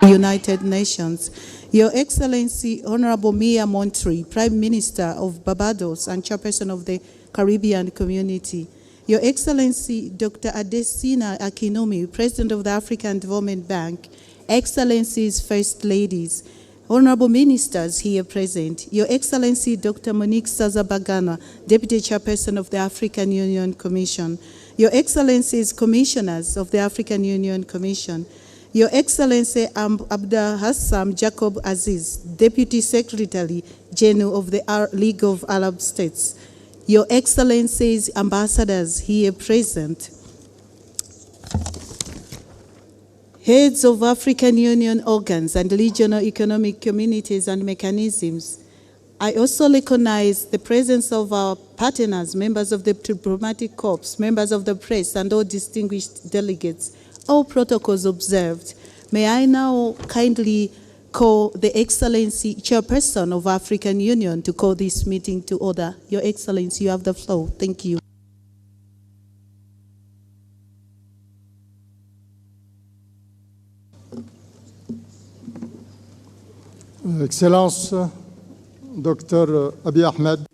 United Nations. Your Excellency, Honorable Mia Montri, Prime Minister of Barbados and Chairperson of the Caribbean Community. Your Excellency, Dr. Adesina Akinomi, President of the African Development Bank. Excellencies, First Ladies, Honorable Ministers here present. Your Excellency, Dr. Monique Sazabagana, Deputy Chairperson of the African Union Commission. Your Excellencies, Commissioners of the African Union Commission. Your Excellency Abdul Hassam Jacob Aziz, Deputy Secretary General of the League of Arab States. Your Excellencies, Ambassadors here present. Heads of African Union organs and regional economic communities and mechanisms. I also recognize the presence of our partners, members of the diplomatic corps, members of the press, and all distinguished delegates. All protocols observed. May I now kindly call the Excellency Chairperson of African Union to call this meeting to order. Your Excellency, you have the floor. Thank you. Excellence, Dr. Abiy Ahmed.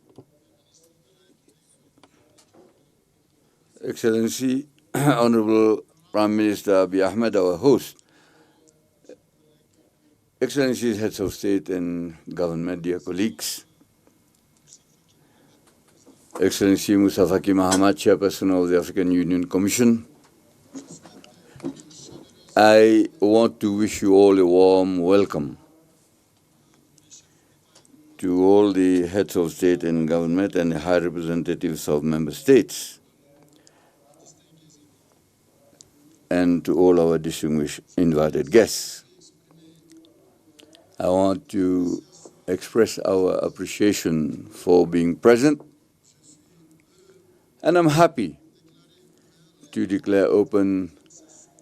Excellency, Honorable Prime Minister Abiy Ahmed, our host. Excellencies, Heads of State and Government, dear colleagues. Excellency Moussa Faki Mahmoud, Chairperson of the African Union Commission. I want to wish you all a warm welcome to all the heads of state and government and the high representatives of member states, and to all our distinguished invited guests. I want to express our appreciation for being present, and I'm happy to declare open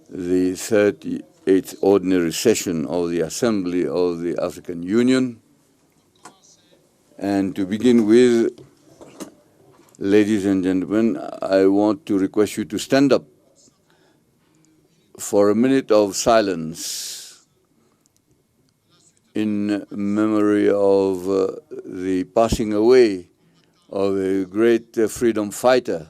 the 38th Ordinary Session of the Assembly of the African Union. And to begin with, ladies and gentlemen, I want to request you to stand up for a minute of silence in memory of the passing away of a great freedom fighter,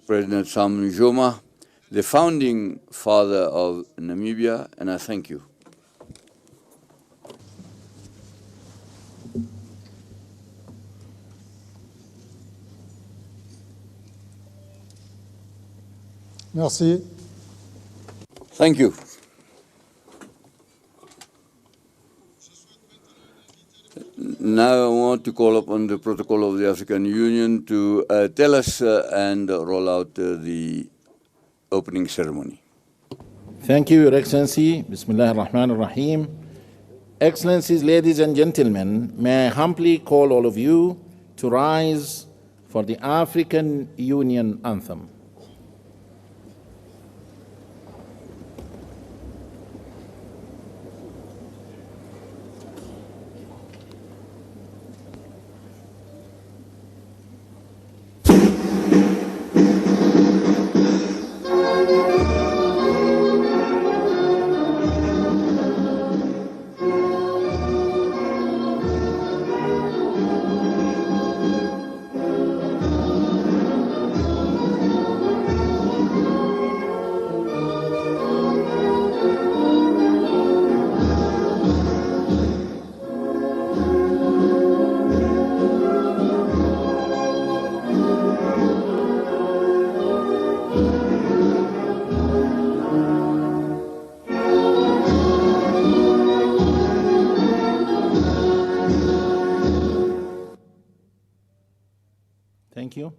President Sam Nujoma, the founding father of Namibia, and I thank you. Merci. Thank you. Now I want to call upon the protocol of the African Union to tell us and roll out the opening ceremony. Thank you, Your Excellency. Bismillah ar-Rahman ar-Rahim. Excellencies, ladies and gentlemen, may I humbly call all of you to rise for the African Union anthem. Thank you.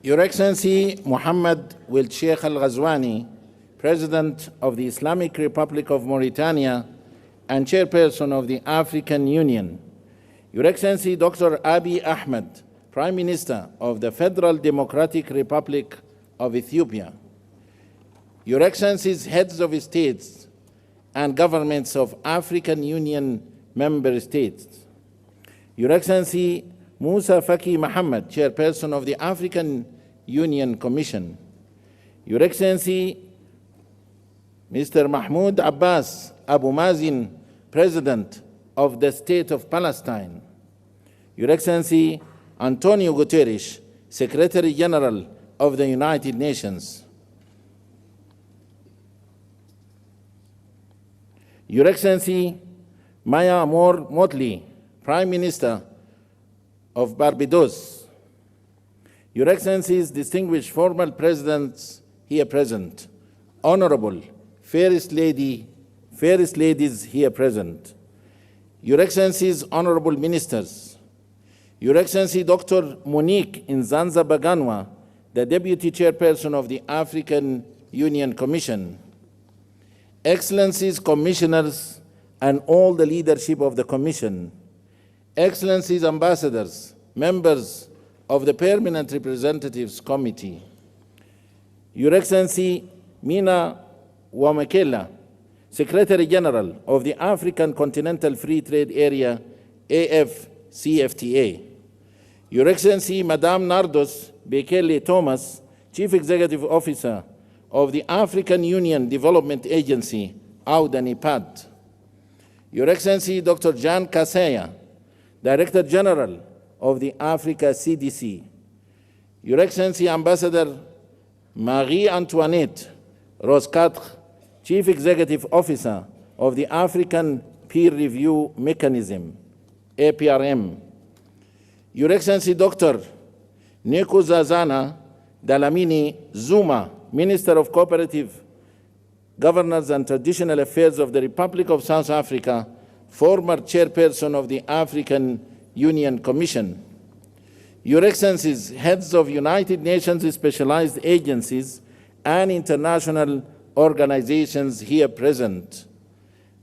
Your Excellency Mohammed Wil Sheikh Al Ghazwani, President of the Islamic Republic of Mauritania and Chairperson of the African Union. Your Excellency Dr. Abiy Ahmed, Prime Minister of the Federal Democratic Republic of Ethiopia. Your Excellencies, Heads of States and governments of African Union member states. Your Excellency Moussa Faki Mohammed, Chairperson of the African Union Commission. Your Excellency Mr. Mahmoud Abbas Abu Mazin, President of the State of Palestine. Your Excellency Antonio Guterres, Secretary General of the United Nations. Your Excellency Maya Moore Motley, Prime Minister of Barbados. Your Excellencies, distinguished former presidents here present, Honorable First Ladies here present, Your Excellencies, Honorable Ministers, Your Excellency Dr. Monique Nzanza Baganwa, the Deputy Chairperson of the African Union Commission, Excellencies, Commissioners, and all the leadership of the Commission, Excellencies, Ambassadors, members of the Permanent Representatives Committee, Your Excellency Mina Wamakela, Secretary General of the African Continental Free Trade Area, AFCFTA, Your Excellency Madame Nardos Bekele Thomas, Chief Executive Officer of the African Union Development Agency, AUDA-NIPAD, Your Excellency Dr. Jan Kaseya, Director General of the Africa CDC, Your Excellency Ambassador Marie-Antoinette Roscatre, Chief Executive Officer of the African Peer Review Mechanism, APRM, Your Excellency Dr. Nkosazana Dlamini Zuma, Minister of Cooperative Governance and Traditional Affairs of the Republic of South Africa, former Chairperson of the African Union Commission, Your Excellencies, heads of United Nations specialized agencies and international organizations here present,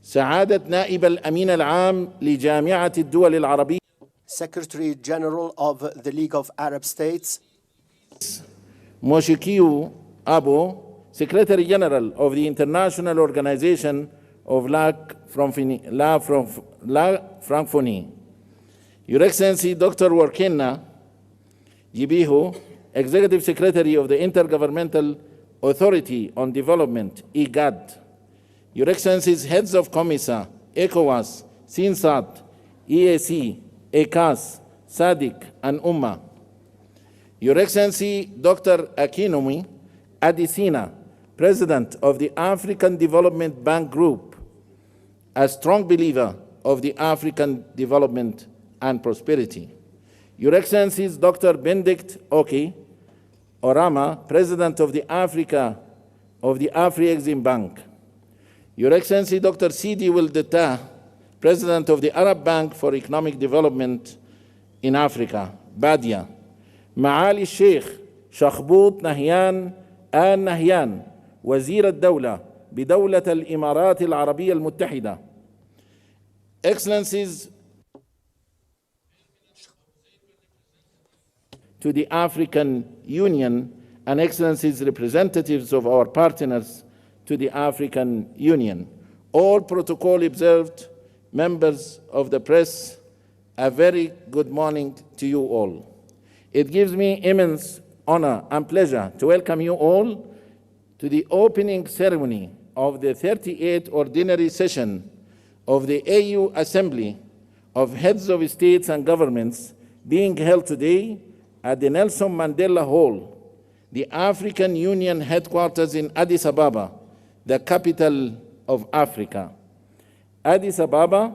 سعادة نائب الأمين العام لجامعة الدول العربية, Secretary General of the League of Arab States, Moshikiu Abo, Secretary General of the International Organization of La Francophonie, Your Excellency Dr. Warkena Jibihu, Executive Secretary of the Intergovernmental Authority on Development, IGAD, Your Excellencies, Heads of COMISA, ECOWAS, SINSAT, EAC, ECAS, SADC, and UMMA, Your Excellency Dr. Akinwumi Adesina, President of the African Development Bank Group, a strong believer of the African development and prosperity, Your Excellencies Dr. Benedict Oki Orama, President of the Afri-Exim Bank, Your Excellency Dr. Sidi Wildeta, President of the Arab Bank for Economic Development in Africa, BADIA, معالي الشيخ شخبوط نهيان آل نهيان وزير الدولة بدولة الإمارات العربية المتحدة, Excellencies, to the African Union, and Excellencies, representatives of our partners to the African Union, all protocol observed, members of the press, a very good morning to you all. It gives me immense honor and pleasure to welcome you all to the opening ceremony of the 38th Ordinary Session of the AU Assembly of Heads of States and Governments, being held today at the Nelson Mandela Hall, the African Union headquarters in Addis Ababa, the capital of Africa. Addis Ababa,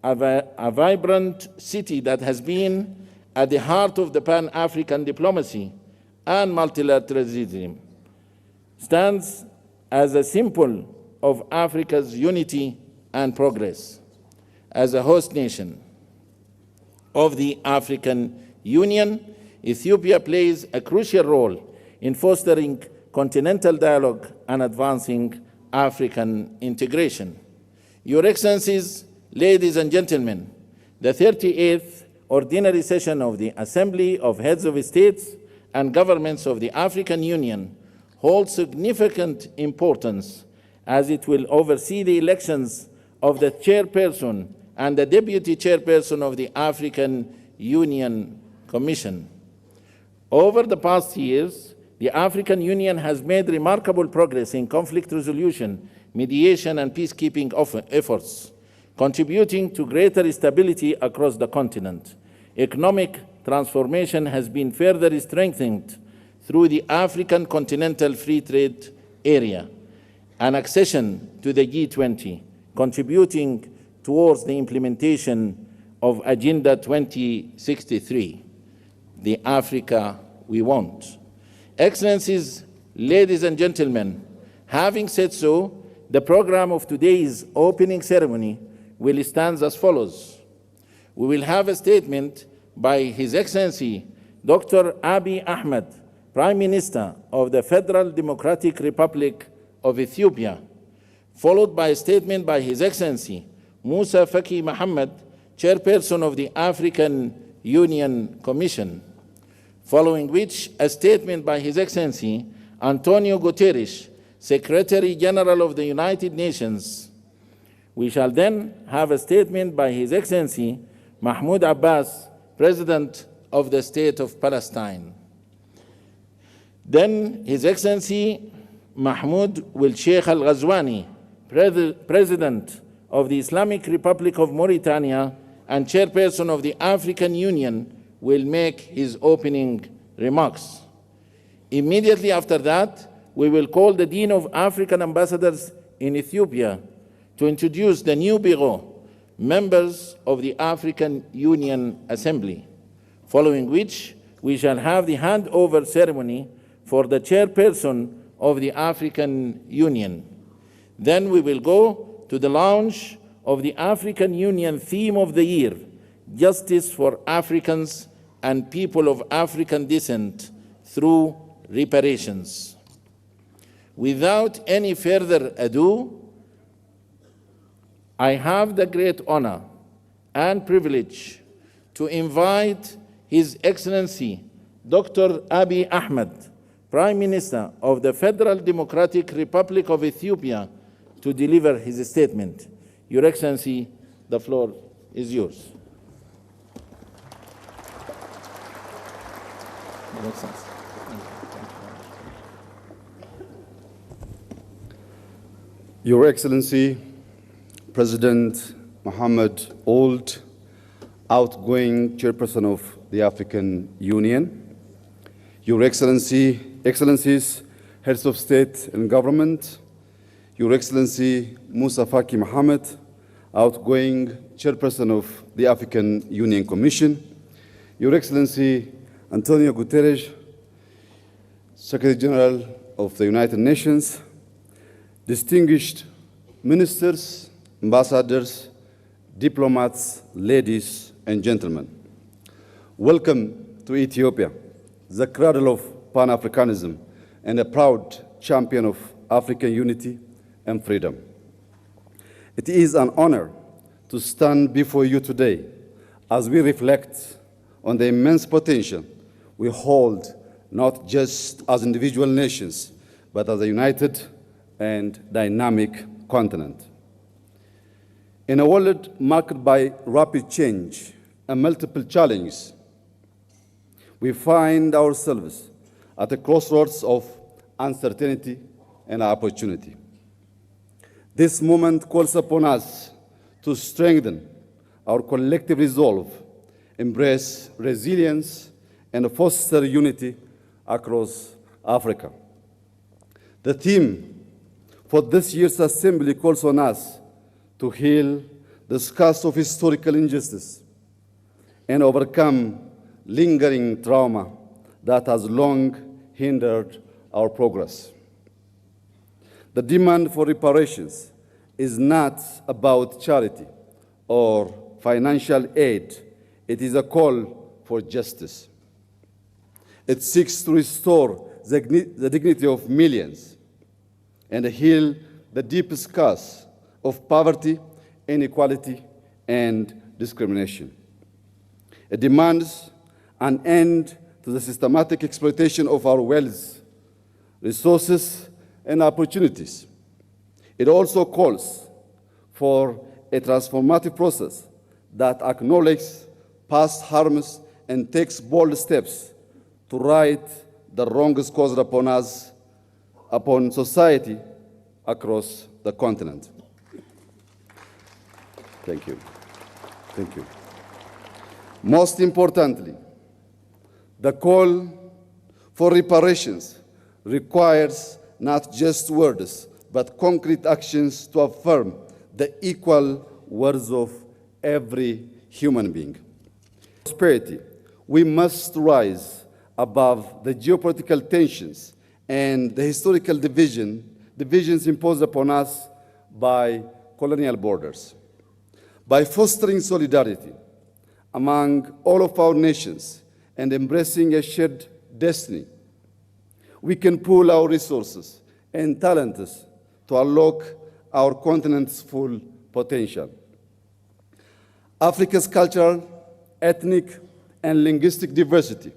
a vibrant city that has been at the heart of the Pan-African diplomacy and multilateralism, stands as a symbol of Africa's unity and progress. As a host nation of the African Union, Ethiopia plays a crucial role in fostering continental dialogue and advancing African integration. Your Excellencies, ladies and gentlemen, the 38th Ordinary Session of the Assembly of Heads of States and Governments of the African Union holds significant importance as it will oversee the elections of the chairperson and the deputy chairperson of the African Union Commission. Over the past years, the African Union has made remarkable progress in conflict resolution, mediation, and peacekeeping efforts, contributing to greater stability across the continent. Economic transformation has been further strengthened through the African Continental Free Trade Area and accession to the G20, contributing towards the implementation of Agenda 2063, the Africa we want. Excellencies, ladies and gentlemen, having said so, the program of today's opening ceremony will stand as follows. We will have a statement by His Excellency Dr. Abiy Ahmed, Prime Minister of the Federal Democratic Republic of Ethiopia, followed by a statement by His Excellency Moussa Faki Mohammed, Chairperson of the African Union Commission, following which a statement by His Excellency Antonio Guterres, Secretary General of the United Nations. We shall then have a statement by His Excellency Mahmoud Abbas, President of the State of Palestine. Then His Excellency Mahmoud will Sheikh Al-Ghazwani, President of the Islamic Republic of Mauritania and Chairperson of the African Union, will make his opening remarks. Immediately after that, we will call the Dean of African Ambassadors in Ethiopia to introduce the new Bureau, members of the African Union Assembly, following which we shall have the handover ceremony for the chairperson of the African Union. Then we will go to the launch of the African Union theme of the year, Justice for Africans and People of African Descent through Reparations. Without any further ado, I have the great honor and privilege to invite His Excellency Dr. Abiy Ahmed, Prime Minister of the Federal Democratic Republic of Ethiopia, to deliver his statement. Your Excellency, the floor is yours. Your Excellency. Your Excellency, President Mohammed Ould, outgoing Chairperson of the African Union, Your Excellencies, Heads of State and Government, Your Excellency Moussa Faki Mohammed, outgoing Chairperson of the African Union Commission, Your Excellency Antonio Guterres, Secretary General of the United Nations, distinguished ministers, ambassadors, diplomats, ladies and gentlemen. Welcome to Ethiopia, the cradle of Pan-Africanism and a proud champion of African unity and freedom. It is an honor to stand before you today as we reflect on the immense potential we hold, not just as individual nations, but as a united and dynamic continent. In a world marked by rapid change and multiple challenges, we find ourselves at a crossroads of uncertainty and opportunity. This moment calls upon us to strengthen our collective resolve, embrace resilience, and foster unity across Africa. The theme for this year's assembly calls on us to heal the scars of historical injustice and overcome lingering trauma that has long hindered our progress. The demand for reparations is not about charity or financial aid. It is a call for justice. It seeks to restore the dignity of millions and heal the deep scars of poverty, inequality, and discrimination. It demands an end to the systematic exploitation of our wealth, resources, and opportunities. It also calls for a transformative process that acknowledges past harms and takes bold steps to right the wrongs caused upon us, upon society across the continent. Thank you. Thank you. Most importantly, the call for reparations requires not just words, but concrete actions to affirm the equal worth of every human being. Prosperity, we must rise above the geopolitical tensions and the historical divisions imposed upon us by colonial borders. By fostering solidarity among all of our nations and embracing a shared destiny, we can pool our resources and talents to unlock our continent's full potential. Africa's cultural, ethnic, and linguistic diversity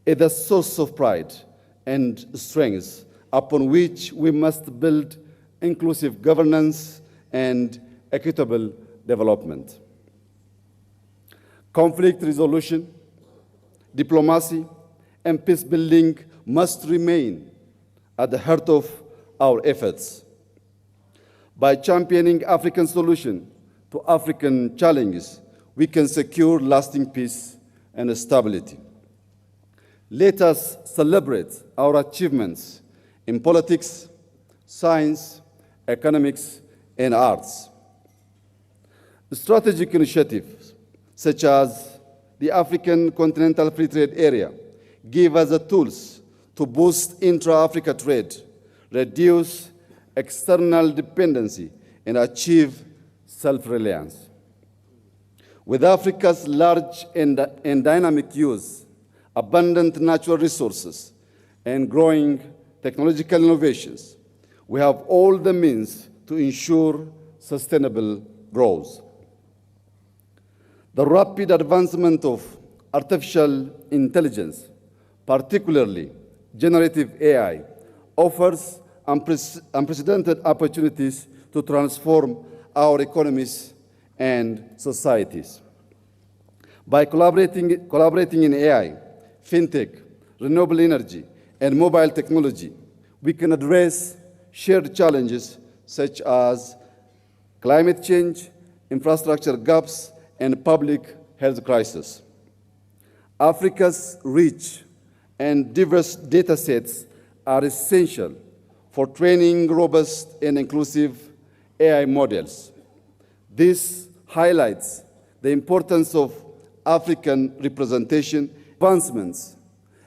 is a source of pride and strength upon which we must build inclusive governance and equitable development. Conflict resolution, diplomacy, and peace building must remain at the heart of our efforts. By championing African solutions to African challenges, we can secure lasting peace and stability. Let us celebrate our achievements in politics, science, economics, and arts. Strategic initiatives such as the African Continental Free Trade Area give us the tools to boost intra-Africa trade, reduce external dependency, and achieve self-reliance. With Africa's large and dynamic use, abundant natural resources, and growing technological innovations, we have all the means to ensure sustainable growth. The rapid advancement of artificial intelligence, particularly generative AI, offers unprecedented opportunities to transform our economies and societies. By collaborating in AI, fintech, renewable energy, and mobile technology, we can address shared challenges such as climate change, infrastructure gaps, and public health crisis. Africa's rich and diverse data sets are essential for training robust and inclusive AI models. This highlights the importance of African representation advancements.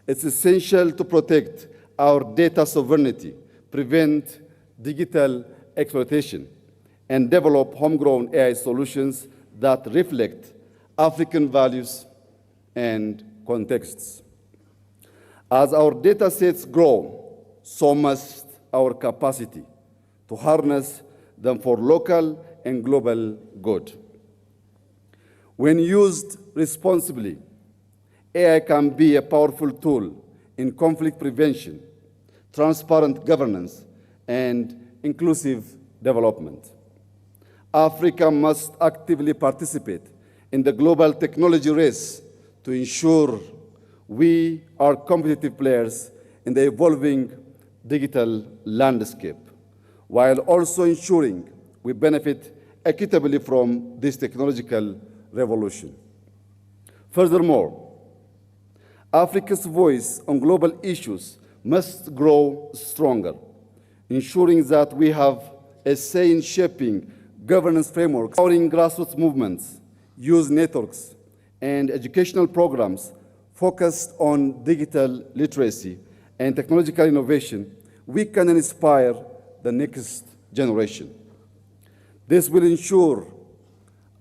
It's essential to protect our data sovereignty, prevent digital exploitation, and develop homegrown AI solutions that reflect African values and contexts. As our data sets grow, so must our capacity to harness them for local and global good. When used responsibly, AI can be a powerful tool in conflict prevention, transparent governance, and inclusive development. Africa must actively participate in the global technology race to ensure we are competitive players in the evolving digital landscape, while also ensuring we benefit equitably from this technological revolution. Furthermore, Africa's voice on global issues must grow stronger, ensuring that we have a say in shaping governance frameworks, empowering grassroots movements, youth networks, and educational programs focused on digital literacy and technological innovation. We can inspire the next generation. This will ensure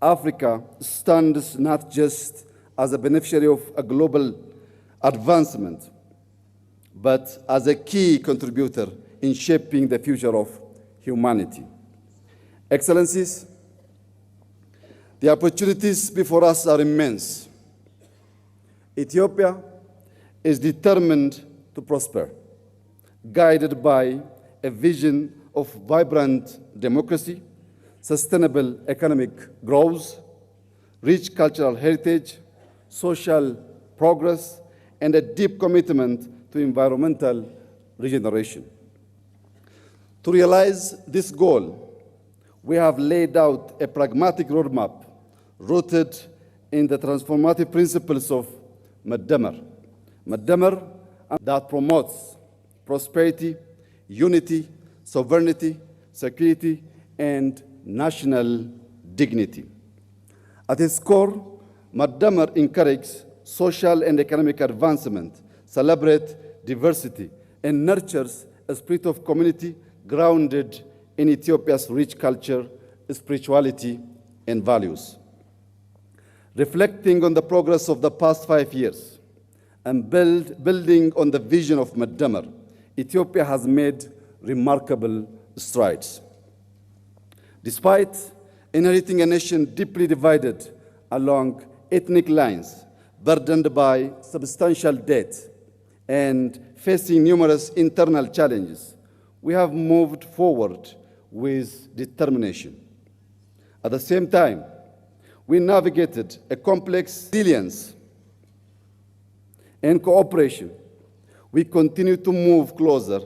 Africa stands not just as a beneficiary of a global advancement, but as a key contributor in shaping the future of humanity. Excellencies, the opportunities before us are immense. Ethiopia is determined to prosper, guided by a vision of vibrant democracy, sustainable economic growth, rich cultural heritage, social progress, and a deep commitment to environmental regeneration. To realize this goal, we have laid out a pragmatic roadmap rooted in the transformative principles of Madamar that promotes prosperity, unity, sovereignty, security, and national dignity. At its core, Madamar encourages social and economic advancement, celebrates diversity, and nurtures a spirit of community grounded in Ethiopia's rich culture, spirituality, and values. Reflecting on the progress of the past 5 years and building on the vision of Madamar, Ethiopia has made remarkable strides. Despite inheriting a nation deeply divided along ethnic lines, burdened by substantial debt, and facing numerous internal challenges, we have moved forward with determination. At the same time, we navigated a complex resilience and cooperation. We continue to move closer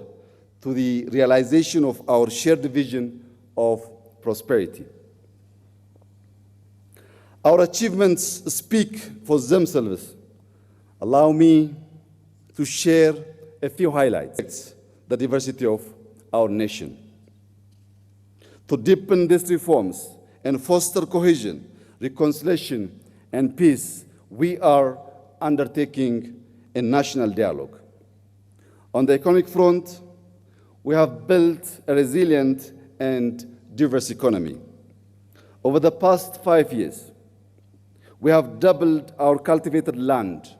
to the realization of our shared vision of prosperity. Our achievements speak for themselves. Allow me to share a few highlights, the diversity of our nation. To deepen these reforms and foster cohesion, reconciliation, and peace, we are undertaking a national dialogue. On the economic front, we have built a resilient and diverse economy. Over the past 5 years, we have doubled our cultivated land,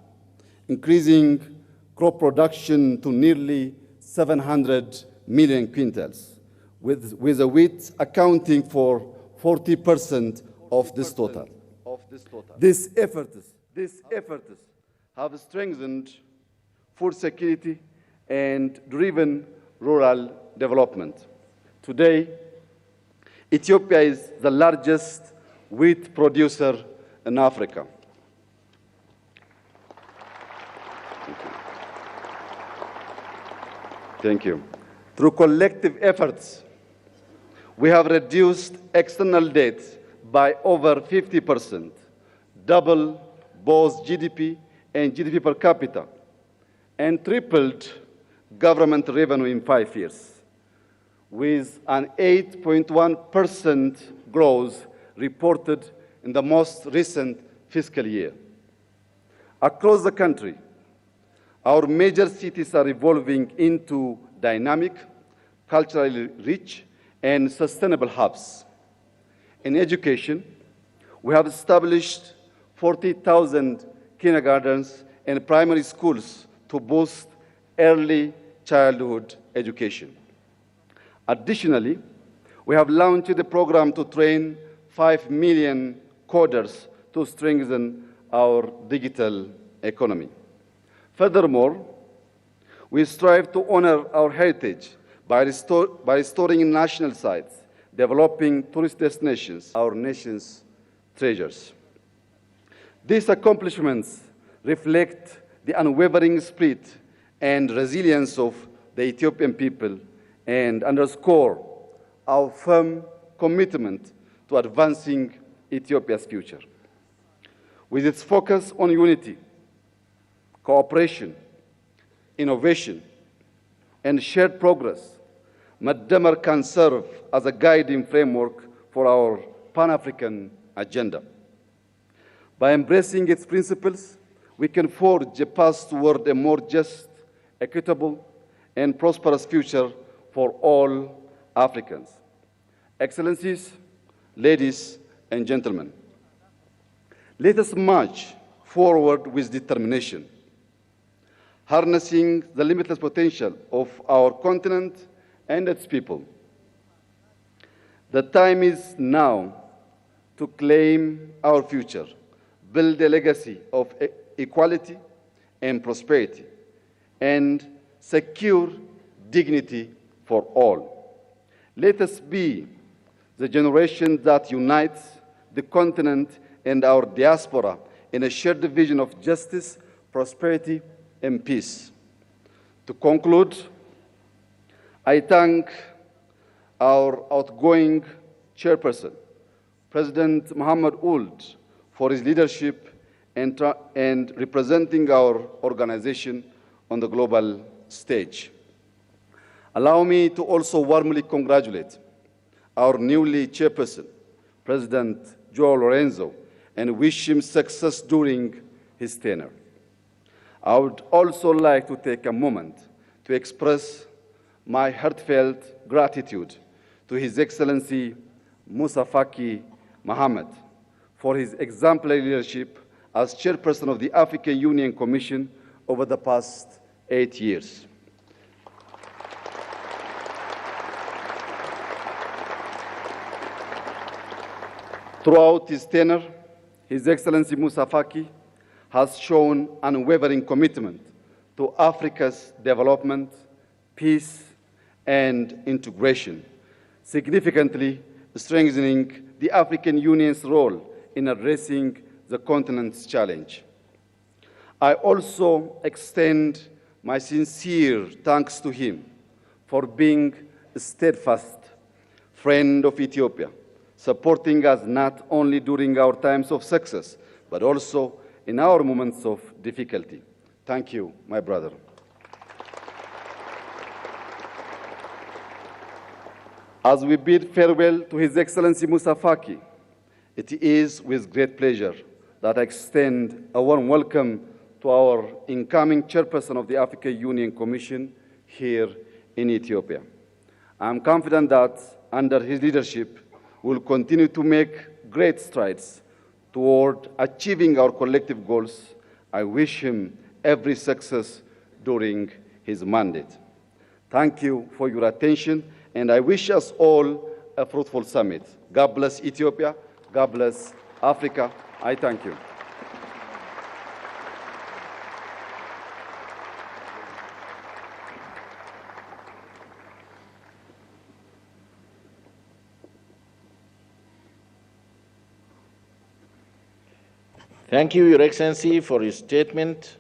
increasing crop production to nearly 700 million quintals, with the wheat accounting for 40% of this total. These efforts have strengthened food security and driven rural development. Today, Ethiopia is the largest wheat producer in Africa. Thank you. Through collective efforts, we have reduced external debt by over 50%, double both GDP and GDP per capita, and tripled government revenue in 5 years, with an 8.1% growth reported in the most recent fiscal year. Across the country, our major cities are evolving into dynamic, culturally rich, and sustainable hubs. In education, we have established 40,000 kindergartens and primary schools to boost early childhood education. Additionally, we have launched a program to train 5 million coders to strengthen our digital economy. Furthermore, we strive to honor our heritage by restoring national sites, developing tourist destinations, our nation's treasures. These accomplishments reflect the unwavering spirit and resilience of the Ethiopian people and underscore our firm commitment to advancing Ethiopia's future. With its focus on unity, cooperation, innovation, and shared progress, Madamar can serve as a guiding framework for our Pan-African agenda. By embracing its principles, we can forge a path toward a more just, equitable, and prosperous future for all Africans. Excellencies, ladies and gentlemen, let us march forward with determination, harnessing the limitless potential of our continent and its people. The time is now to claim our future, build a legacy of equality and prosperity, and secure dignity for all. Let us be the generation that unites the continent and our diaspora in a shared vision of justice, prosperity, and peace. To conclude, I thank our outgoing chairperson, President Mohammed Ould, for his leadership and representing our organization on the global stage. Allow me to also warmly congratulate our newly chairperson, President João Lourenço, and wish him success during his tenure. I would also like to take a moment to express my heartfelt gratitude to His Excellency Moussa Faki Mohammed for his exemplary leadership as chairperson of the African Union Commission over the past 8 years. Throughout his tenure, His Excellency Moussa Faki has shown unwavering commitment to Africa's development, peace, and integration, significantly strengthening the African Union's role in addressing the continent's challenge. I also extend my sincere thanks to him for being a steadfast friend of Ethiopia, supporting us not only during our times of success, but also in our moments of difficulty. Thank you, my brother. As we bid farewell to His Excellency Moussa Faki, it is with great pleasure that I extend a warm welcome to our incoming chairperson of the African Union Commission here in Ethiopia. I am confident that under his leadership, we will continue to make great strides toward achieving our collective goals. I wish him every success during his mandate. Thank you for your attention, and I wish us all a fruitful summit. God bless Ethiopia. God bless Africa. I thank you. Thank you, Your Excellency, for your statement,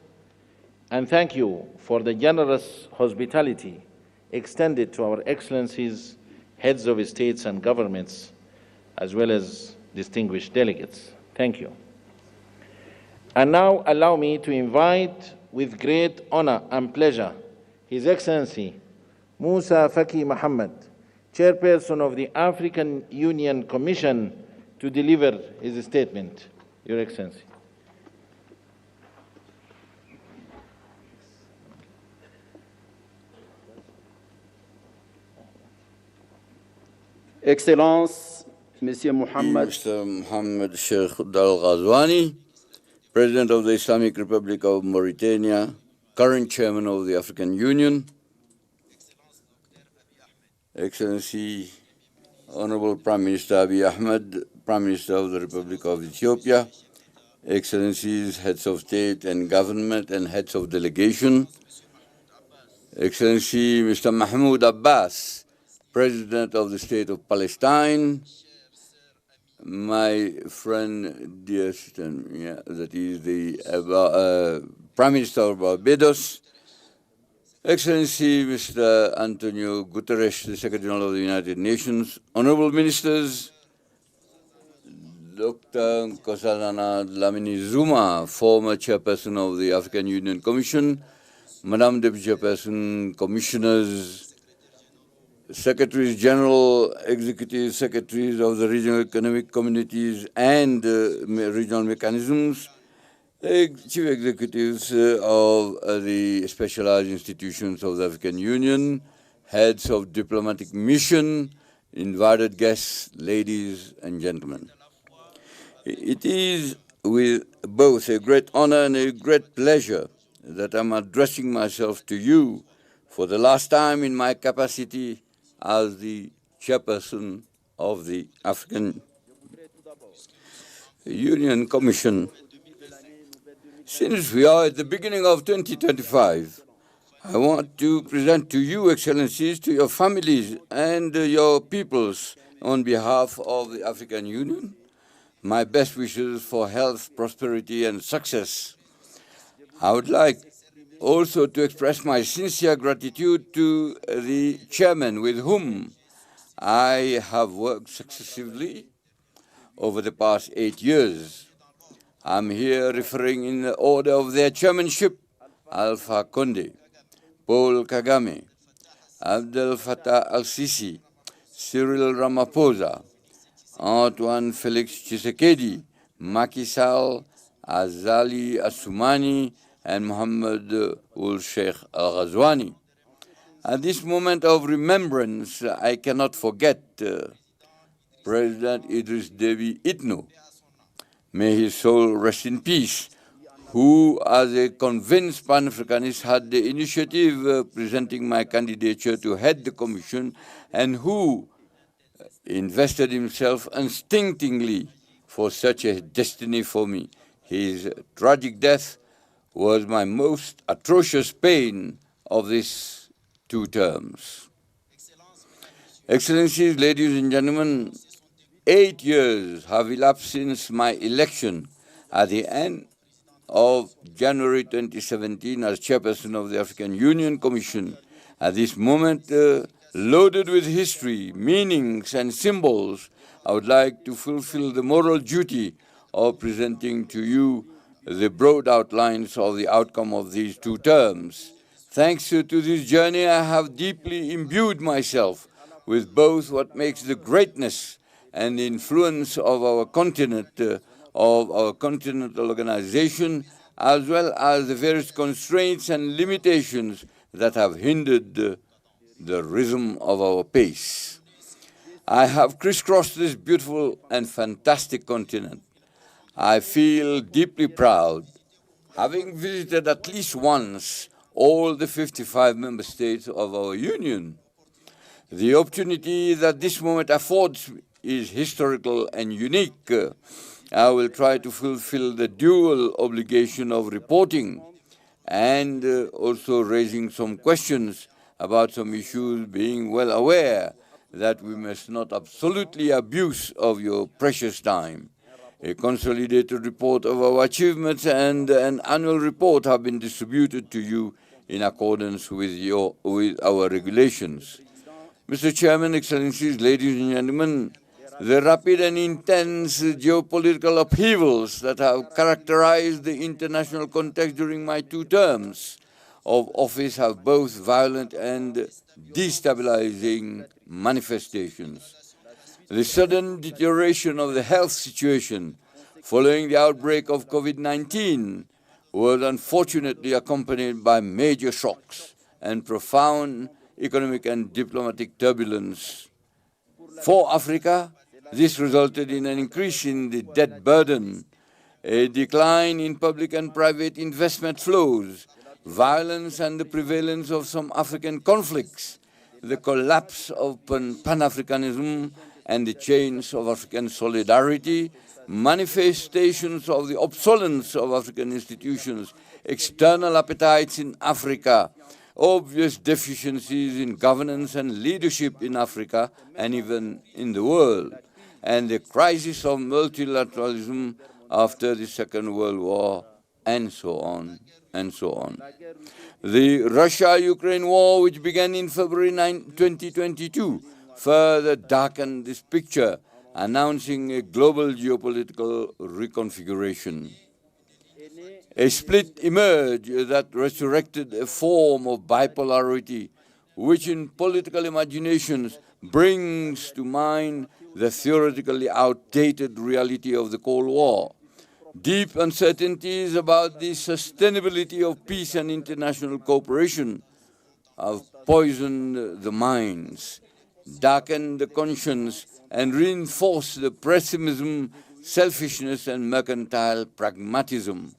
and thank you for the generous hospitality extended to our Excellencies, heads of states and governments, as well as distinguished delegates. Thank you. And now allow me to invite with great honor and pleasure His Excellency Moussa Faki Mohammed, Chairperson of the African Union Commission, to deliver his statement. Your Excellency. Excellence, Monsieur Mohammed. Mr. Mohammed Sheikh Dal Ghazwani, President of the Islamic Republic of Mauritania, current Chairman of the African Union, Excellency Honorable Prime Minister Abiy Ahmed, Prime Minister of the Republic of Ethiopia, Excellencies, Heads of State and Government and Heads of Delegation, Excellency Mr. Mahmoud Abbas, President of the State of Palestine, my friend, dear sister, that is the Prime Minister of Barbados, Excellency Mr. Antonio Guterres, the Secretary General of the United Nations, Honorable Ministers, Dr. Nkosazana Dlamini Zuma, former Chairperson of the African Union Commission, Madam Deputy Chairperson, Commissioners, Secretaries General, Executive Secretaries of the Regional Economic Communities and Regional Mechanisms, Chief Executives of the Specialized Institutions of the African Union, Heads of Diplomatic Mission, invited guests, ladies and gentlemen. It is with both a great honor and a great pleasure that I'm addressing myself to you for the last time in my capacity as the chairperson of the African Union Commission. Since we are at the beginning of 2025, I want to present to you, Excellencies, to your families and your peoples, on behalf of the African Union, my best wishes for health, prosperity, and success. I would like also to express my sincere gratitude to the chairman with whom I have worked successively over the past 8 years. I'm here referring in the order of their chairmanship: Alpha Conde, Paul Kagame, Abdel Fattah al-Sisi, Cyril Ramaphosa, Antoine Felix Tshisekedi, Macky Sall, Azali Assoumani, and Mohammed Ould Sheikh al-Ghazouani. At this moment of remembrance, I cannot forget President Idriss Déby Itno. May his soul rest in peace, who, as a convinced Pan-Africanist, had the initiative presenting my candidature to head the Commission, and who invested himself unstintingly for such a destiny for me. His tragic death was my most atrocious pain of these 2 terms. Excellencies, ladies and gentlemen, 8 years have elapsed since my election at the end of January 2017 as chairperson of the African Union Commission. At this moment, loaded with history, meanings, and symbols, I would like to fulfill the moral duty of presenting to you the broad outlines of the outcome of these 2 terms. Thanks to this journey, I have deeply imbued myself with both what makes the greatness and the influence of our continent, of our continental organization, as well as the various constraints and limitations that have hindered the rhythm of our pace. I have crisscrossed this beautiful and fantastic continent. I feel deeply proud, having visited at least once all the 55 member states of our union. The opportunity that this moment affords is historical and unique. I will try to fulfill the dual obligation of reporting and also raising some questions about some issues, being well aware that we must not absolutely abuse of your precious time. A consolidated report of our achievements and an annual report have been distributed to you in accordance with our regulations. Mr. Chairman, Excellencies, ladies and gentlemen, the rapid and intense geopolitical upheavals that have characterized the international context during my 2 terms of office have both violent and destabilizing manifestations. The sudden deterioration of the health situation following the outbreak of COVID-19 was unfortunately accompanied by major shocks and profound economic and diplomatic turbulence. For Africa, this resulted in an increase in the debt burden, a decline in public and private investment flows, violence and the prevalence of some African conflicts, the collapse of Pan-Africanism and the chains of African solidarity, manifestations of the obsolescence of African institutions, external appetites in Africa, obvious deficiencies in governance and leadership in Africa and even in the world, and the crisis of multilateralism after the Second World War, and so on, and so on. The Russia-Ukraine war, which began in February 2022, further darkened this picture, announcing a global geopolitical reconfiguration. A split emerged that resurrected a form of bipolarity, which in political imaginations brings to mind the theoretically outdated reality of the Cold War. Deep uncertainties about the sustainability of peace and international cooperation have poisoned the minds, darkened the conscience, and reinforced the pessimism, selfishness, and mercantile pragmatism.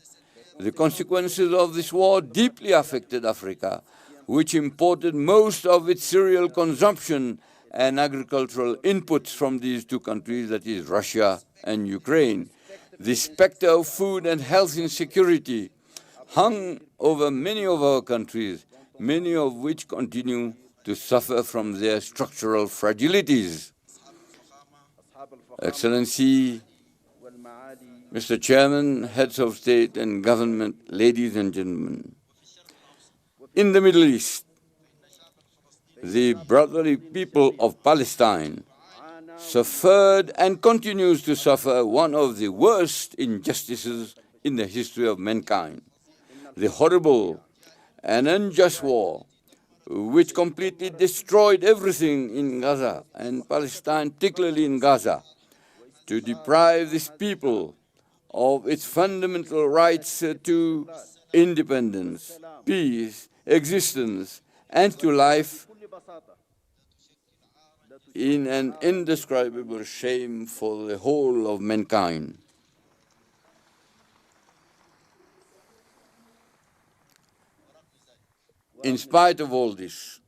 The consequences of this war deeply affected Africa, which imported most of its cereal consumption and agricultural inputs from these 2 countries, that is Russia and Ukraine. The specter of food and health insecurity hung over many of our countries, many of which continue to suffer from their structural fragilities. Excellency, Mr. Chairman, heads of state and government, ladies and gentlemen, in the Middle East, the brotherly people of Palestine suffered and continues to suffer one of the worst injustices in the history of mankind, the horrible and unjust war which completely destroyed everything in Gaza and Palestine, particularly in Gaza, to deprive this people of its fundamental rights to independence, peace, existence, and to life, in an indescribable shame for the whole of mankind. In spite of all this,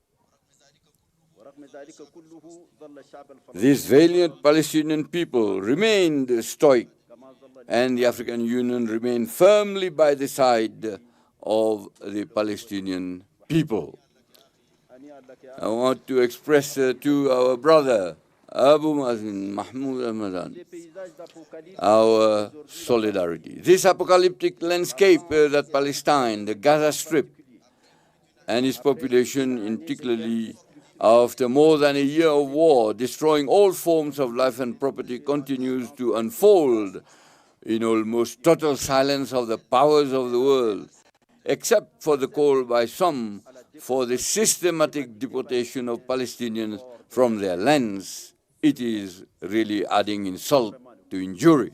these valiant Palestinian people remained stoic, and the African Union remained firmly by the side of the Palestinian people. I want to express to our brother, Abu Mazin, Mahmoud Ahmed, our solidarity. This apocalyptic landscape that Palestine, the Gaza Strip, and its population, in particularly after more than a year of war, destroying all forms of life and property, continues to unfold in almost total silence of the powers of the world, except for the call by some for the systematic deportation of Palestinians from their lands. It is really adding insult to injury.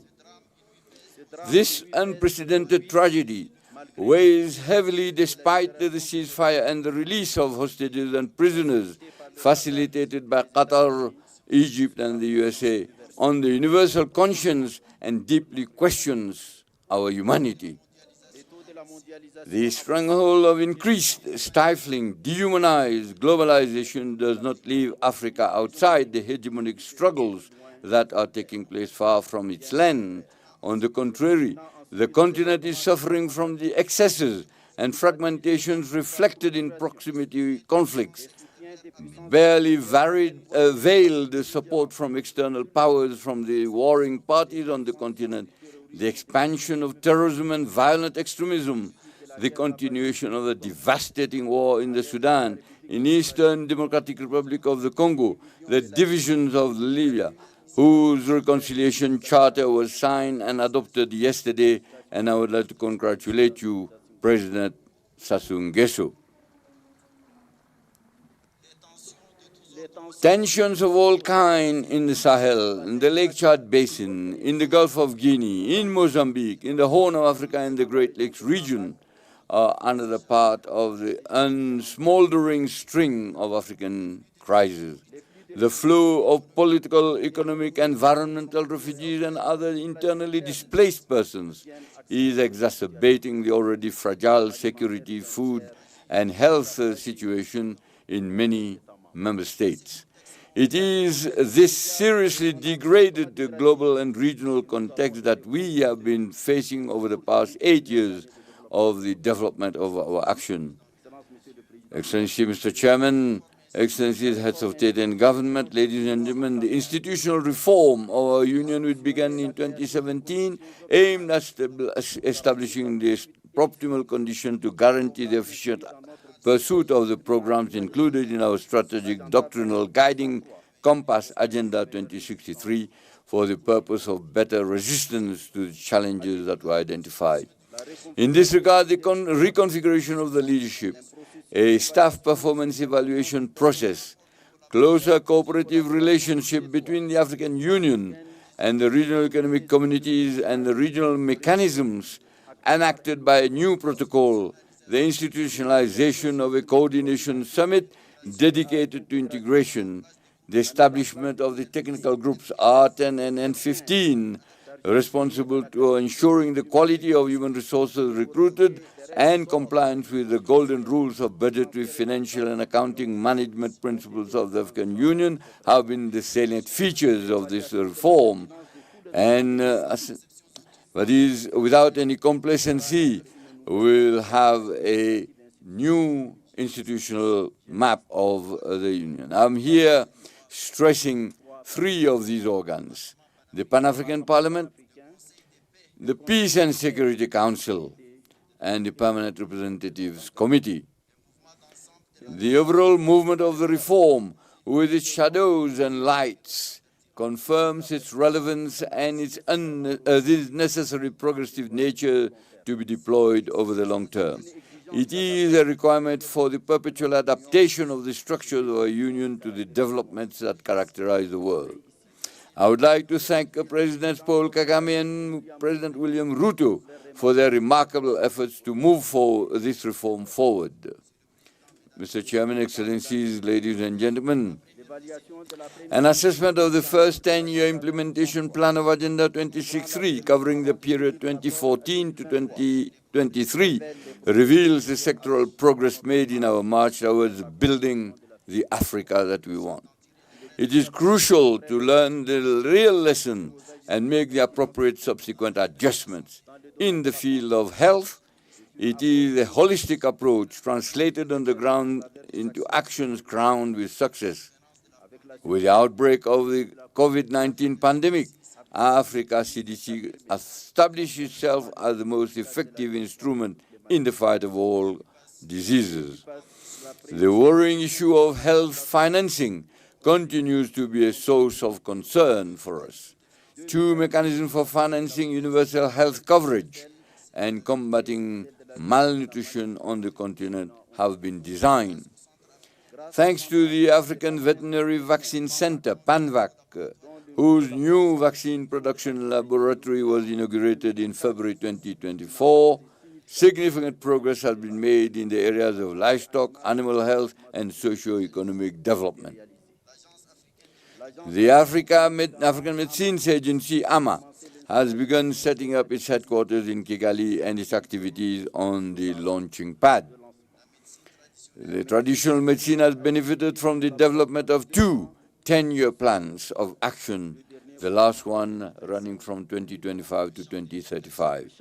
This unprecedented tragedy weighs heavily despite the ceasefire and the release of hostages and prisoners facilitated by Qatar, Egypt, and the USA on the universal conscience and deeply questions our humanity. The stronghold of increased, stifling, dehumanized globalization does not leave Africa outside the hegemonic struggles that are taking place far from its land. On the contrary, the continent is suffering from the excesses and fragmentations reflected in proximity conflicts, barely veiled support from external powers from the warring parties on the continent, the expansion of terrorism and violent extremism, the continuation of the devastating war in the Sudan, in Eastern Democratic Republic of the Congo, the divisions of Libya, whose reconciliation charter was signed and adopted yesterday, and I would like to congratulate you, President Sassou Nguesso. Tensions of all kinds in the Sahel, in the Lake Chad Basin, in the Gulf of Guinea, in Mozambique, in the Horn of Africa and the Great Lakes region are another part of the unsmoldering string of African crises. The flow of political, economic, environmental refugees and other internally displaced persons is exacerbating the already fragile security, food, and health situation in many member states. It is this seriously degraded global and regional context that we have been facing over the past 8 years of the development of our action. Excellency, Mr. Chairman, Excellencies, heads of state and government, ladies and gentlemen, the institutional reform of our union, which began in 2017, aimed at establishing the optimal condition to guarantee the efficient pursuit of the programs included in our strategic doctrinal guiding compass Agenda 2063 for the purpose of better resistance to the challenges that were identified. In this regard, the reconfiguration of the leadership, a staff performance evaluation process, closer cooperative relationship between the African Union and the regional economic communities and the regional mechanisms enacted by a new protocol, the institutionalization of a coordination summit dedicated to integration, the establishment of the technical groups R10 and N15, responsible to ensuring the quality of human resources recruited and compliance with the golden rules of budgetary, financial, and accounting management principles of the African Union have been the salient features of this reform. And but is without any complacency, we will have a new institutional map of the Union. I'm here stressing three of these organs: the Pan-African Parliament, the Peace and Security Council, and the Permanent Representatives Committee. The overall movement of the reform, with its shadows and lights, confirms its relevance and its necessary progressive nature to be deployed over the long term. It is a requirement for the perpetual adaptation of the structures of our Union to the developments that characterize the world. I would like to thank President Paul Kagame and President William Ruto for their remarkable efforts to move this reform forward. Mr. Chairman, Excellencies, ladies and gentlemen, an assessment of the first 10-year implementation plan of Agenda 26.3, covering the period 2014 to 2023, reveals the sectoral progress made in our march towards building the Africa that we want. It is crucial to learn the real lesson and make the appropriate subsequent adjustments. In the field of health, it is a holistic approach translated on the ground into actions crowned with success. With the outbreak of the COVID-19 pandemic, Africa CDC established itself as the most effective instrument in the fight of all diseases. The worrying issue of health financing continues to be a source of concern for us. Two mechanisms for financing universal health coverage and combating malnutrition on the continent have been designed. Thanks to the African Veterinary Vaccine Center, PANVAC, whose new vaccine production laboratory was inaugurated in February 2024, significant progress has been made in the areas of livestock, animal health, and socio-economic development. The African Medicines Agency, AMA, has begun setting up its headquarters in Kigali and its activities on the launching pad. The traditional medicine has benefited from the development of two 10-year plans of action, the last one running from 2025 to 2035.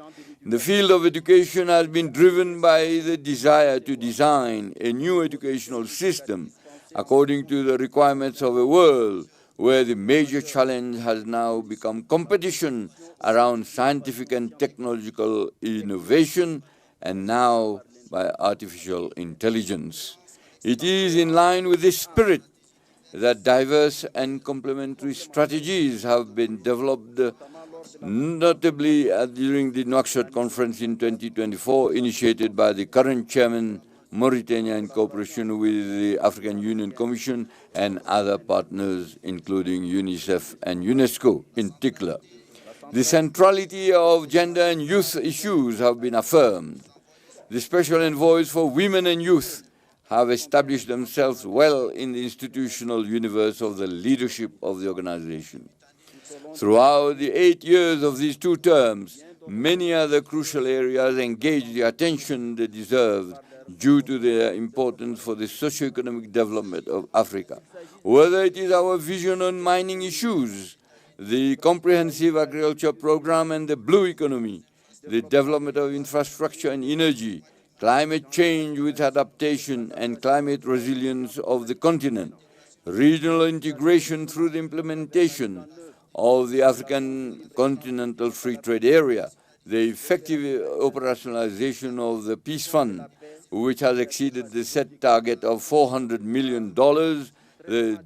The field of education has been driven by the desire to design a new educational system according to the requirements of a world where the major challenge has now become competition around scientific and technological innovation, and now by artificial intelligence. It is in line with this spirit that diverse and complementary strategies have been developed, notably during the Nouakchott conference in 2024, initiated by the current chairman, Mauritania, in cooperation with the African Union Commission and other partners, including UNICEF and UNESCO in particular. The centrality of gender and youth issues have been affirmed. The special envoys for women and youth have established themselves well in the institutional universe of the leadership of the organization. Throughout the 8 years of these two terms, many other crucial areas engaged the attention they deserved due to their importance for the socio-economic development of Africa. Whether it is our vision on mining issues, the comprehensive agriculture program and the blue economy, the development of infrastructure and energy, climate change with adaptation and climate resilience of the continent, regional integration through the implementation of the African Continental Free Trade Area, the effective operationalization of the Peace Fund, which has exceeded the set target of $400 million, the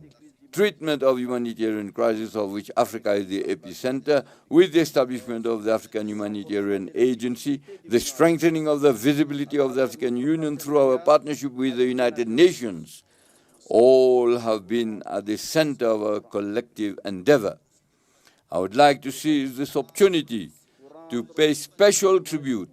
treatment of humanitarian crisis of which Africa is the epicenter, with the establishment of the African Humanitarian Agency, the strengthening of the visibility of the African Union through our partnership with the United Nations, all have been at the center of our collective endeavor. I would like to seize this opportunity to pay special tribute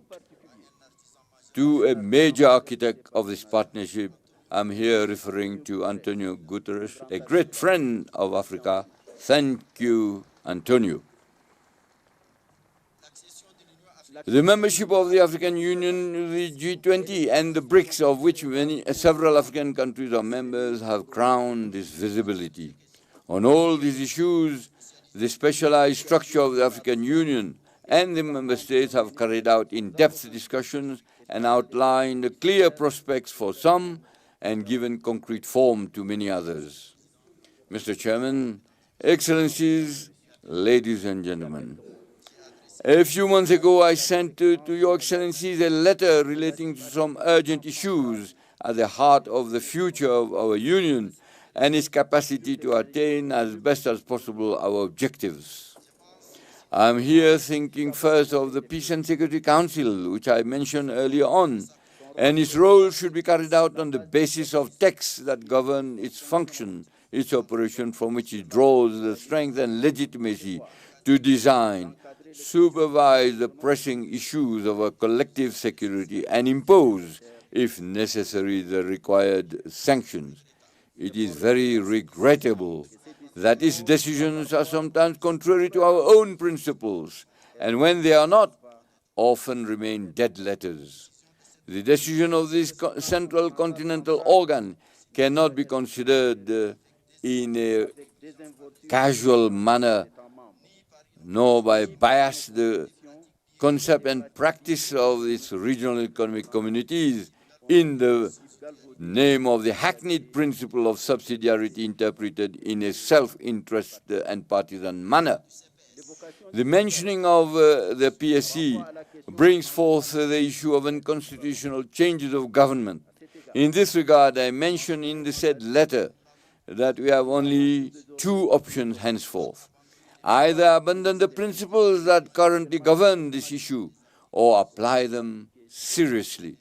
to a major architect of this partnership. I'm here referring to Antonio Guterres, a great friend of Africa. Thank you, Antonio. The membership of the African Union, the G20, and the BRICS, of which several African countries are members, have crowned this visibility. On all these issues, the specialized structure of the African Union and the member states have carried out in-depth discussions and outlined clear prospects for some and given concrete form to many others. Mr. Chairman, Excellencies, ladies and gentlemen, a few months ago I sent to Your Excellencies a letter relating to some urgent issues at the heart of the future of our Union and its capacity to attain as best as possible our objectives. I'm here thinking first of the Peace and Security Council, which I mentioned earlier on, and its role should be carried out on the basis of texts that govern its function, its operation, from which it draws the strength and legitimacy to design, supervise the pressing issues of our collective security and impose, if necessary, the required sanctions. It is very regrettable that its decisions are sometimes contrary to our own principles, and when they are not, often remain dead letters. The decision of this central continental organ cannot be considered in a casual manner, nor by bias the concept and practice of its regional economic communities in the name of the hackneyed principle of subsidiarity interpreted in a self-interest and partisan manner. The mentioning of the PSC brings forth the issue of unconstitutional changes of government. In this regard, I mention in the said letter that we have only two options henceforth: either abandon the principles that currently govern this issue or apply them seriously.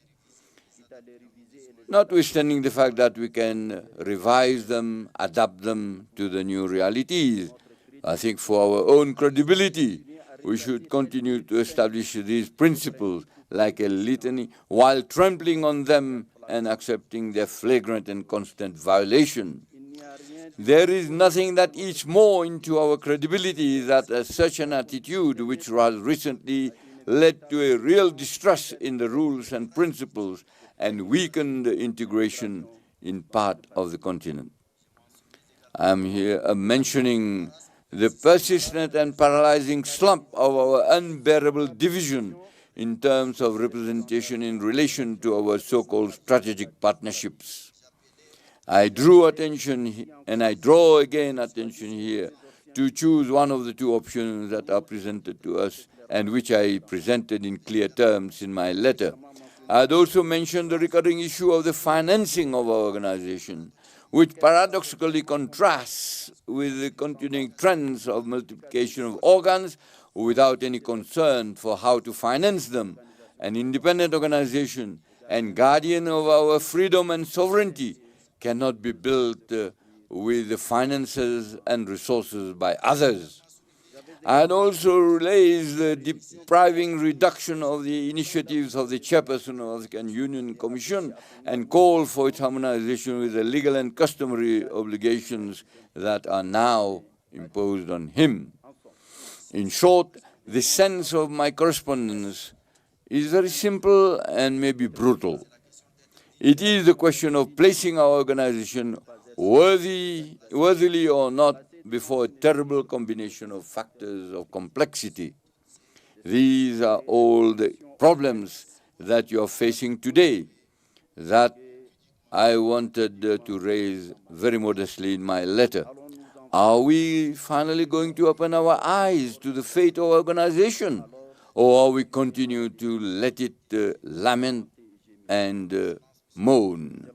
Notwithstanding the fact that we can revise them, adapt them to the new realities, I think for our own credibility, we should continue to establish these principles like a litany while trampling on them and accepting their flagrant and constant violation. There is nothing that eats more into our credibility than such an attitude, which has recently led to a real distrust in the rules and principles and weakened integration in part of the continent. I'm here mentioning the persistent and paralyzing slump of our unbearable division in terms of representation in relation to our so-called strategic partnerships. I drew attention, and I draw again attention here, to choose one of the two options that are presented to us and which I presented in clear terms in my letter. I had also mentioned the recurring issue of the financing of our organization, which paradoxically contrasts with the continuing trends of multiplication of organs without any concern for how to finance them. An independent organization and guardian of our freedom and sovereignty cannot be built with the finances and resources by others. I had also raised the depriving reduction of the initiatives of the chairperson of the African Union Commission and called for its harmonization with the legal and customary obligations that are now imposed on him. In short, the sense of my correspondence is very simple and maybe brutal. It is the question of placing our organization worthily or not before a terrible combination of factors of complexity. These are all the problems that you are facing today that I wanted to raise very modestly in my letter. Are we finally going to open our eyes to the fate of our organization, or are we continue to let it lament and moan?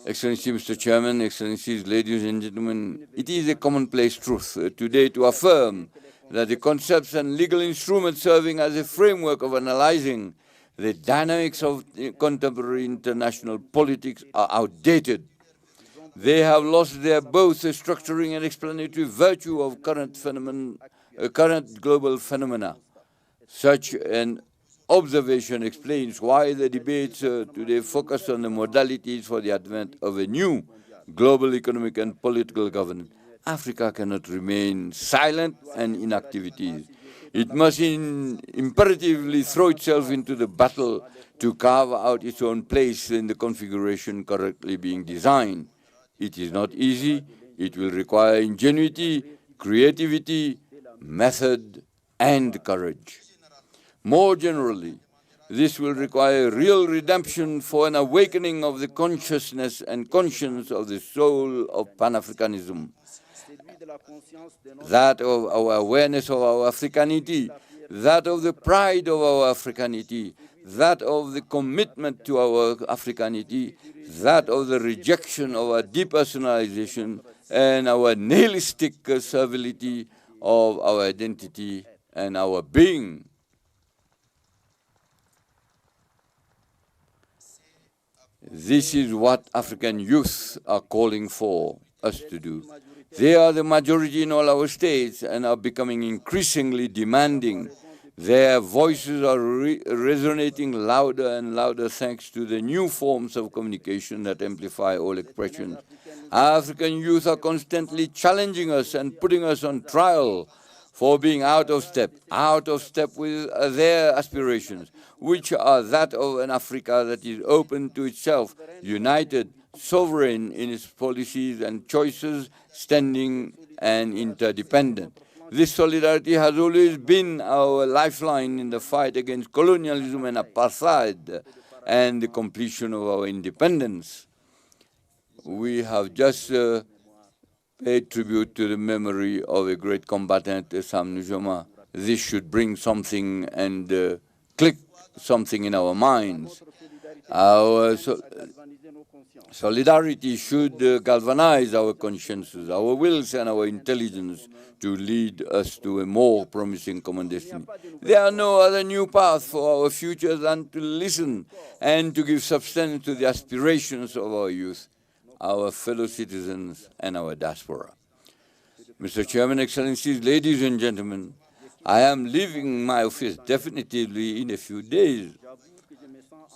Excellency, Mr. Chairman, Excellencies, ladies and gentlemen, it is a commonplace truth today to affirm that the concepts and legal instruments serving as a framework of analyzing the dynamics of contemporary international politics are outdated. They have lost their both structuring and explanatory virtue of current global phenomena. Such an observation explains why the debates today focus on the modalities for the advent of a new global economic and political governance. Africa cannot remain silent and inactivity. It must imperatively throw itself into the battle to carve out its own place in the configuration currently being designed. It is not easy. It will require ingenuity, creativity, method, and courage. More generally, This will require real redemption for an awakening of the consciousness and conscience of the soul of Pan-Africanism, that of our awareness of our Africanity, that of the pride of our Africanity, that of the commitment to our Africanity, that of the rejection of our depersonalization and our nihilistic servility of our identity and our being. This is what African youth are calling for us to do. They are the majority in all our states and are becoming increasingly demanding. Their voices are resonating louder and louder thanks to the new forms of communication that amplify all expressions. African youth are constantly challenging us and putting us on trial for being out of step with their aspirations, which are that of an Africa that is open to itself, united, sovereign in its policies and choices, standing and interdependent. This solidarity has always been our lifeline in the fight against colonialism and apartheid and the completion of our independence. We have just paid tribute to the memory of a great combatant, Sam Nujoma. This should bring something and click something in our minds. Our solidarity should galvanize our consciences, our wills and our intelligence to lead us to a more promising common destiny. There are no other new path for our future than to listen and to give substance to the aspirations of our youth, our fellow citizens and our diaspora. Mr. Chairman, Excellencies, ladies and gentlemen, I am leaving my office definitively in a few days.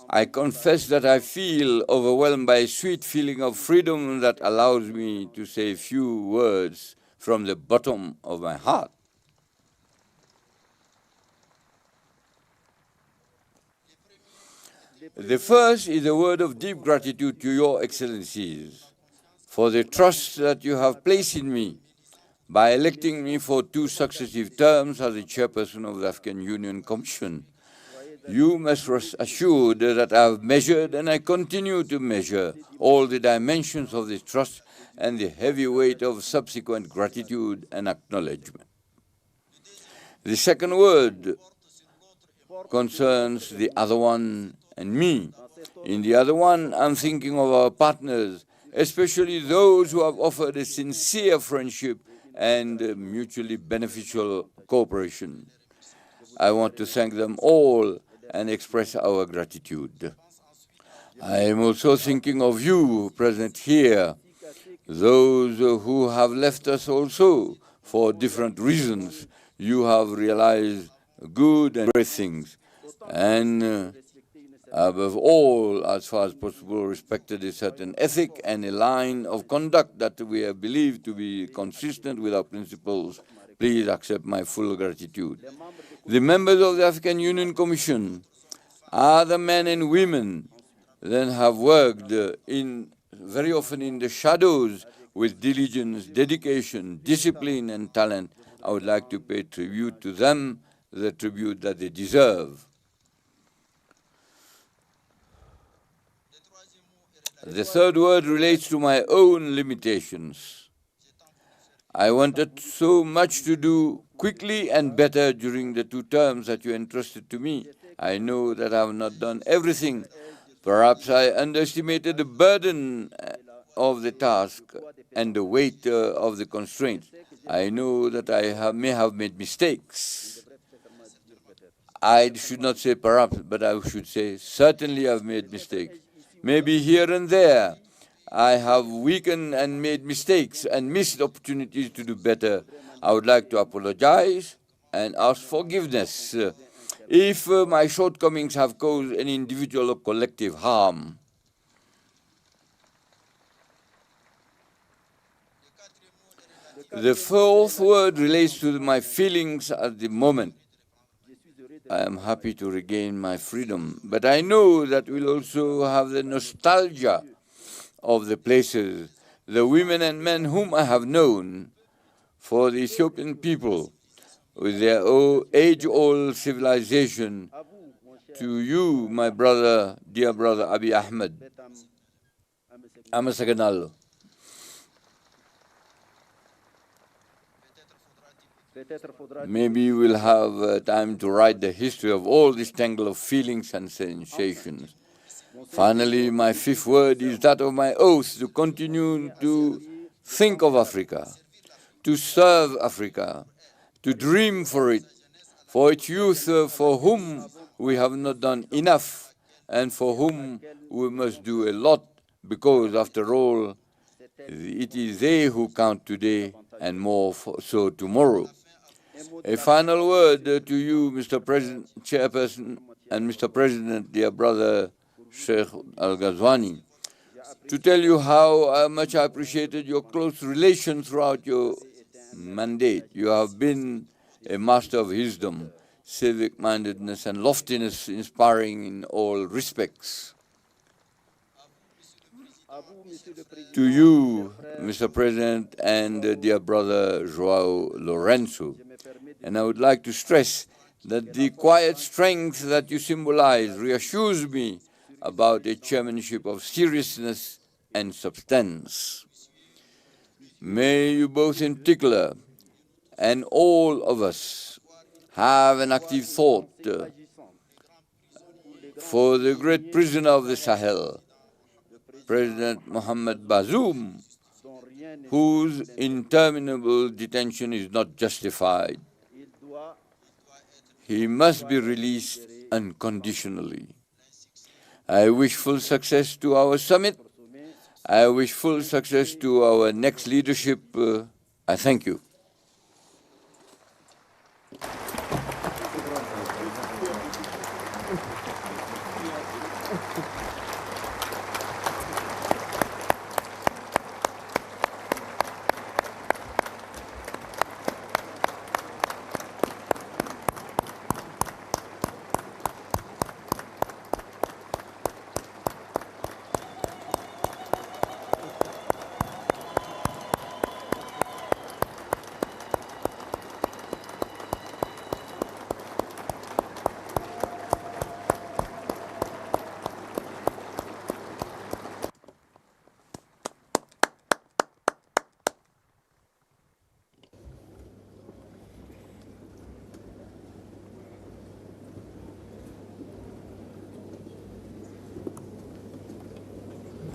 I confess that I feel overwhelmed by a sweet feeling of freedom that allows me to say a few words from the bottom of my heart. The first is a word of deep gratitude to Your Excellencies for the trust that you have placed in me by electing me for 2 successive terms as the chairperson of the African Union Commission. You must rest assured that I have measured and I continue to measure all the dimensions of this trust and the heavy weight of subsequent gratitude and acknowledgement. The second word concerns the other one and me. In the other one, I'm thinking of our partners, especially those who have offered a sincere friendship and mutually beneficial cooperation. I want to thank them all and express our gratitude. I am also thinking of you present here, those who have left us also for different reasons. You have realized good and great things, and above all, as far as possible, respected a certain ethic and a line of conduct that we have believed to be consistent with our principles. Please accept my full gratitude. The members of the African Union Commission are the men and women that have worked very often in the shadows with diligence, dedication, discipline, and talent. I would like to pay tribute to them, the tribute that they deserve. The third word relates to my own limitations. I wanted so much to do quickly and better during the 2 terms that you entrusted to me. I know that I have not done everything. Perhaps I underestimated the burden of the task and the weight of the constraints. I know that I may have made mistakes. I should not say perhaps, but I should say certainly I've made mistakes. Maybe here and there I have weakened and made mistakes and missed opportunities to do better. I would like to apologize and ask forgiveness if my shortcomings have caused any individual or collective harm. The fourth word relates to my feelings at the moment. I am happy to regain my freedom, but I know that we'll also have the nostalgia of the places, the women and men whom I have known, for the Ethiopian people, with their age-old civilization, To you, my brother, dear brother Abiy Ahmed, Amasaganalo. Maybe we'll have time to write the history of all this tangle of feelings and sensations. Finally, my fifth word is that of my oath to continue to think of Africa, to serve Africa, to dream for its youth for whom we have not done enough and for whom we must do a lot, because after all, it is they who count today and more so tomorrow. A final word to you, Mr. President, Chairperson, and Mr. President, dear brother Sheikh Al-Ghazwani, to tell you how much I appreciated your close relation throughout your mandate. You have been a master of wisdom, civic-mindedness, and loftiness, inspiring in all respects. To you, Mr. President, and dear brother João Lourenço, and I would like to stress that the quiet strength that you symbolize reassures me about a chairmanship of seriousness and substance. May you both in particular, and all of us, have an active thought for the great prisoner of the Sahel, President Mohamed Bazoum, whose interminable detention is not justified. He must be released unconditionally. I wish full success to our summit. I wish full success to our next leadership. I thank you.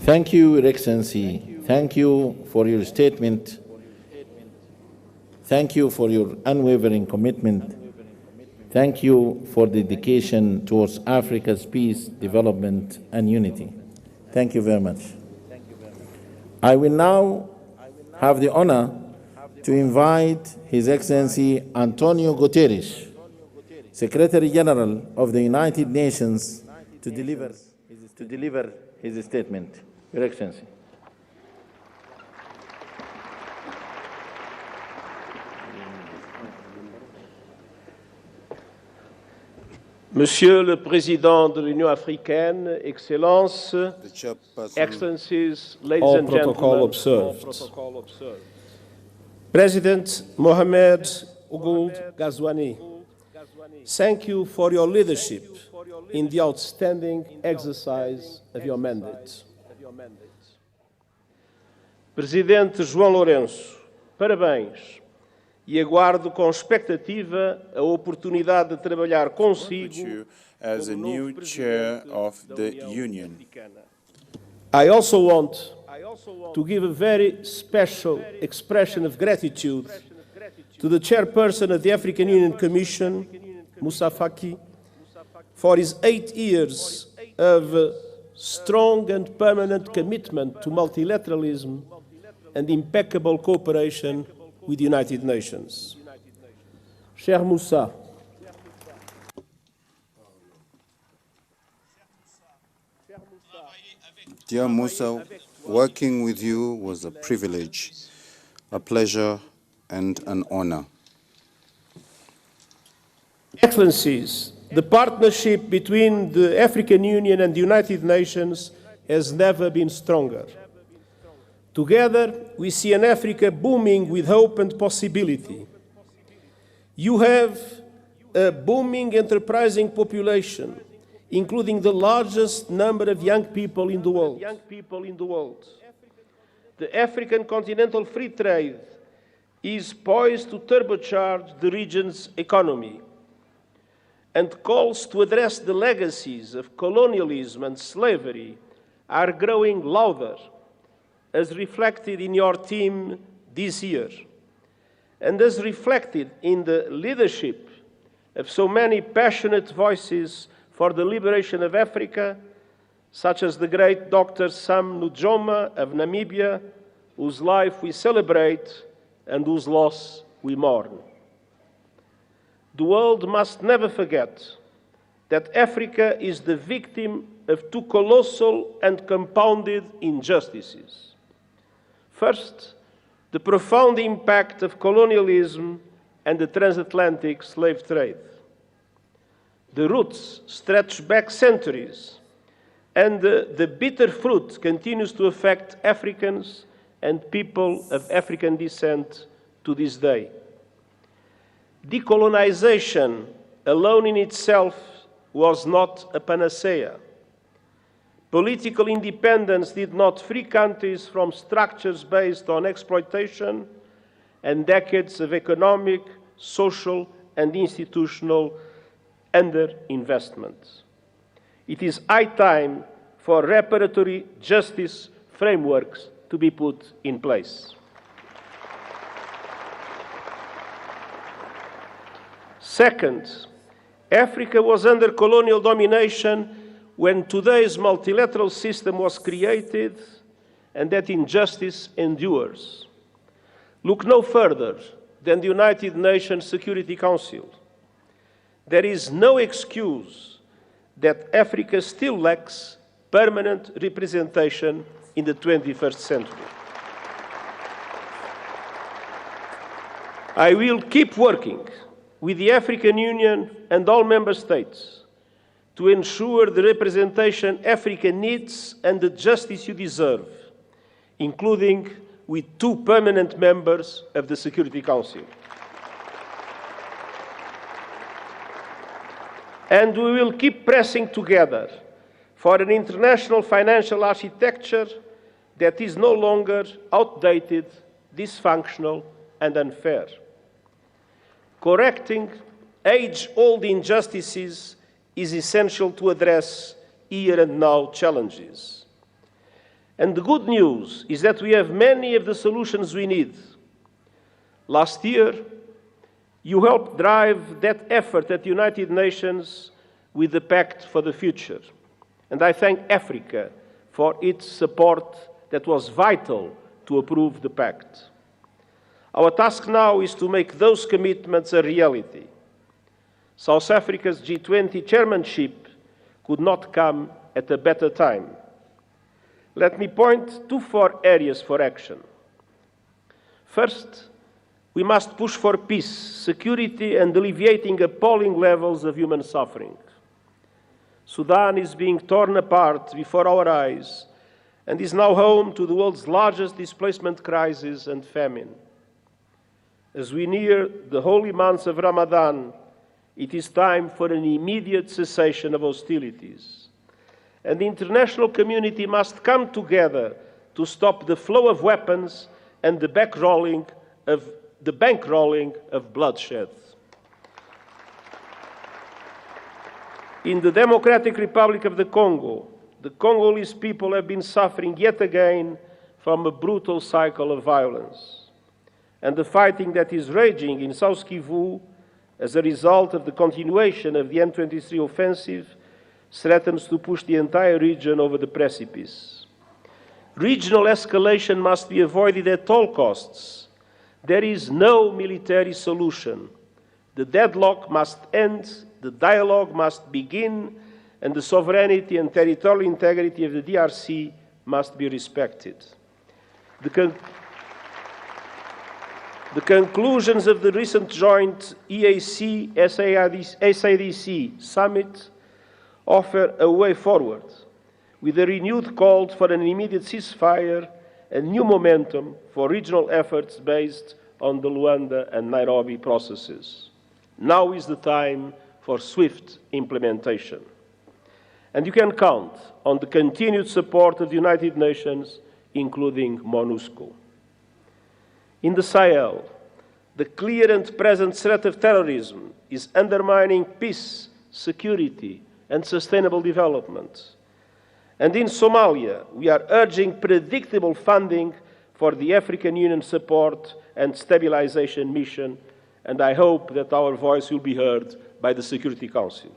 Thank you, Your Excellency. Thank you for your statement. Thank you for your unwavering commitment. Thank you for dedication towards Africa's peace, development, and unity. Thank you very much. I will now have the honor to invite His Excellency Antonio Guterres, Secretary General of the United Nations, to deliver his statement. Your Excellency. Monsieur le Président de l'Union africaine, Excellences, Excellencies, ladies and gentlemen, President Mohamed Ould Ghazouani, thank you for your leadership in the outstanding exercise of your mandate. Presidente João Lourenço, parabéns e aguardo com expectativa a oportunidade de trabalhar consigo as a new chair of the Union. I also want to give a very special expression of gratitude to the chairperson of the African Union Commission, Moussa Faki, for his 8 years of strong and permanent commitment to multilateralism and impeccable cooperation with the United Nations. Cher Moussa, Dear Moussa, working with you was a privilege, a pleasure, and an honor. Excellencies, the partnership between the African Union and the United Nations has never been stronger. Together, we see an Africa booming with hope and possibility. You have a booming, enterprising population including the largest number of young people in the world. The African continental free trade is poised to turbocharge the region's economy, and calls to address the legacies of colonialism and slavery are growing louder, as reflected in your theme this year, and as reflected in the leadership of so many passionate voices for the liberation of Africa, such as the great Dr. Sam Nujoma of Namibia, whose life we celebrate and whose loss we mourn. The world must never forget that Africa is the victim of two colossal and compounded injustices. First, the profound impact of colonialism and the transatlantic slave trade. The roots stretch back centuries, and the bitter fruit continues to affect Africans and people of African descent to this day. Decolonization alone in itself was not a panacea. Political independence did not free countries from structures based on exploitation and decades of economic, social, and institutional underinvestment. It is high time for reparatory justice frameworks to be put in place. Second, Africa was under colonial domination when today's multilateral system was created, and that injustice endures. Look no further than the United Nations Security Council. There is no excuse that Africa still lacks permanent representation in the 21st century. I will keep working with the African Union and all member states to ensure the representation Africa needs and the justice you deserve, including with 2 permanent members of the Security Council. And we will keep pressing together for an international financial architecture that is no longer outdated, dysfunctional, and unfair. Correcting age-old injustices is essential to address here and now challenges. And the good news is that we have many of the solutions we need. Last year, you helped drive that effort at the United Nations with the Pact for the Future. And I thank Africa for its support that was vital to approve the Pact. Our task now is to make those commitments a reality. South Africa's G20 chairmanship could not come at a better time. Let me point to 4 areas for action. First, we must push for peace, security, and alleviating appalling levels of human suffering. Sudan is being torn apart before our eyes and is now home to the world's largest displacement crisis and famine. As we near the holy months of Ramadan, it is time for an immediate cessation of hostilities. And the international community must come together to stop the flow of weapons and the bankrolling of bloodshed. In the Democratic Republic of the Congolese people have been suffering yet again from a brutal cycle of violence. And the fighting that is raging in South Kivu as a result of the continuation of the M23 offensive threatens to push the entire region over the precipice. Regional escalation must be avoided at all costs. There is no military solution. The deadlock must end, the dialogue must begin, and the sovereignty and territorial integrity of the DRC must be respected. The conclusions of the recent joint EAC-SADC summit offer a way forward, with a renewed call for an immediate ceasefire and new momentum for regional efforts based on the Luanda and Nairobi processes. Now is the time for swift implementation. And you can count on the continued support of the United Nations, including MONUSCO. In the Sahel, the clear and present threat of terrorism is undermining peace, security, and sustainable development. And in Somalia, we are urging predictable funding for the African Union support and stabilization mission, and I hope that our voice will be heard by the Security Council.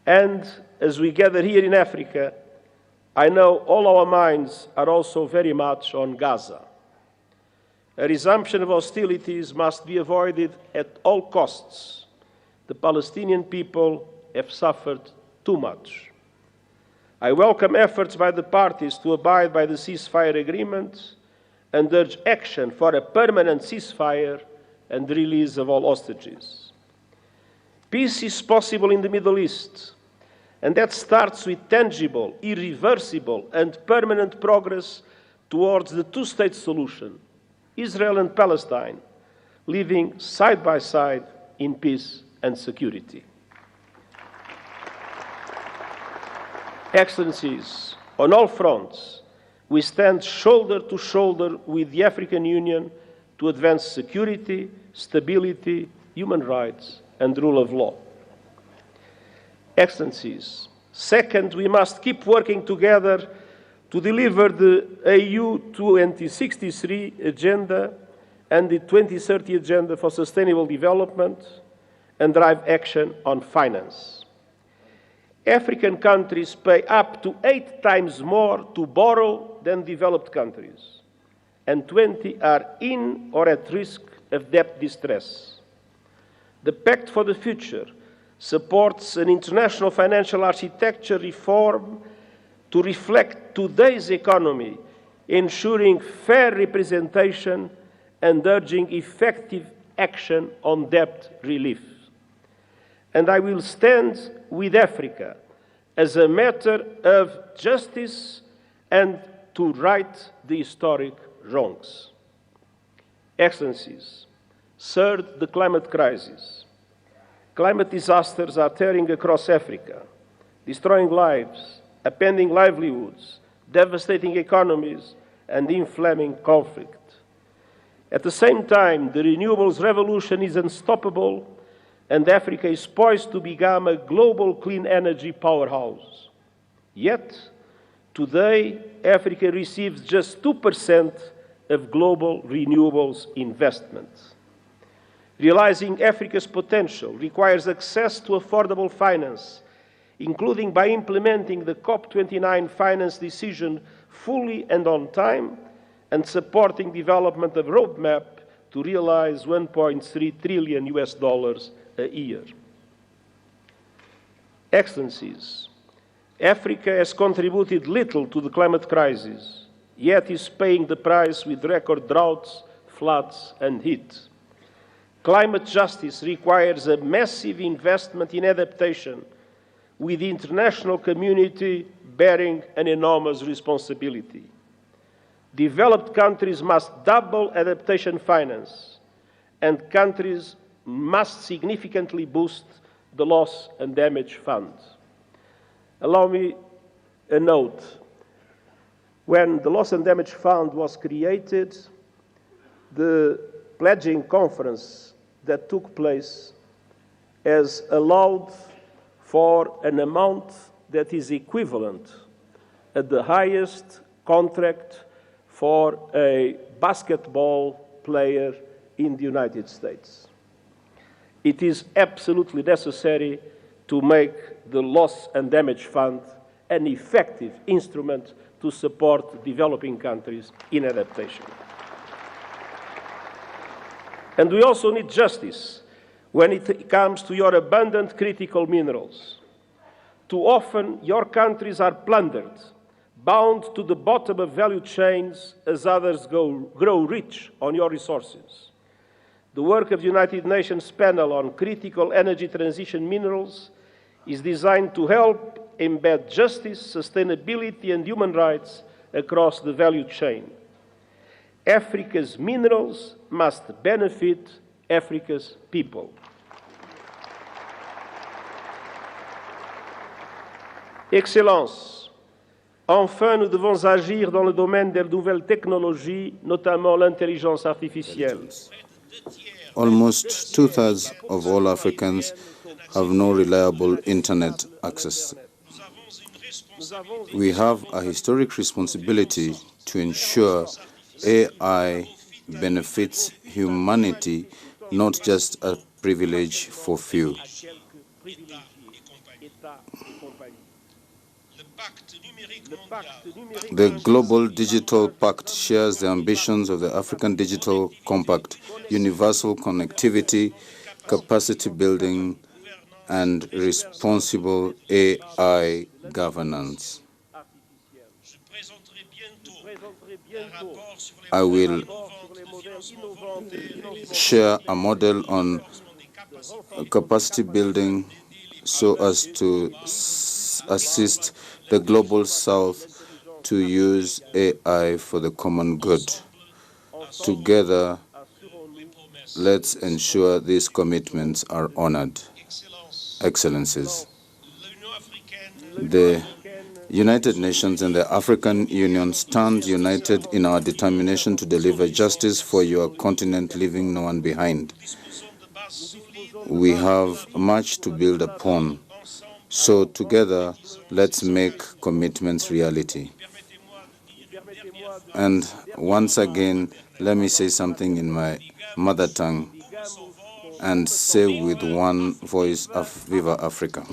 And as we gather here in Africa, I know all our minds are also very much on Gaza. A resumption of hostilities must be avoided at all costs. The Palestinian people have suffered too much. I welcome efforts by the parties to abide by the ceasefire agreement and urge action for a permanent ceasefire and the release of all hostages. Peace is possible in the Middle East, and that starts with tangible, irreversible, and permanent progress towards the two-state solution, Israel and Palestine, living side by side in peace and security. Excellencies, on all fronts, we stand shoulder to shoulder with the African Union to advance security, stability, human rights, and rule of law. Excellencies, second, we must keep working together to deliver the AU 2063 agenda and the 2030 agenda for sustainable development and drive action on finance. African countries pay up to 8 times more to borrow than developed countries, and 20 are in or at risk of debt distress. The Pact for the Future supports an international financial architecture reform to reflect today's economy, ensuring fair representation and urging effective action on debt relief. And I will stand with Africa as a matter of justice and to right the historic wrongs. Excellencies, third, the climate crisis. Climate disasters are tearing across Africa, destroying lives, upending livelihoods, devastating economies, and inflaming conflict. At the same time, the renewables revolution is unstoppable, and Africa is poised to become a global clean energy powerhouse. Yet, today, Africa receives just 2% of global renewables investment. Realizing Africa's potential requires access to affordable finance, including by implementing the COP29 finance decision fully and on time, and supporting development of a roadmap to realize $1.3 trillion a year. Excellencies, Africa has contributed little to the climate crisis, yet is paying the price with record droughts, floods, and heat. Climate justice requires a massive investment in adaptation, with the international community bearing an enormous responsibility. Developed countries must double adaptation finance, and countries must significantly boost the Loss and Damage Fund. Allow me a note. When the Loss and Damage Fund was created, the pledging conference that took place has allowed for an amount that is equivalent at the highest contract for a basketball player in the United States. It is absolutely necessary to make the Loss and Damage Fund an effective instrument to support developing countries in adaptation. And we also need justice when it comes to your abundant critical minerals. Too often, your countries are plundered, bound to the bottom of value chains as others grow rich on your resources. The work of the United Nations Panel on Critical Energy Transition Minerals is designed to help embed justice, sustainability, and human rights across the value chain. Africa's minerals must benefit Africa's people. Excellences, enfin, nous devons agir dans le domaine des nouvelles technologies, notamment l'intelligence artificielle. Almost two-thirds of all Africans have no reliable internet access. We have a historic responsibility to ensure AI benefits humanity, not just a privilege for few. The Global Digital Pact shares the ambitions of the African Digital Compact: universal connectivity, capacity building, and responsible AI governance. I will share a model on capacity building so as to assist the Global South to use AI for the common good. Together, let's ensure these commitments are honored. Excellencies, the United Nations and the African Union stand united in our determination to deliver justice for your continent, leaving no one behind. We have much to build upon, so together, let's make commitments reality. And once again, let me say something in my mother tongue and say with one voice, Viva Africa.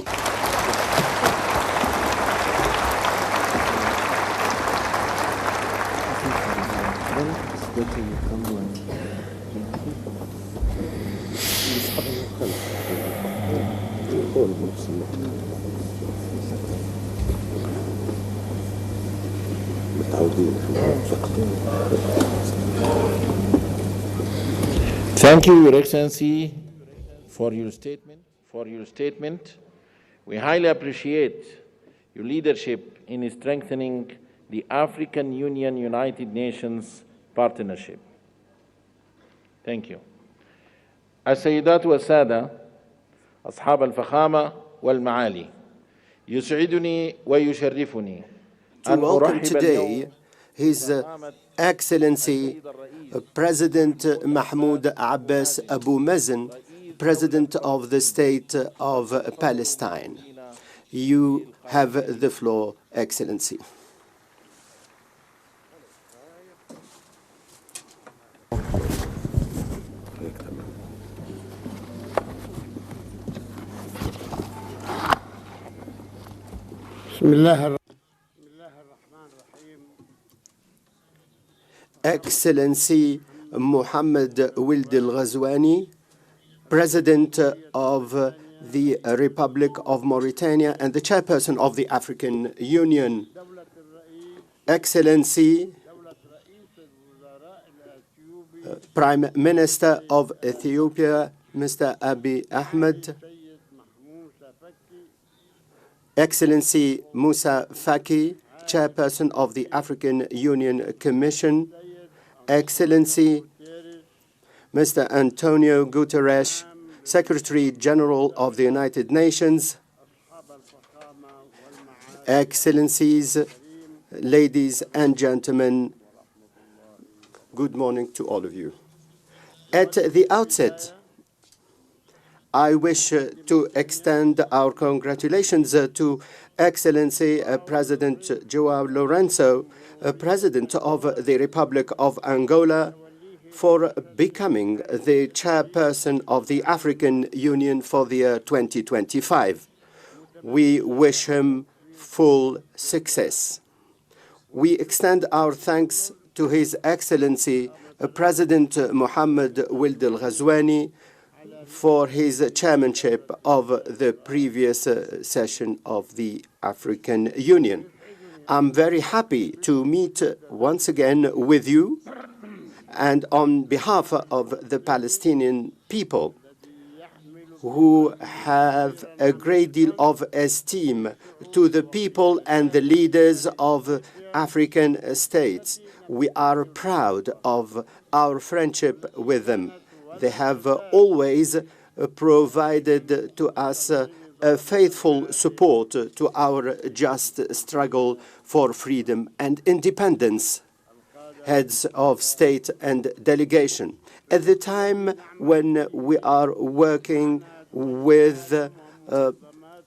Thank you, Your Excellency, for your statement. We highly appreciate your leadership in strengthening the African Union United Nations partnership. Thank you. السيدات والسادة أصحاب الفخامة والمعالي يسعدني ويشرفني To welcome today His Excellency President Mahmoud Abbas Abu Mazen, President of the State of Palestine. You have the floor, Excellency. Excellency Mohammed Wild al-Ghazwani, President of the Republic of Mauritania and the Chairperson of the African Union. Excellency Prime Minister of Ethiopia, Mr. Abiy Ahmed, Excellency Moussa Faki, Chairperson of the African Union Commission, Excellency Mr. Antonio Guterres, Secretary General of the United Nations, Excellencies, ladies and gentlemen, good morning to all of you. At the outset, I wish to extend our congratulations to Excellency President João Lourenço, President of the Republic of Angola, for becoming the chairperson of the African Union for the year 2025. We wish him full success. We extend our thanks to His Excellency President Mohammed Wild al-Ghazwani for his chairmanship of the previous session of the African Union. I'm very happy to meet once again with you and on behalf of the Palestinian people, who have a great deal of esteem to the people and the leaders of African states. We are proud of our friendship with them. They have always provided to us faithful support to our just struggle for freedom and independence, heads of state and delegation. At the time when we are working with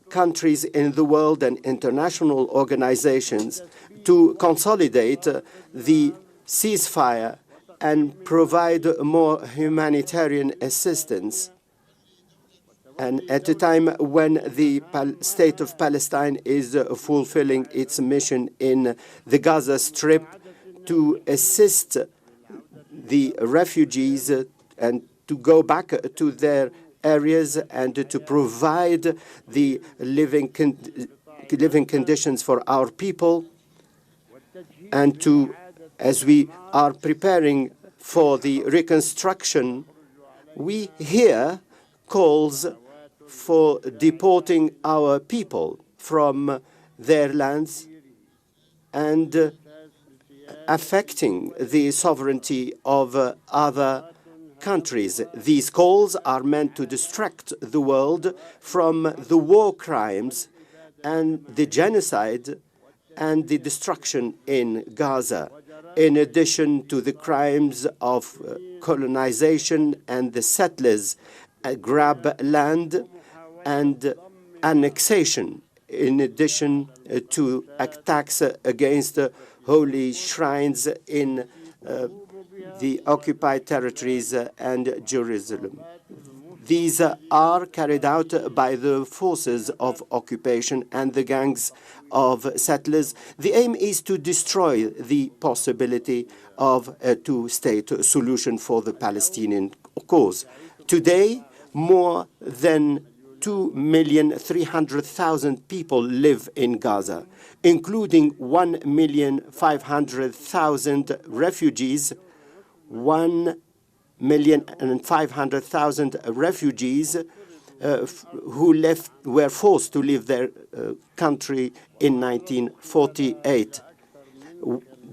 countries in the world and international organizations to consolidate the ceasefire and provide more humanitarian assistance, and at a time when the state of Palestine is fulfilling its mission in the Gaza Strip to assist the refugees and to go back to their areas and to provide the living conditions for our people, and to, as we are preparing for the reconstruction, we hear calls for deporting our people from their lands and affecting the sovereignty of other countries. These calls are meant to distract the world from the war crimes and the genocide and the destruction in Gaza, in addition to the crimes of colonization and the settlers grab land and annexation, in addition to attacks against holy shrines in the occupied territories and Jerusalem. These are carried out by the forces of occupation and the gangs of settlers. The aim is to destroy the possibility of a two-state solution for the Palestinian cause. Today, more than 2,300,000 people live in Gaza, including 1,500,000 refugees, 1,500,000 refugees who were forced to leave their country in 1948.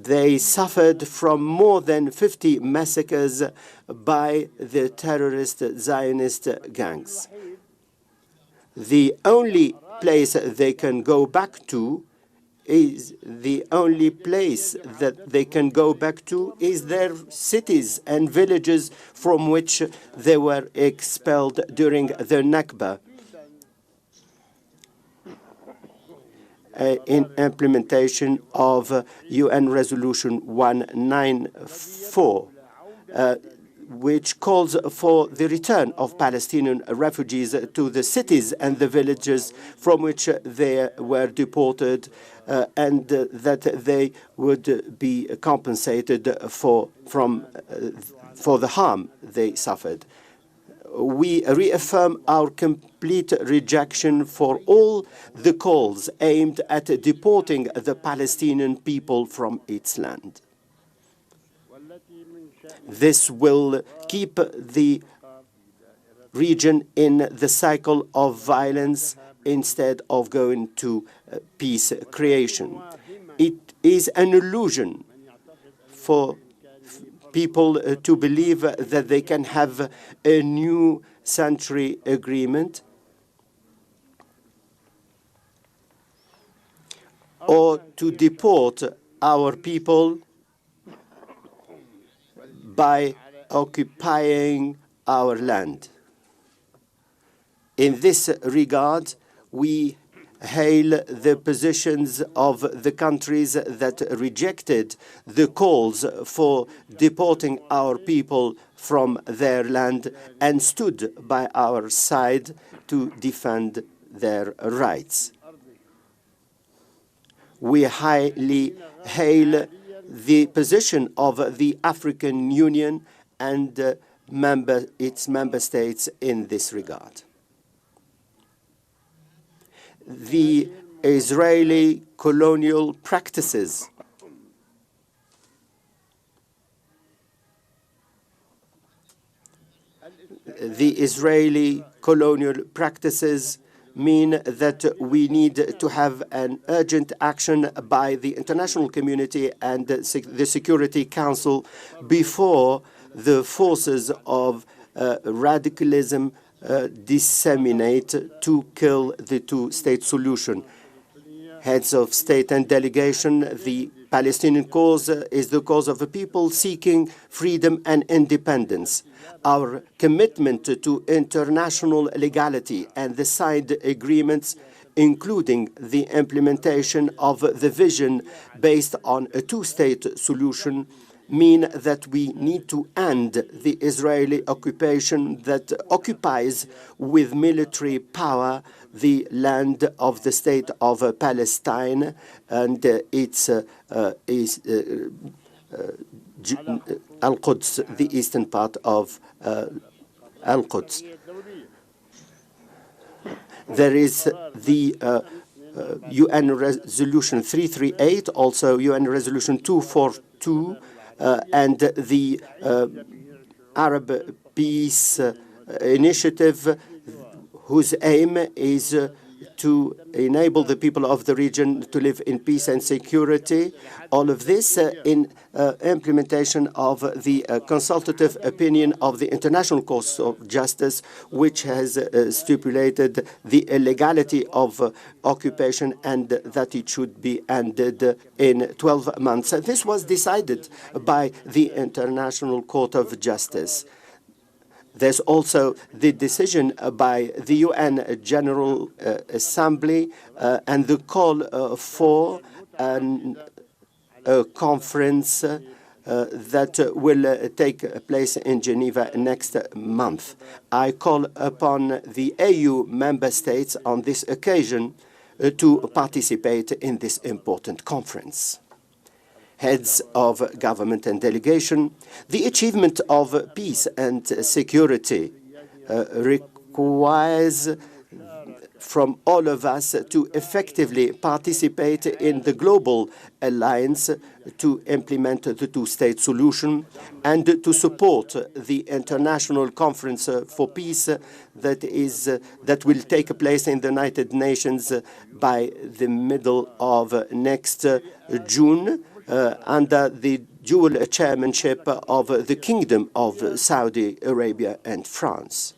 They suffered from more than 50 massacres by the terrorist Zionist gangs. The only place they can go back to is their cities and villages from which they were expelled during the Nakba. In implementation of UN Resolution 194, which calls for the return of Palestinian refugees to the cities and the villages from which they were deported, and that they would be compensated for the harm they suffered. We reaffirm our complete rejection for all the calls aimed at deporting the Palestinian people from its land. This will keep the region in the cycle of violence instead of going to peace creation. It is an illusion for people to believe that they can have a new century agreement or to deport our people by occupying our land. In this regard, we hail the positions of the countries that rejected the calls for deporting our people from their land and stood by our side to defend their rights. We highly hail the position of the African Union and its member states in this regard. The Israeli colonial practices mean that we need to have an urgent action by the international community and the Security Council before the forces of radicalism disseminate to kill the two-state solution. Heads of state and delegation, the Palestinian cause is the cause of a people seeking freedom and independence. Our commitment to international legality and the signed agreements, including the implementation of the vision based on a two-state solution, mean that we need to end the Israeli occupation that occupies with military power the land of the state of Palestine and its Al-Quds, the eastern part of Al-Quds. There is the UN Resolution 338, also UN Resolution 242, and the Arab Peace Initiative, whose aim is to enable the people of the region to live in peace and security. All of this in implementation of the consultative opinion of the International Court of Justice, which has stipulated the illegality of occupation and that it should be ended in 12 months. This was decided by the International Court of Justice. There's also the decision by the UN General Assembly and the call for a conference that will take place in Geneva next month. I call upon the AU member states on this occasion to participate in this important conference. Heads of government and delegation, the achievement of peace and security requires from all of us to effectively participate in the global alliance to implement the two-state solution and to support the International Conference for Peace that will take place in the United Nations by the middle of next June. Under the dual chairmanship of the Kingdom of Saudi Arabia and France.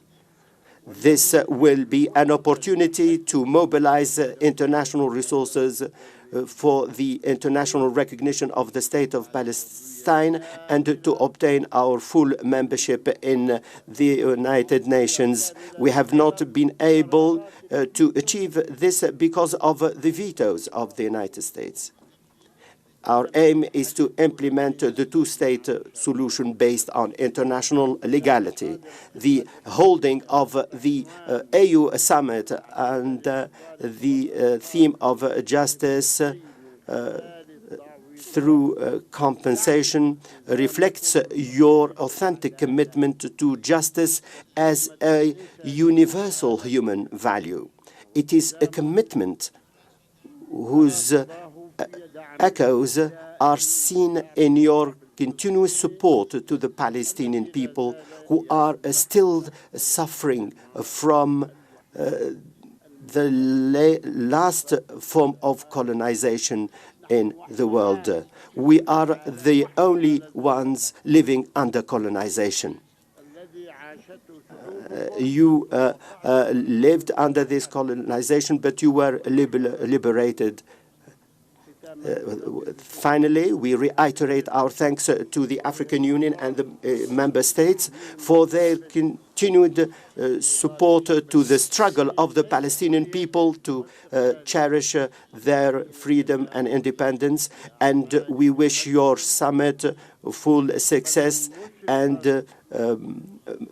This will be an opportunity to mobilize international resources for the international recognition of the State of Palestine and to obtain our full membership in the United Nations. We have not been able to achieve this because of the vetoes of the United States. Our aim is to implement the two-state solution based on international legality. The holding of the AU summit and the theme of justice through compensation reflects your authentic commitment to justice as a universal human value. It is a commitment whose echoes are seen in your continuous support to the Palestinian people who are still suffering from the last form of colonization in the world. We are the only ones living under colonization. You lived under this colonization, but you were liberated. Finally, we reiterate our thanks to the African Union and the member states for their continued support to the struggle of the Palestinian people to cherish their freedom and independence. And we wish your summit full success and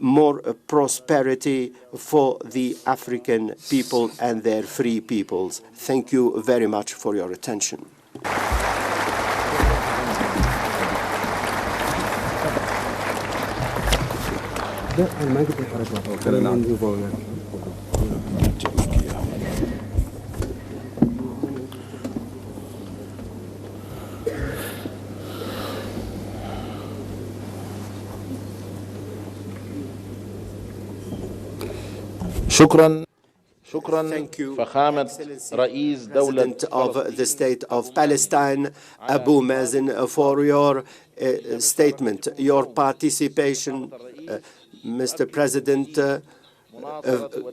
more prosperity for the African people and their free peoples. Thank you very much for your attention. Thank you, President of the State of Palestine, Abu Mazen, for your statement. Your participation Mr. President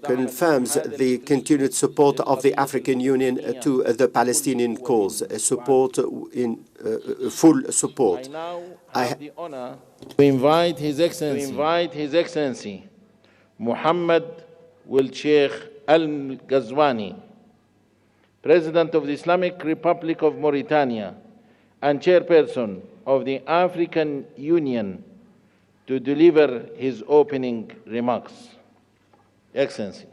confirms the continued support of the African Union to the Palestinian cause, support in full support. I now have the honor to invite His Excellency, Mohammed Sheikh Al-Ghazwani, President of the Islamic Republic of Mauritania and Chairperson of the African Union, to deliver his opening remarks. Excellency.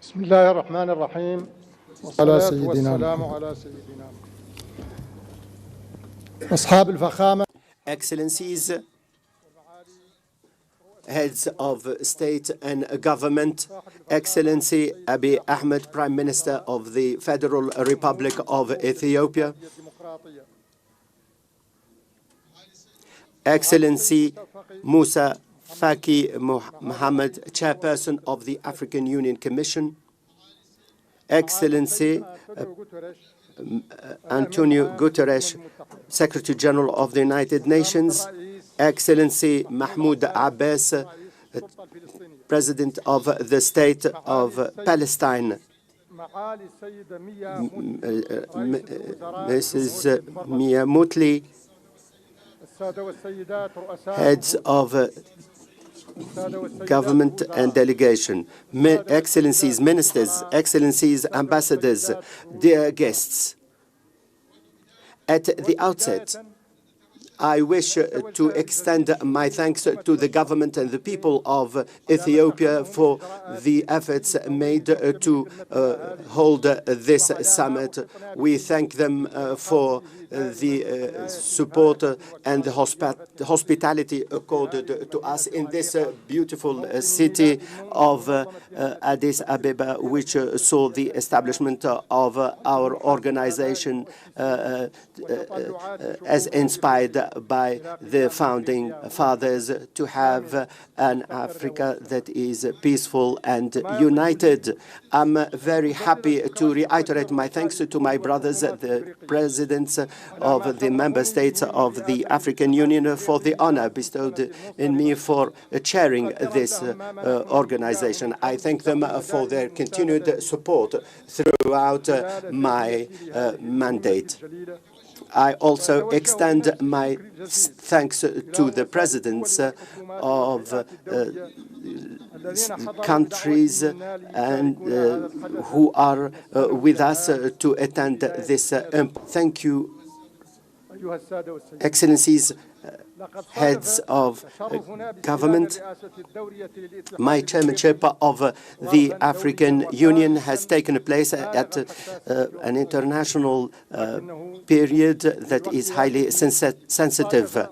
بسم الله الرحمن الرحيم والصلاة والسلام على سيدنا أصحاب الفخامة. Excellencies, heads of state and government, Excellency Abiy Ahmed, Prime Minister of the Federal Republic of Ethiopia, Excellency Moussa Faki Mohammed, Chairperson of the African Union Commission, Excellency Antonio Guterres, Secretary General of the United Nations, Excellency Mahmoud Abbas, President of the State of Palestine, Mrs. Mia Mutli, heads of government and delegation, Excellencies, Ministers, Excellencies, Ambassadors, dear guests. At the outset, I wish to extend my thanks to the government and the people of Ethiopia for the efforts made to hold this summit. We thank them for the support and the hospitality accorded to us in this beautiful city of Addis Ababa, which saw the establishment of our organization as inspired by the founding fathers, to have an Africa that is peaceful and united. I'm very happy to reiterate my thanks to my brothers, the presidents of the member states of the African Union, for the honor bestowed in me for chairing this organization. I thank them for their continued support throughout my mandate. I also extend my thanks to the presidents of countries and who are with us to attend this. Thank you, Excellencies, heads of government. My chairmanship of the African Union has taken place at an international period that is highly sensitive.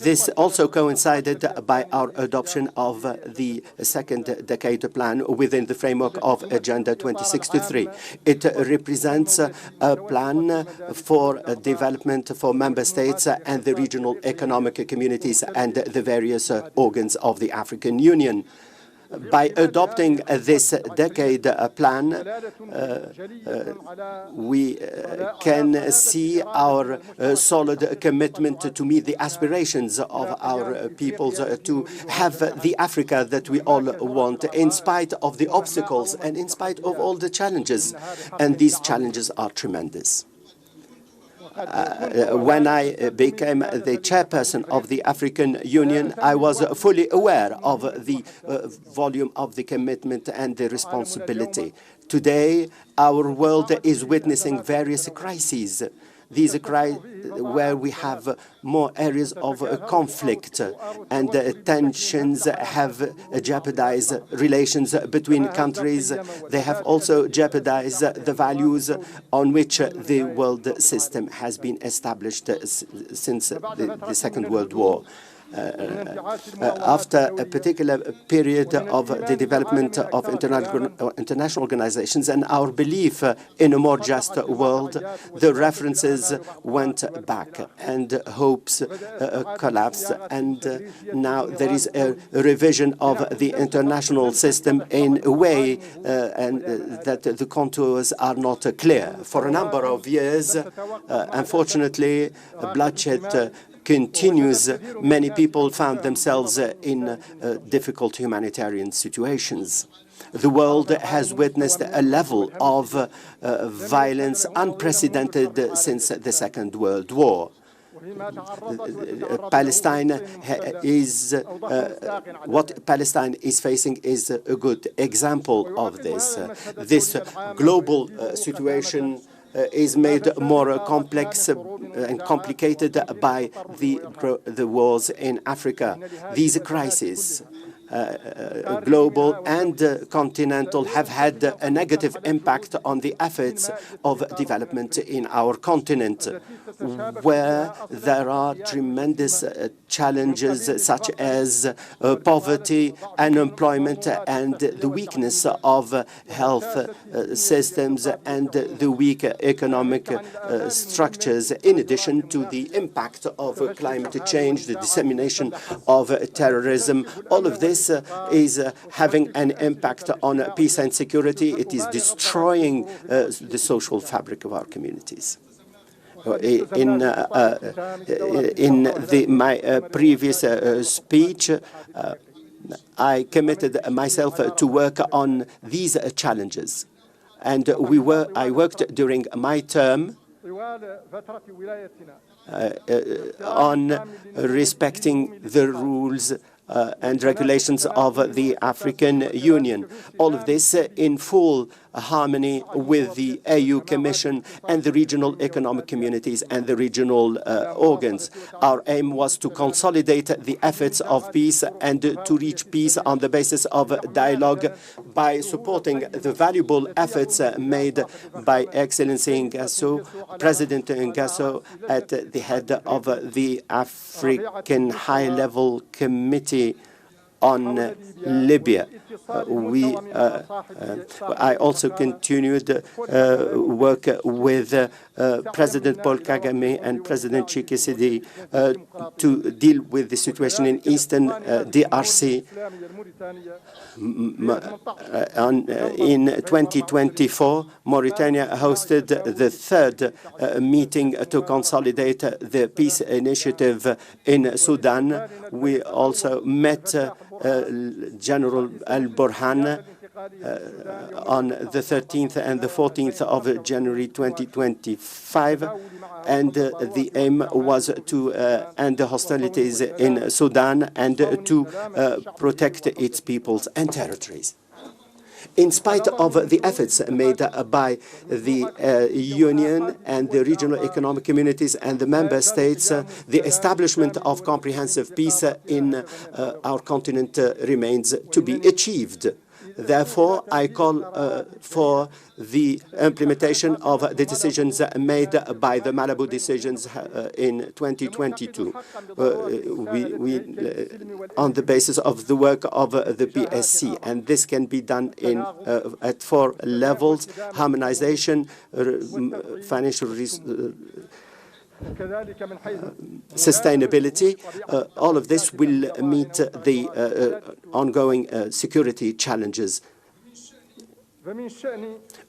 This also coincided by our adoption of the second decade plan within the framework of Agenda 2063. It represents a plan for development for member states and the regional economic communities and the various organs of the African Union. By adopting this decade plan, we can see our solid commitment to meet the aspirations of our peoples, to have the Africa that we all want, in spite of the obstacles and in spite of all the challenges. And these challenges are tremendous. When I became the chairperson of the African Union, I was fully aware of the volume of the commitment and the responsibility. Today, our world is witnessing various crises. These crises where we have more areas of conflict, and tensions have jeopardized relations between countries. They have also jeopardized the values on which the world system has been established since the Second World War. after a particular period of the development of international organizations and our belief in a more just world, the references went back and hopes collapsed. And now there is a revision of the international system in a way and that the contours are not clear. For a number of years, unfortunately, bloodshed continues. Many people found themselves in difficult humanitarian situations. The world has witnessed a level of violence unprecedented since the Second World War. Palestine is what Palestine is facing is a good example of this. This global situation is made more complex and complicated by the wars in Africa. These crises, global and continental, have had a negative impact on the efforts of development in our continent, where there are tremendous challenges such as poverty, unemployment, and the weakness of health systems and the weak economic structures, in addition to the impact of climate change, the dissemination of terrorism. All of this is having an impact on peace and security. It is destroying the social fabric of our communities. In my previous speech, I committed myself to work on these challenges, and I worked during my term on respecting the rules and regulations of the African Union. All of this in full harmony with the AU Commission and the regional economic communities and the regional organs. Our aim was to consolidate the efforts of peace and to reach peace on the basis of dialogue by supporting the valuable efforts made by Excellency Ngasso, President Ngasso, at the head of the African High-Level Committee on Libya. I also continued work with President Paul Kagame and President Tshisekedi to deal with the situation in eastern DRC. In 2024, Mauritania hosted the third meeting to consolidate the peace initiative in Sudan. We also met General Al-Burhan on the 13th and the 14th of January 2025, and the aim was to end the hostilities in Sudan and to protect its peoples and territories. In spite of the efforts made by the Union and the regional economic communities and the member states, the establishment of comprehensive peace in our continent remains to be achieved. Therefore, I call for the implementation of the decisions made by the Malabo decisions in 2022 on the basis of the work of the PSC. And this can be done at 4 levels: harmonization, financial sustainability. All of this will meet the ongoing security challenges.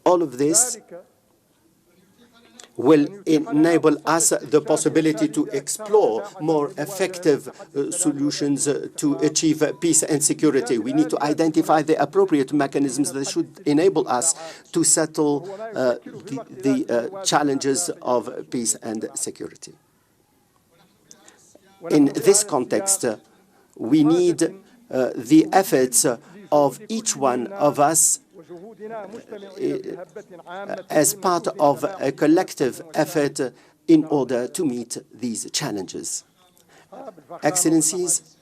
All of this will enable us the possibility to explore more effective solutions to achieve peace and security. We need to identify the appropriate mechanisms that should enable us to settle the challenges of peace and security. In this context, we need the efforts of each one of us as part of a collective effort in order to meet these challenges. Excellencies,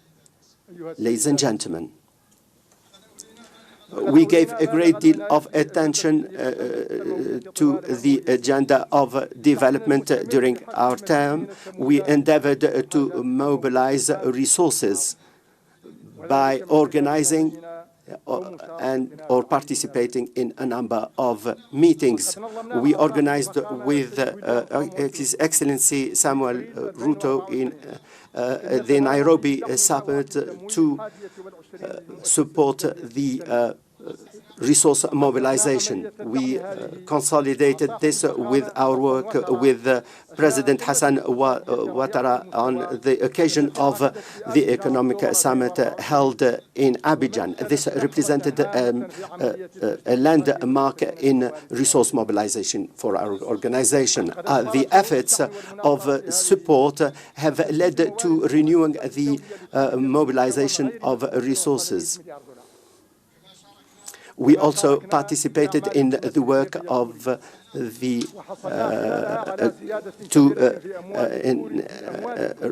ladies and gentlemen, We gave a great deal of attention to the agenda of development during our term. We endeavored to mobilize resources by organizing or participating in a number of meetings. We organized with His Excellency Samuel Ruto in the Nairobi summit to support the resource mobilization. We consolidated this with our work with President Hassan Ouattara on the occasion of the economic summit held in Abidjan. This represented a landmark in resource mobilization for our organization. The efforts of support have led to renewing the mobilization of resources. We also participated in the work of the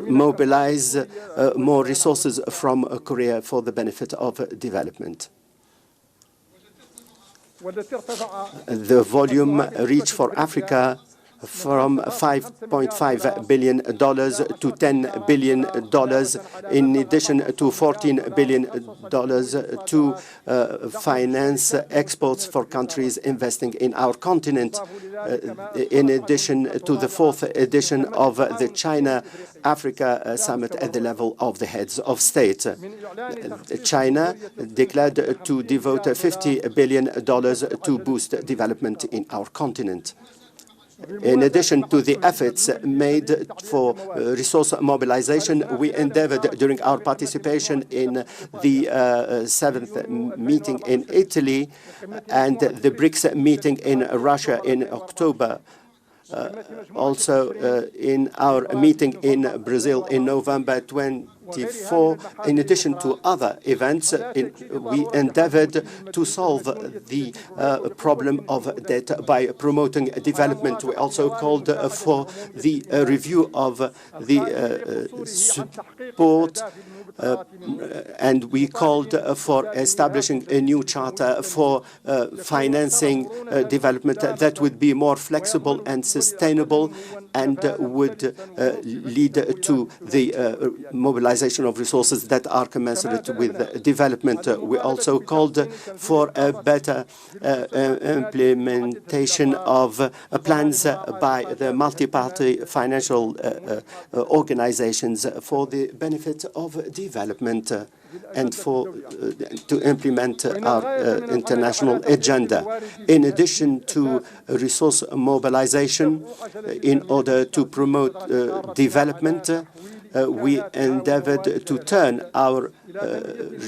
mobilize more resources from Korea for the benefit of development. The volume reached for Africa from $5.5 billion to $10 billion, in addition to $14 billion to finance exports for countries investing in our continent, in addition to the 4th edition of the China-Africa Summit at the level of the heads of state. China declared to devote $50 billion to boost development in our continent. In addition to the efforts made for resource mobilization, we endeavored during our participation in the 7th meeting in Italy and the BRICS meeting in Russia in October. Also in our meeting in Brazil in November 24, in addition to other events, we endeavored to solve the problem of debt by promoting development. We also called for the review of the support and we called for establishing a new charter for financing development that would be more flexible and sustainable and would lead to the mobilization of resources that are commensurate with development. We also called for a better implementation of plans by the multi-party financial organizations for the benefit of development and to implement our international agenda. In addition to resource mobilization, in order to promote development, we endeavored to turn our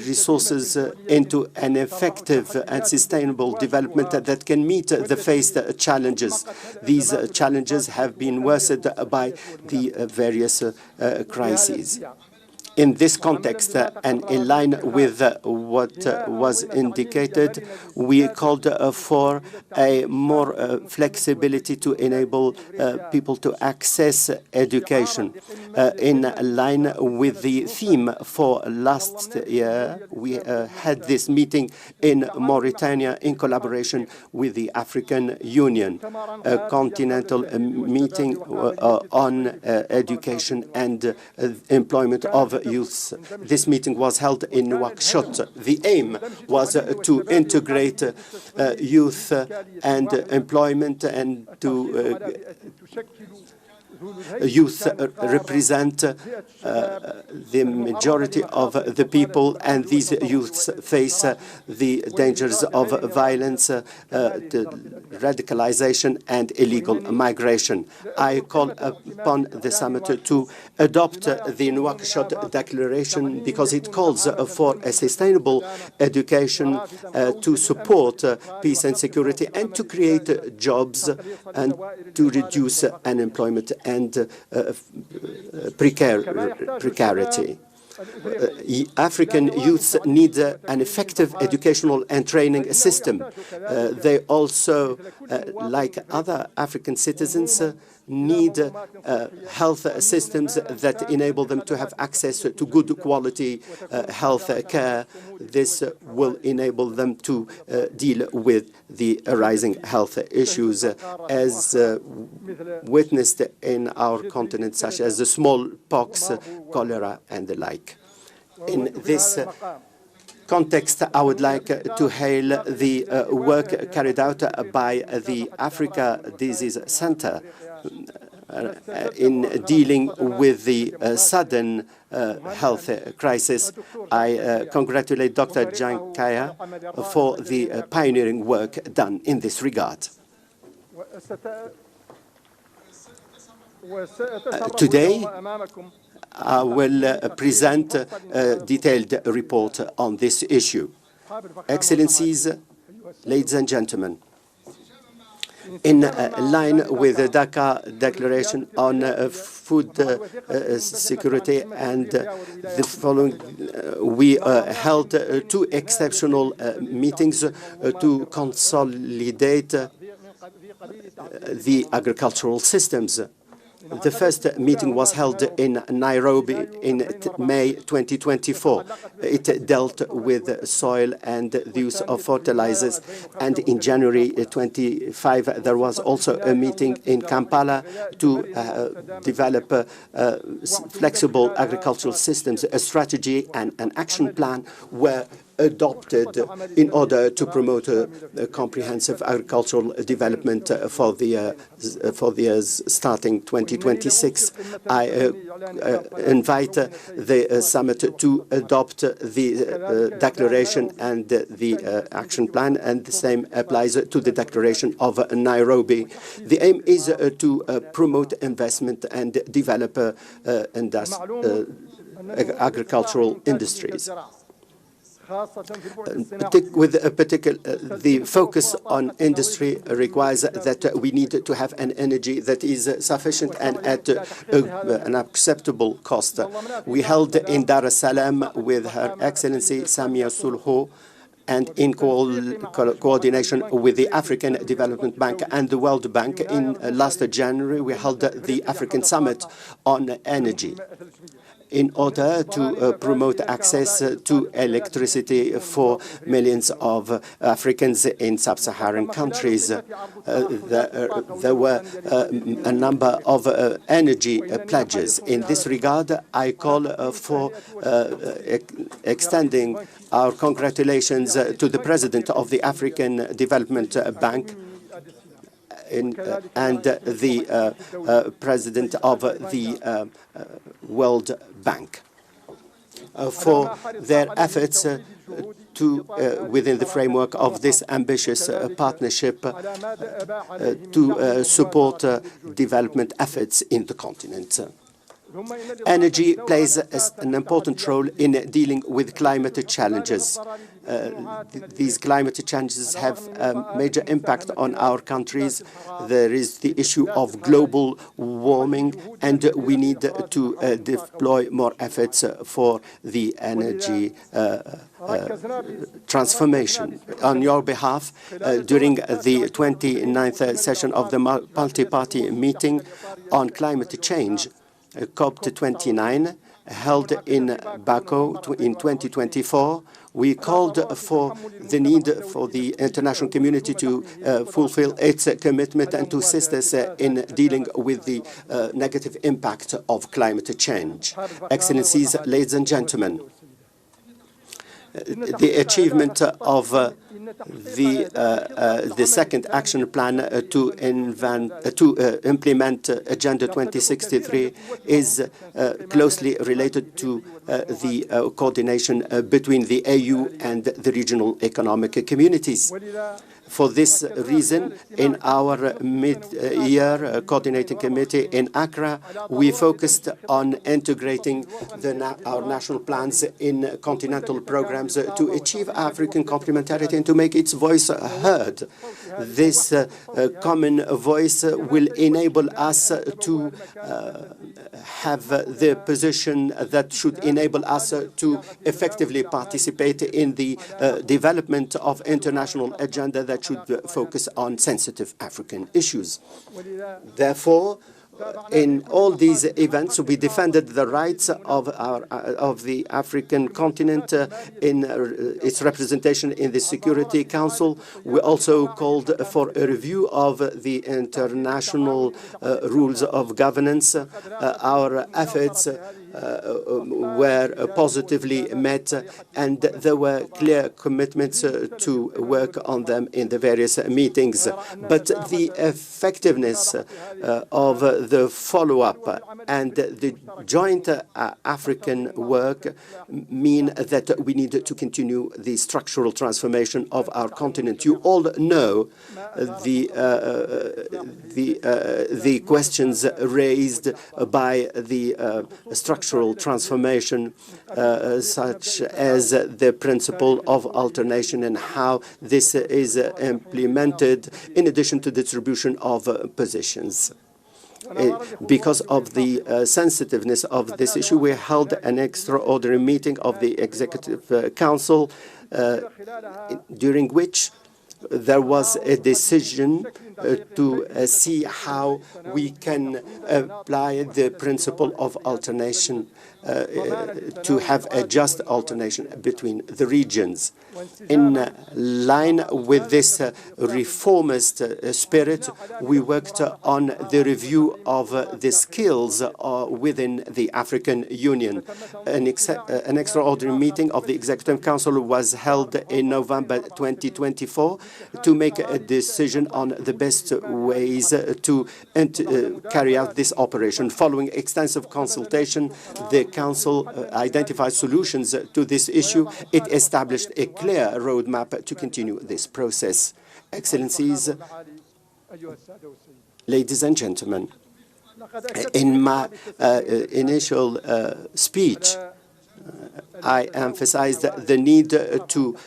resources into an effective and sustainable development that can meet the faced challenges. These challenges have been worsened by the various crises. In this context, and in line with what was indicated, we called for a more flexibility to enable people to access education. In line with the theme for last year, we had this meeting in Mauritania in collaboration with the African Union, a continental meeting on education and employment of youth. This meeting was held in Nouakchott. The aim was to integrate youth and employment and to youth represent the majority of the people, and these youths face the dangers of violence, radicalization, and illegal migration. I call upon the summit to adopt the Nouakchott Declaration because it calls for a sustainable education to support peace and security and to create jobs and to reduce unemployment and precarity. African youths need an effective educational and training system. They also, like other African citizens, need health systems that enable them to have access to good quality health care. This will enable them to deal with the arising health issues as witnessed in our continent, such as the smallpox, cholera, and the like. In this context, I would like to hail the work carried out by the Africa Disease Center in dealing with the sudden health crisis. I congratulate Dr. Jankaya for the pioneering work done in this regard. Today, I will present a detailed report on this issue. Excellencies, ladies and gentlemen, in line with the Dhaka Declaration on Food Security and the following, we held two exceptional meetings to consolidate the agricultural systems. The first meeting was held in Nairobi in May 2024. It dealt with soil and the use of fertilizers. And in January 25, there was also a meeting in Kampala to develop flexible agricultural systems. A strategy and an action plan were adopted in order to promote a comprehensive agricultural development for the years starting 2026. I invite the summit to adopt the declaration and the action plan, and the same applies to the declaration of Nairobi. The aim is to promote investment and develop agricultural industries. With a particular, the focus on industry requires that we need to have an energy that is sufficient and at an acceptable cost. We held in Dar es Salaam with Her Excellency Samia Suluhu, and in coordination with the African Development Bank and the World Bank, in last January, we held the African Summit on Energy in order to promote access to electricity for millions of Africans in sub-Saharan countries. There were a number of energy pledges. In this regard, I call for extending our congratulations to the President of the African Development Bank and the President of the World Bank for their efforts within the framework of this ambitious partnership to support development efforts in the continent. Energy plays an important role in dealing with climate challenges. These climate challenges have a major impact on our countries. There is the issue of global warming, and we need to deploy more efforts for the energy transformation. On your behalf, during the 29th session of the multi-party meeting on climate change, COP29, held in Baku in 2024, we called for the need for the international community to fulfill its commitment and to assist us in dealing with the negative impact of climate change. Excellencies, ladies and gentlemen, the achievement of the second action plan to implement Agenda 2063 is closely related to the coordination between the AU and the regional economic communities. For this reason, in our mid-year coordinating committee in Accra, we focused on integrating our national plans in continental programs to achieve African complementarity and to make its voice heard. This common voice will enable us to have the position that should enable us to effectively participate in the development of international agenda that should focus on sensitive African issues. Therefore, in all these events, we defended the rights of the African continent in its representation in the Security Council. We also called for a review of the international rules of governance. Our efforts were positively met, and there were clear commitments to work on them in the various meetings. But the effectiveness of the follow-up and the joint African work mean that we need to continue the structural transformation of our continent. You all know the questions raised by the structural transformation, such as the principle of alternation and how this is implemented, in addition to the distribution of positions. Because of the sensitiveness of this issue, we held an extraordinary meeting of the Executive Council, during which there was a decision to see how we can apply the principle of alternation to have a just alternation between the regions. In line with this reformist spirit, we worked on the review of the skills within the African Union. An extraordinary meeting of the Executive Council was held in November 2024 to make a decision on the best ways to carry out this operation. Following extensive consultation, the Council identified solutions to this issue. It established a clear roadmap to continue this process. Excellencies, ladies and gentlemen, in my initial speech, I emphasized the need to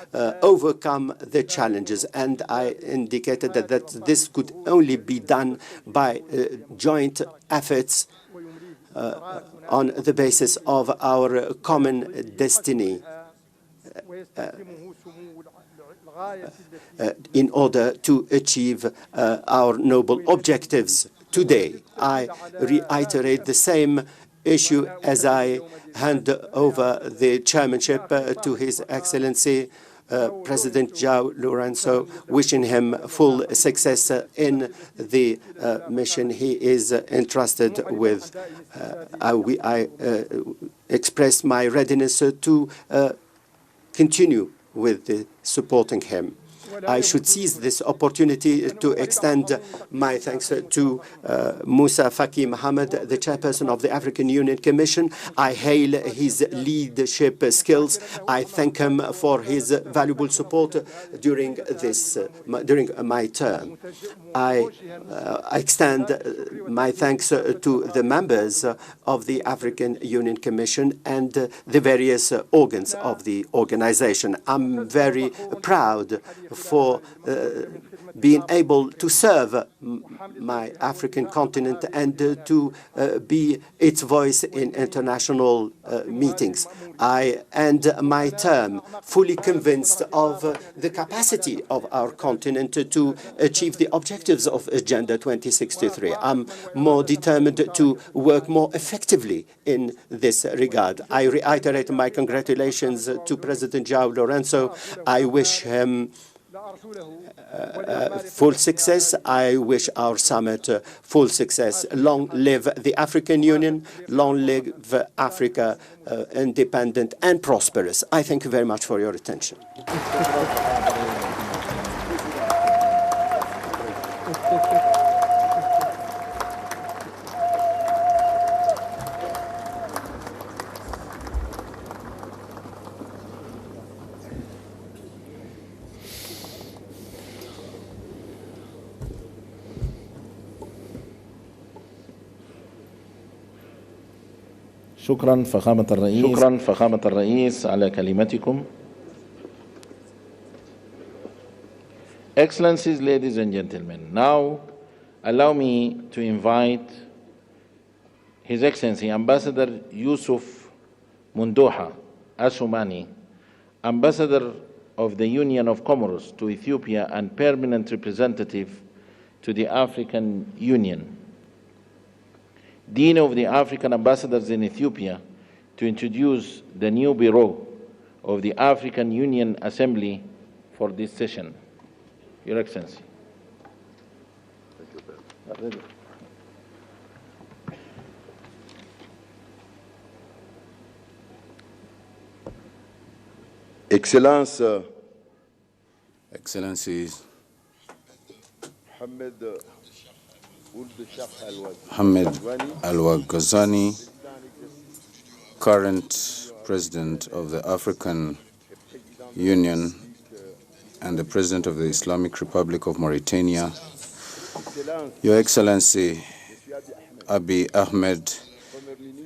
overcome the challenges, and I indicated that this could only be done by joint efforts on the basis of our common destiny in order to achieve our noble objectives. Today, I reiterate the same issue as I hand over the chairmanship to His Excellency President João Lourenço, wishing him full success in the mission he is entrusted with. I express my readiness to continue with supporting him. I should seize this opportunity to extend my thanks to Moussa Faki Mohammed, the chairperson of the African Union Commission. I hail his leadership skills. I thank him for his valuable support during my term. I extend my thanks to the members of the African Union Commission and the various organs of the organization. I'm very proud for being able to serve my African continent and to be its voice in international meetings. I end my term fully convinced of the capacity of our continent to achieve the objectives of Agenda 2063. I'm more determined to work more effectively in this regard. I reiterate my congratulations to President João Lourenço. I wish him full success. I wish our summit full success. Long live the African Union. Long live Africa, independent and prosperous. I thank you very much for your attention. شكرا فخامة الرئيس على كلمتكم. Excellencies, ladies and gentlemen, now allow me to invite His Excellency Ambassador Yusuf Mundoha Asumani, Ambassador of the Union of Comoros to Ethiopia and Permanent Representative to the African Union. Dean of the African Ambassadors in Ethiopia, to introduce the new Bureau of the African Union Assembly for this session. Your Excellency. Excellencies, Ahmed Al-Ghazani, current President of the African Union and the President of the Islamic Republic of Mauritania, Your Excellency Abiy Ahmed,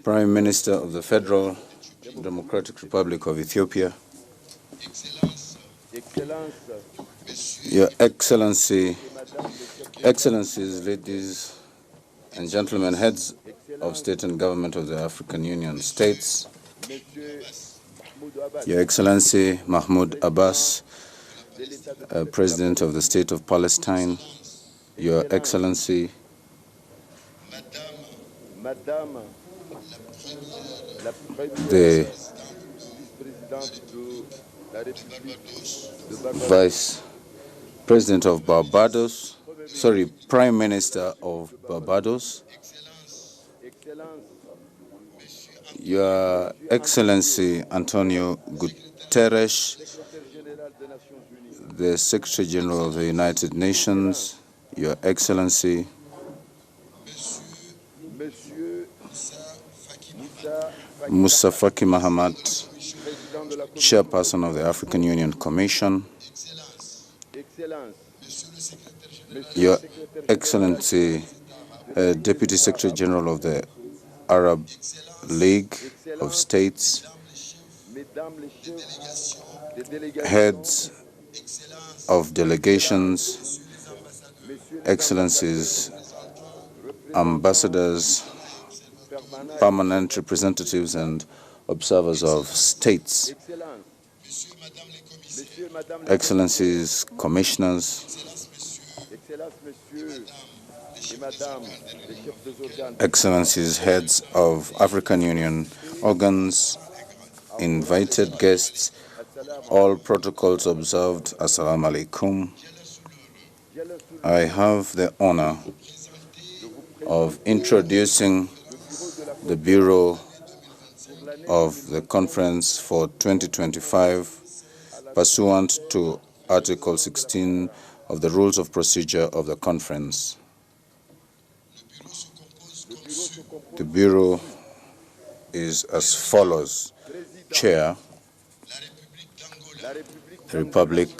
Prime Minister of the Federal Democratic Republic of Ethiopia, Your Excellency, Excellencies, ladies and gentlemen, heads of state and government of the African Union states, Your Excellency Mahmoud Abbas, President of the State of Palestine, Your Excellency the Vice President of Barbados, Prime Minister of Barbados, Your Excellency Antonio Guterres, the Secretary General of the United Nations, Your Excellency Moussa Faki Mohammed, Chairperson of the African Union Commission, Your Excellency Deputy Secretary General of the Arab League of States, heads of delegations, Excellencies, ambassadors, permanent representatives and observers of states, Excellencies, commissioners, Excellencies, heads of African Union organs, invited guests, all protocols observed, Assalamu alaikum. I have the honor of introducing the Bureau of the Conference for 2025 pursuant to Article 16 of the Rules of Procedure of the Conference. The Bureau is as follows. Chair, the Republic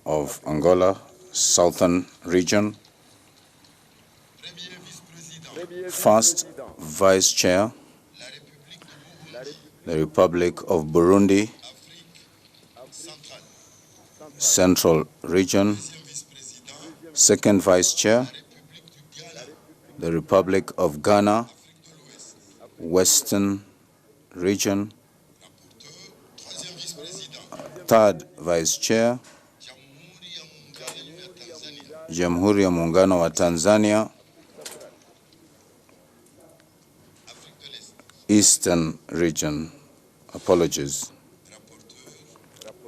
of Angola, Southern Region. First Vice Chair, the Republic of Burundi, Central Region. Second Vice Chair, the Republic of Ghana, Western Region. Third Vice Chair, Jamhuri ya Muungano wa Tanzania, Eastern Region. Apologies.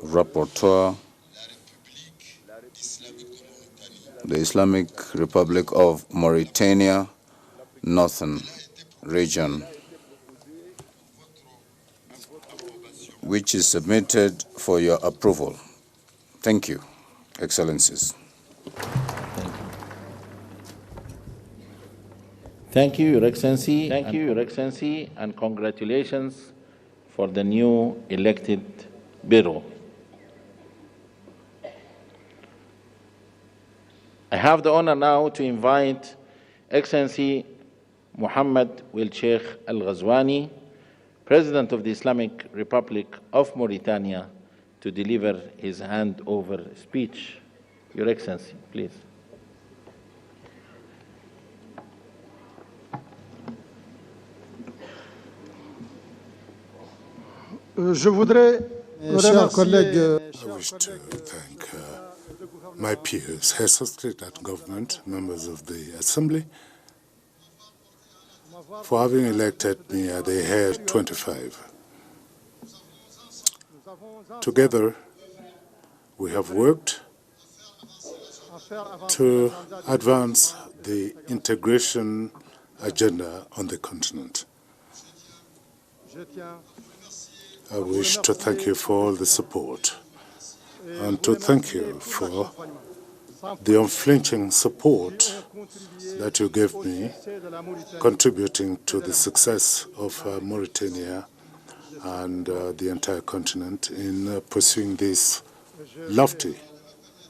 Rapporteur, the Islamic Republic of Mauritania, Northern Region, which is submitted for your approval. Thank you, Excellencies. Thank you, Your Excellency. Thank you, Your Excellency, and congratulations for the new elected Bureau. I have the honor now to invite Excellency Mohammed Sheikh Al-Ghazwani, President of the Islamic Republic of Mauritania, to deliver his handover speech. Your Excellency, please. I wish to thank my peers, heads of state and government, members of the Assembly, for having elected me at the head 25. Together, we have worked to advance the integration agenda on the continent. I wish to thank you for all the support and to thank you for the unflinching support that you gave me, contributing to the success of Mauritania and the entire continent in pursuing this lofty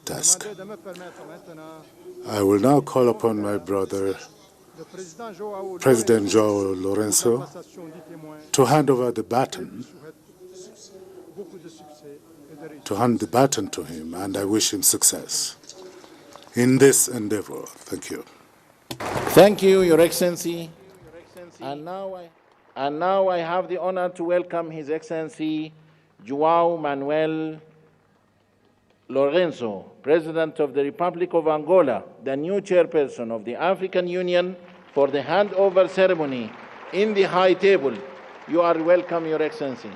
task. I will now call upon my brother, President João Lourenço, to hand over the baton, to him, and I wish him success in this endeavor. Thank you. Thank you, Your Excellency. And now I have the honor to welcome His Excellency João Manuel Lourenço, President of the Republic of Angola, the new chairperson of the African Union, for the handover ceremony in the High Table. You are welcome, Your Excellency.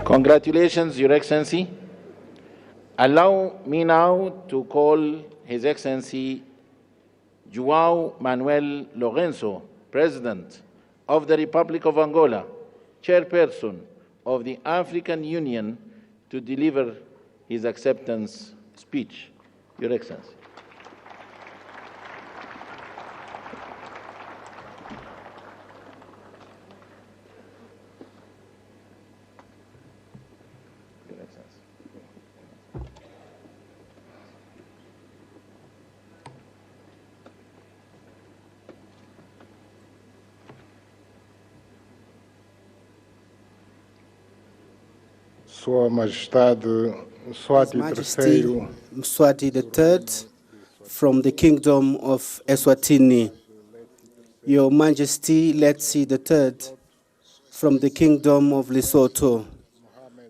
Congratulations, Your Excellency. Allow me now to call His Excellency João Manuel Lourenço, President of the Republic of Angola, Chairperson of the African Union, to deliver his acceptance speech. Your Excellency. Sua Majestade Mswati III from the Kingdom of Eswatini, Your Majesty Letsi III from the Kingdom of Lesotho,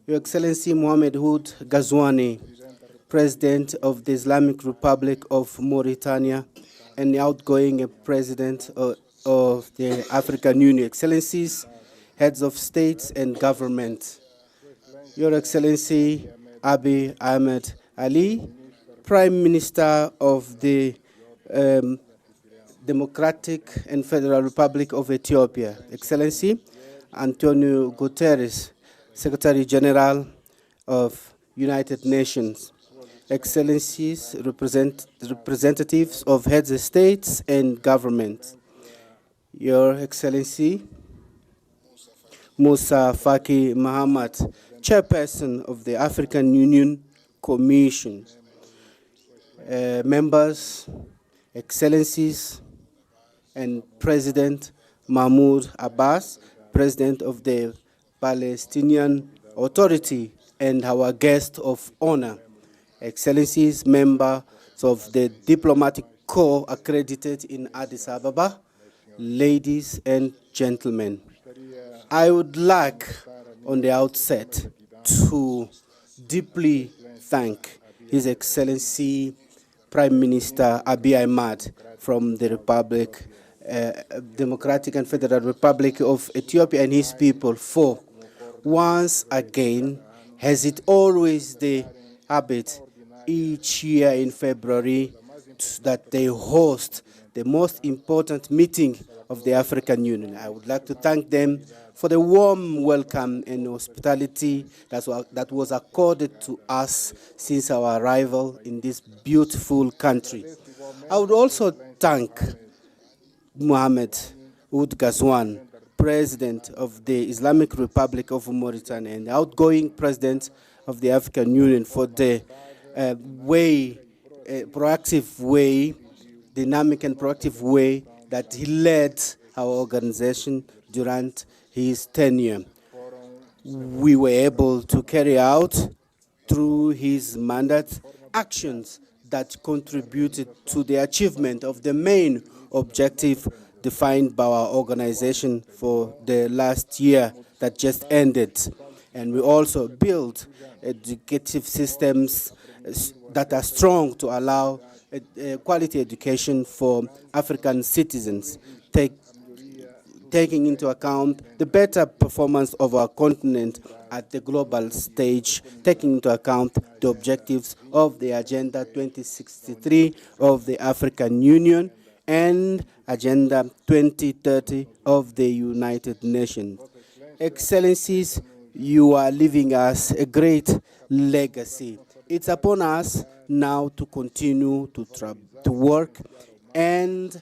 Your Excellency Mohamed Hood Ghazouani, President of the Islamic Republic of Mauritania and the outgoing President of the African Union, Excellencies, Heads of States and Government, Your Excellency Abiy Ahmed Ali, Prime Minister of the Democratic and Federal Republic of Ethiopia, Excellency Antonio Guterres, Secretary General of United Nations, Excellencies, representatives of heads of states and governments, Your Excellency Moussa Faki Mahamat, Chairperson of the African Union Commission, members, Excellencies, and President Mahmoud Abbas, President of the Palestinian Authority, and our guest of honor, Excellencies, members of the Diplomatic Corps accredited in Addis Ababa, ladies and gentlemen. I would like on the outset to deeply thank His Excellency Prime Minister Abiy Ahmed from the Democratic and Federal Republic of Ethiopia and his people for once again, has it always the habit each year in February that they host the most important meeting of the African Union. I would like to thank them for the warm welcome and hospitality that was accorded to us since our arrival in this beautiful country. I would also thank Mohamed Ould Ghazouan, President of the Islamic Republic of Mauritania and the outgoing President of the African Union for the proactive way, dynamic and proactive way that he led our organization during his tenure. We were able to carry out, through his mandate, actions that contributed to the achievement of the main objective defined by our organization for the last year that just ended. And we also built educative systems that are strong to allow quality education for African citizens, taking into account the better performance of our continent at the global stage, taking into account the objectives of the Agenda 2063 of the African Union and Agenda 2030 of the United Nations. Excellencies, you are leaving us a great legacy. It's upon us now to continue to work and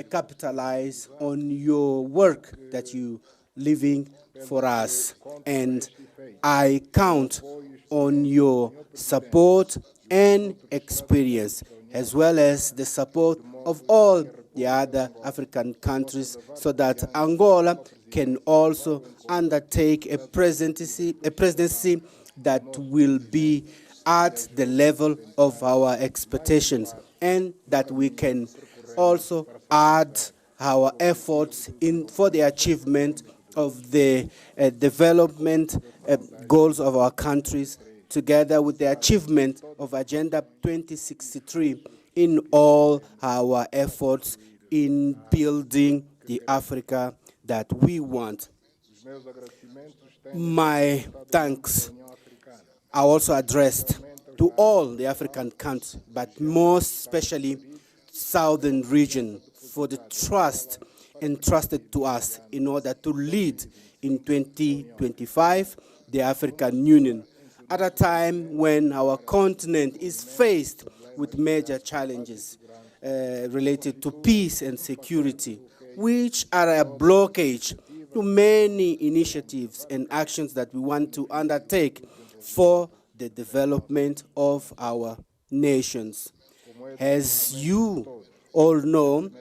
capitalize on your work that you living for us. And I count on your support and experience, as well as the support of all the other African countries, so that Angola can also undertake a presidency that will be at the level of our expectations, and that we can also add our efforts for the achievement of the development goals of our countries, together with the achievement of Agenda 2063 in all our efforts in building the Africa that we want. My thanks are also addressed to all the African countries, but most especially Southern region, for the trust entrusted to us in order to lead in 2025 the African Union, at a time when our continent is faced with major challenges related to peace and security, which are a blockage to many initiatives and actions that we want to undertake for the development of our nations. As you all know,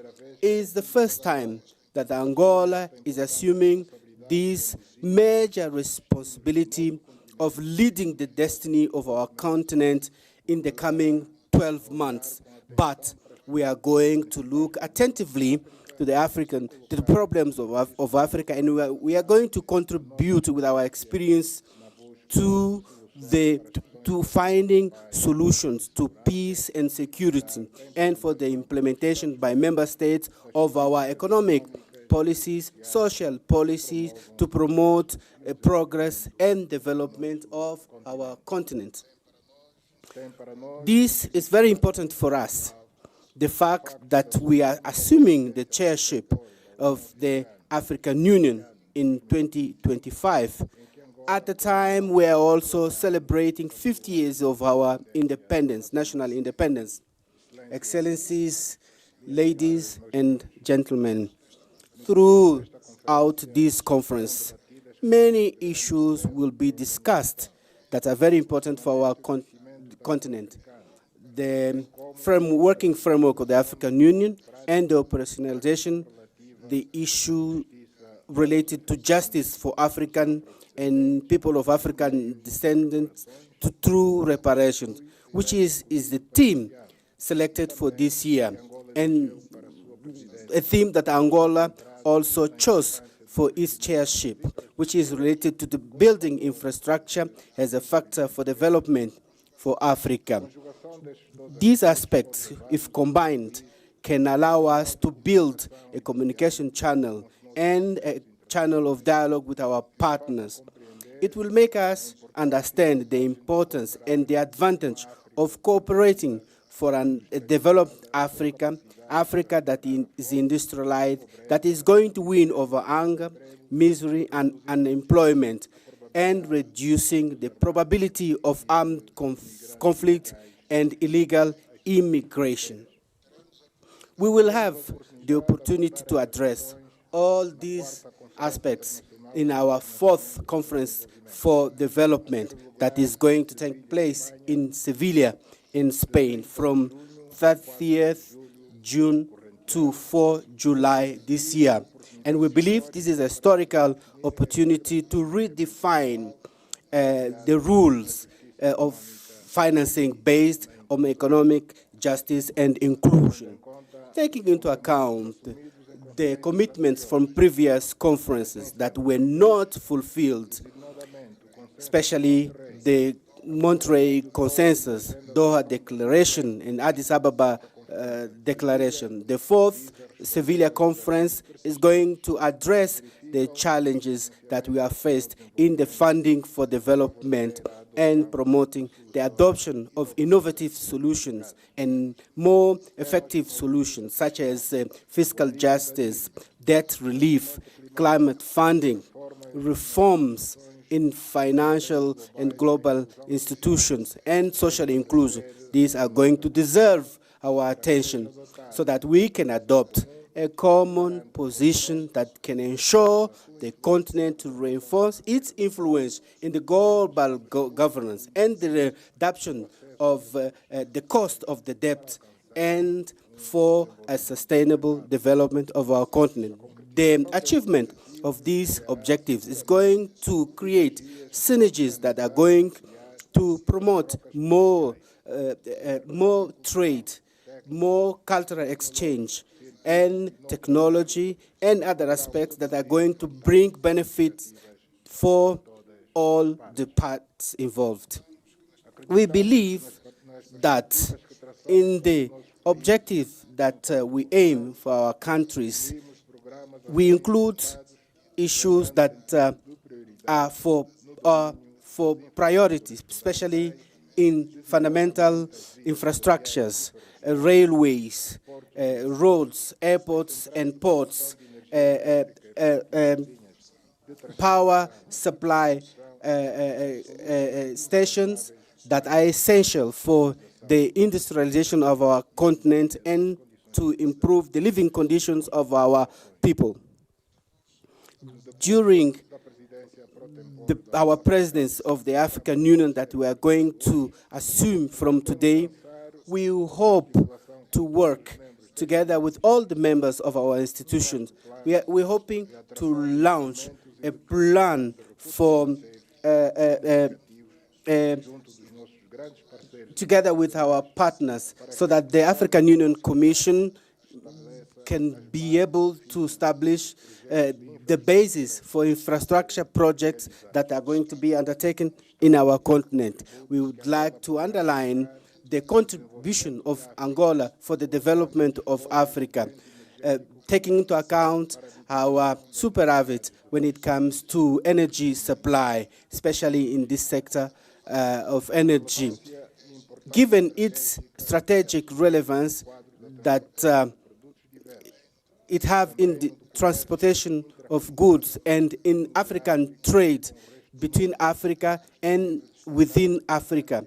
it is the first time that Angola is assuming this major responsibility of leading the destiny of our continent in the coming 12 months. But we are going to look attentively to the problems of Africa, and we are going to contribute with our experience to finding solutions to peace and security, and for the implementation by member states of our economic policies, social policies, to promote progress and development of our continent. This is very important for us, the fact that we are assuming the chairship of the African Union in 2025. At the time, we are also celebrating 50 years of our independence, national independence. Excellencies, ladies and gentlemen, throughout this conference, many issues will be discussed that are very important for our continent. The working framework of the African Union and the operationalization, the issue related to justice for African and people of African descendants through reparations, which is the theme selected for this year, and a theme that Angola also chose for its chairship, which is related to the building infrastructure as a factor for development for Africa. These aspects, if combined, can allow us to build a communication channel and a channel of dialogue with our partners. It will make us understand the importance and the advantage of cooperating for a developed Africa, Africa that is industrialized, that is going to win over hunger, misery, and unemployment, and reducing the probability of armed conflict and illegal immigration. We will have the opportunity to address all these aspects in our 4th conference for development that is going to take place in Sevilla, in Spain, from 30th June to 4 July this year. And we believe this is a historical opportunity to redefine the rules of financing based on economic justice and inclusion, taking into account the commitments from previous conferences that were not fulfilled, especially the Monterey Consensus, Doha Declaration, and Addis Ababa Declaration. The 4th Sevilla Conference is going to address the challenges that we are faced in the funding for development and promoting the adoption of innovative solutions and more effective solutions, such as fiscal justice, debt relief, climate funding, reforms in financial and global institutions, and social inclusion. These are going to deserve our attention so that we can adopt a common position that can ensure the continent to reinforce its influence in the global governance and the reduction of the cost of the debt and for a sustainable development of our continent. The achievement of these objectives is going to create synergies that are going to promote more trade, more cultural exchange, and technology and other aspects that are going to bring benefits for all the parts involved. We believe that in the objective that we aim for our countries, we include issues that are for priorities, especially in fundamental infrastructures, railways, roads, airports, and ports, power supply stations that are essential for the industrialization of our continent and to improve the living conditions of our people. During our presidency of the African Union that we are going to assume from today, we hope to work together with all the members of our institutions. We're hoping to launch a plan for together with our partners so that the African Union Commission can be able to establish the basis for infrastructure projects that are going to be undertaken in our continent. We would like to underline the contribution of Angola for the development of Africa, taking into account our superavit when it comes to energy supply, especially in this sector of energy. Given its strategic relevance that it have in the transportation of goods and in African trade between Africa and within Africa,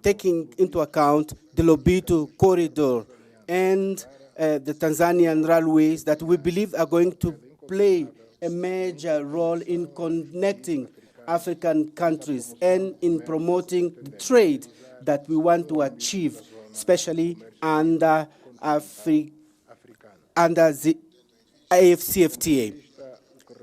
taking into account the Lobito corridor and the Tanzanian railways that we believe are going to play a major role in connecting African countries and in promoting the trade that we want to achieve, especially under the AFCFTA.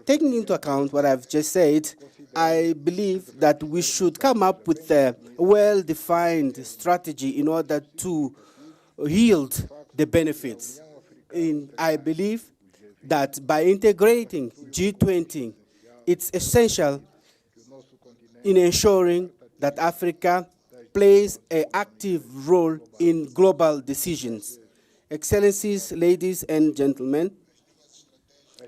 Taking into account what I've just said, I believe that we should come up with a well-defined strategy in order to yield the benefits. I believe that by integrating G20, it's essential in ensuring that Africa plays an active role in global decisions. Excellencies, ladies and gentlemen,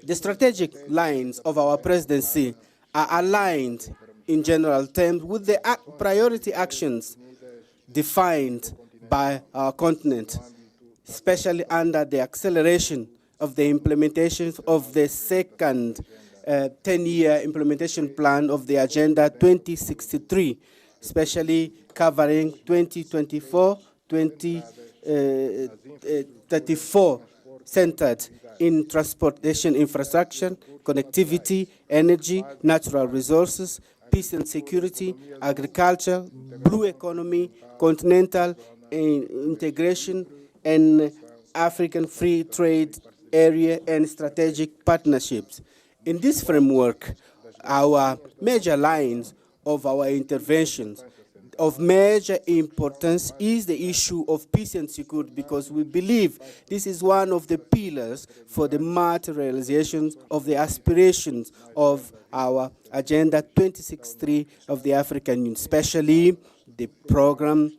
the strategic lines of our presidency are aligned in general terms with the priority actions defined by our continent, especially under the acceleration of the implementation of the second 10-year implementation plan of the Agenda 2063, especially covering 2024-2034, centered in transportation infrastructure, connectivity, energy, natural resources, peace and security, agriculture, blue economy, continental integration, and African free trade area and strategic partnerships. In this framework, our major lines of our interventions of major importance is the issue of peace and security, because we believe this is one of the pillars for the materialization of the aspirations of our Agenda 2063 of the African Union, especially the program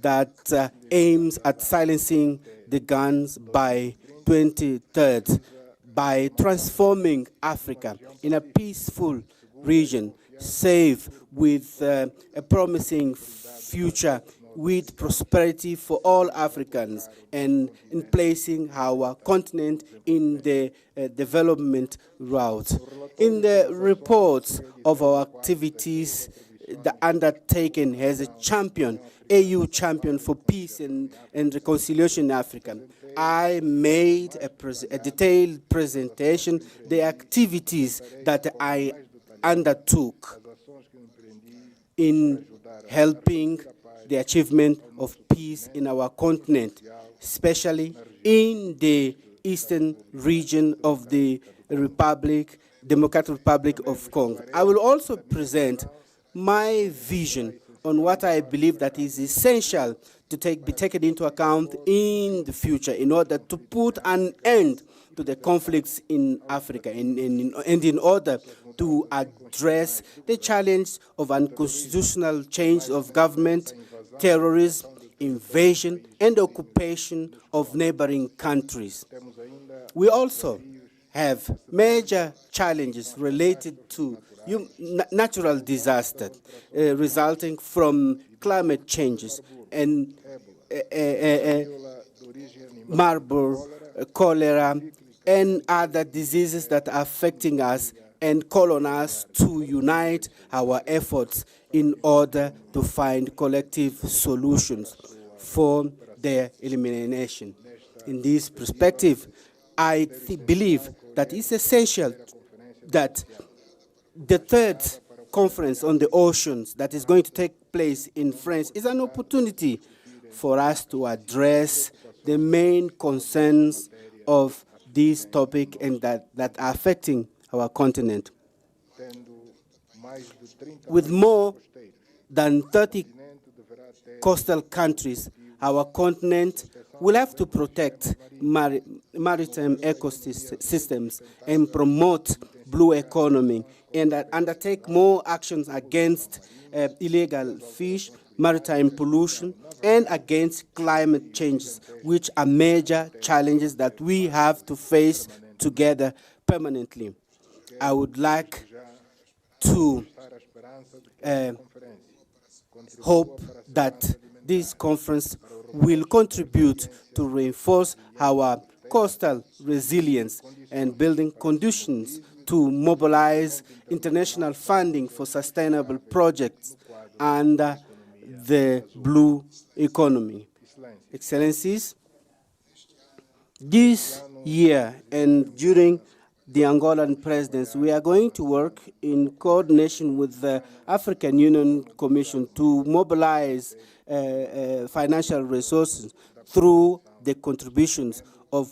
that aims at silencing the guns by 2030, by transforming Africa in a peaceful region, safe, with a promising future, with prosperity for all Africans, and in placing our continent in the development route. In the reports of our activities, the undertaken as a champion, AU champion for peace and reconciliation in Africa, I made a detailed presentation, the activities that I undertook in helping the achievement of peace in our continent, especially in the eastern region of the Democratic Republic of Congo. I will also present my vision on what I believe that is essential to be taken into account in the future in order to put an end to the conflicts in Africa and in order to address the challenge of unconstitutional change of government, terrorism, invasion, and occupation of neighboring countries. We also have major challenges related to natural disasters resulting from climate changes and Marburg, cholera, and other diseases that are affecting us, and call on us to unite our efforts in order to find collective solutions for their elimination. In this perspective, I believe that it's essential that the third conference on the oceans that is going to take place in France is an opportunity for us to address the main concerns of this topic and that are affecting our continent. With more than 30 coastal countries, our continent will have to protect maritime ecosystems and promote blue economy and undertake more actions against illegal fish, maritime pollution, and against climate changes, which are major challenges that we have to face together permanently. I would like to hope that this conference will contribute to reinforce our coastal resilience and building conditions to mobilize international funding for sustainable projects under the blue economy. Excellencies, this year and during the Angolan presidency, we are going to work in coordination with the African Union Commission to mobilize financial resources through the contributions of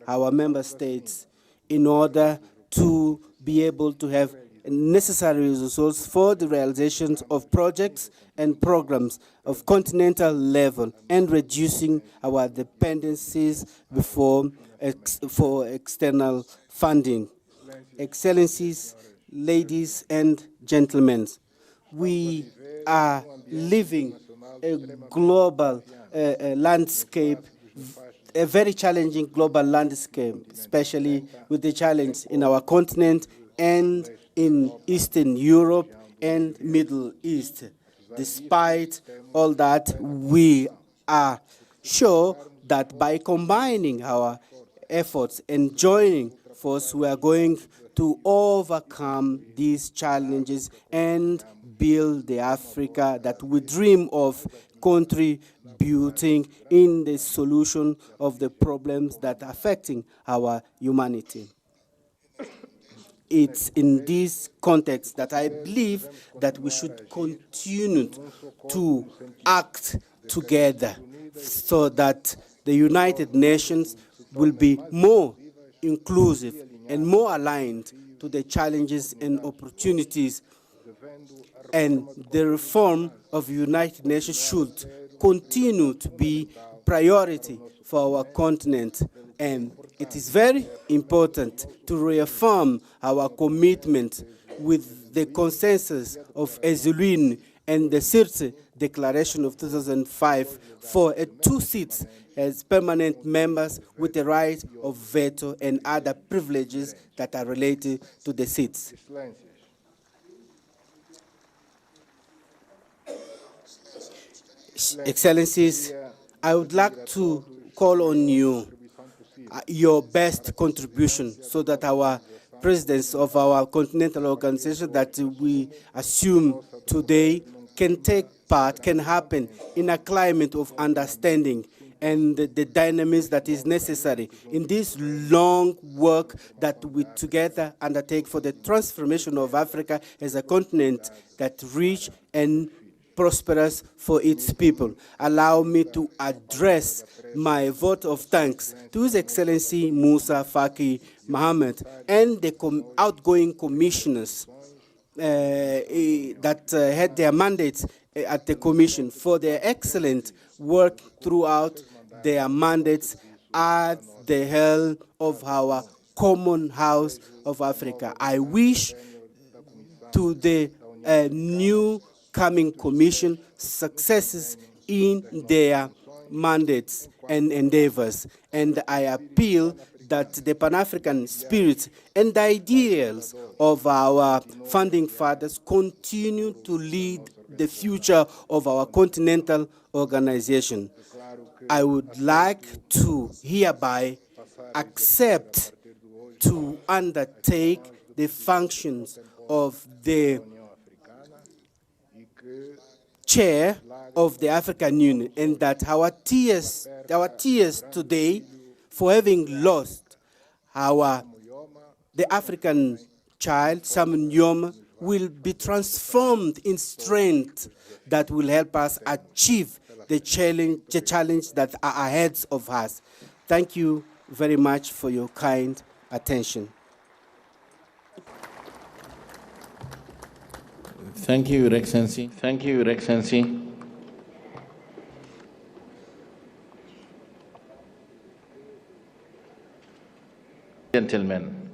our member states in order to be able to have necessary resources for the realizations of projects and programs of continental level and reducing our dependencies before for external funding. Excellencies, ladies and gentlemen, we are living a global landscape, a very challenging global landscape, especially with the challenge in our continent and in Eastern Europe and Middle East. Despite all that, we are sure that by combining our efforts and joining forces, we are going to overcome these challenges and build the Africa that we dream of, contributing in the solution of the problems that are affecting our humanity. It's in this context that I believe that we should continue to act together so that the United Nations will be more inclusive and more aligned to the challenges and opportunities. And the reform of the United Nations should continue to be priority for our continent. And it is very important to reaffirm our commitment with the consensus of Ezulwin and the ÇRTS Declaration of 2005 for 2 seats as permanent members with the right of veto and other privileges that are related to the seats. Excellencies, I would like to call on you, your best contribution, so that our presidents of our continental organization that we assume today can take part, can happen in a climate of understanding and the dynamism that is necessary in this long work that we together undertake for the transformation of Africa as a continent that rich and prosperous for its people. Allow me to address my vote of thanks to His Excellency Moussa Faki Mohammed and the outgoing commissioners that had their mandates at the Commission for their excellent work throughout their mandates at the helm of our common house of Africa. I wish to the new coming Commission successes in their mandates and endeavors. And I appeal that the Pan-African spirit and the ideals of our founding fathers continue to lead the future of our continental organization. I would like to hereby accept to undertake the functions of the chair of the African Union, and that our tears today for having lost the African child, Sam Nyoma, will be transformed in strength that will help us achieve the challenge that are ahead of us. Thank you very much for your kind attention. Thank you, Your Excellency. Thank you, Your Excellency. Gentlemen,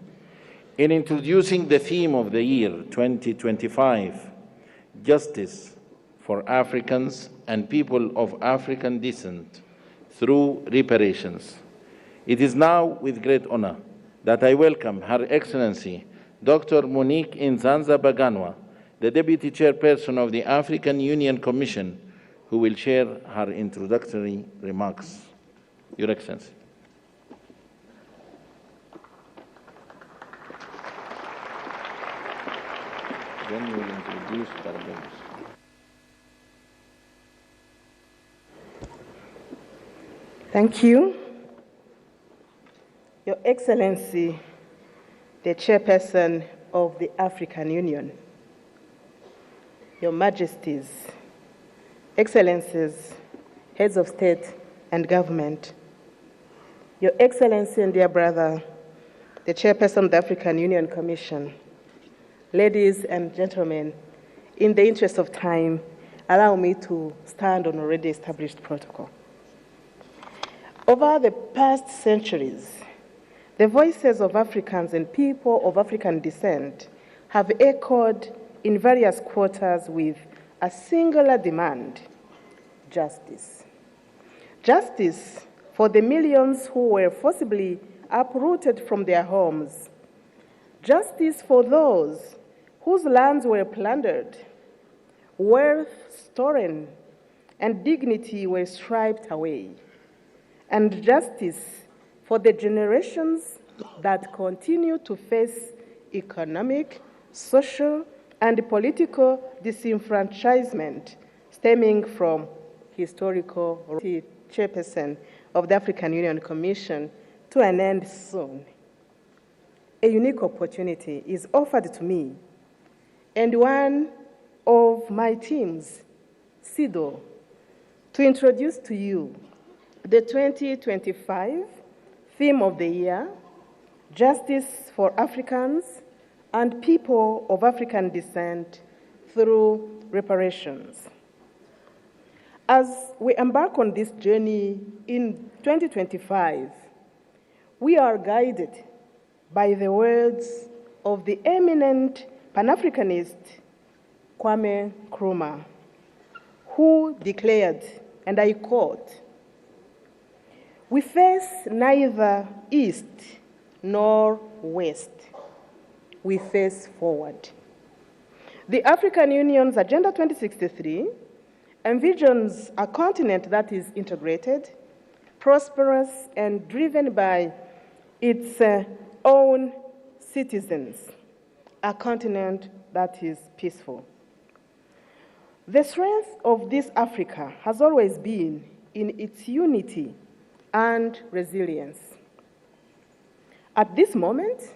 in introducing the theme of the year 2025, Justice for Africans and People of African Descent through Reparations, it is now with great honor that I welcome Her Excellency Dr. Monique Nzanza Baganwa, the Deputy Chairperson of the African Union Commission, who will share her introductory remarks. Your Excellency. Then you will introduce Barbados. Thank you. Your Excellency, the Chairperson of the African Union, Your Majesties, Excellencies, Heads of State and Government, Your Excellency and dear brother, the Chairperson of the African Union Commission, ladies and gentlemen, in the interest of time, allow me to stand on already established protocol. Over the past centuries, the voices of Africans and people of African descent have echoed in various quarters with a singular demand: justice. Justice for the millions who were forcibly uprooted from their homes. Justice for those whose lands were plundered, wealth stolen, and dignity were stripped away. And justice for the generations that continue to face economic, social, and political disenfranchisement stemming from historical chairperson of the African Union Commission to an end soon. A unique opportunity is offered to me and one of my teams, SIDO, to introduce to you the 2025 theme of the year, Justice for Africans and People of African Descent through Reparations. As we embark on this journey in 2025, we are guided by the words of the eminent Pan-Africanist Kwame Nkrumah, who declared, and I quote, "We face neither east nor west. We face forward." The African Union's Agenda 2063 envisions a continent that is integrated, prosperous, and driven by its own citizens, a continent that is peaceful. The strength of this Africa has always been in its unity and resilience. At this moment,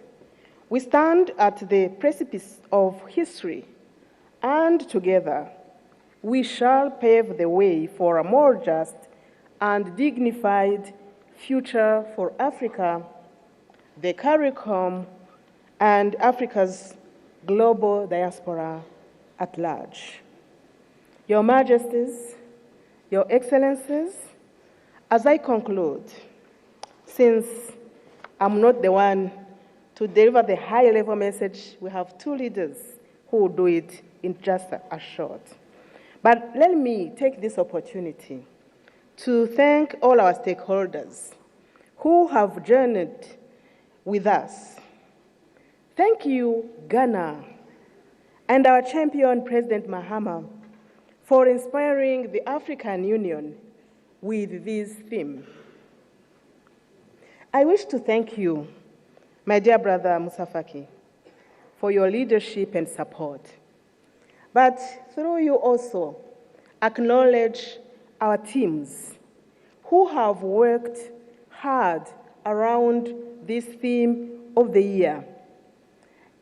we stand at the precipice of history, and together we shall pave the way for a more just and dignified future for Africa, the CARICOM, and Africa's global diaspora at large. Your Majesties, Your Excellencies, as I conclude, since I'm not the one to deliver the high-level message, we have two leaders who will do it in just a short. But let me take this opportunity to thank all our stakeholders who have journeyed with us. Thank you, Ghana, and our champion, President Mahama, for inspiring the African Union with this theme. I wish to thank you, my dear brother Moussa Faki, for your leadership and support. But through you also, acknowledge our teams who have worked hard around this theme of the year.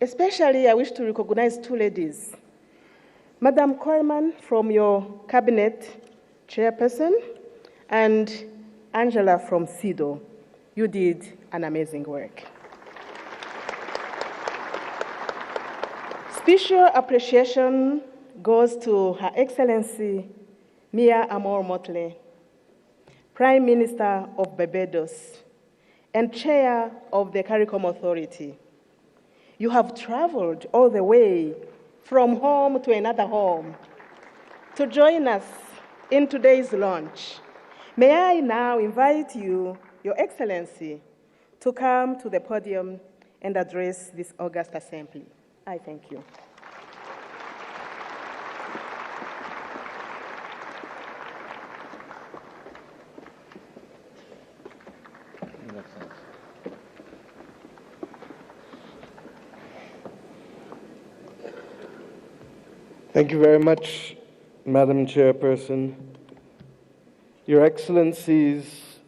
Especially, I wish to recognize two ladies. Madam Coleman from your cabinet chairperson and Angela from SIDO. You did an amazing work. Special appreciation goes to Her Excellency Mia Amor Motley, Prime Minister of Barbados and Chair of the CARICOM Authority. You have traveled all the way from home to another home to join us in today's launch. May I now invite you, Your Excellency, to come to the podium and address this august assembly. I thank you. Thank you very much, Madam Chairperson. Your Excellencies,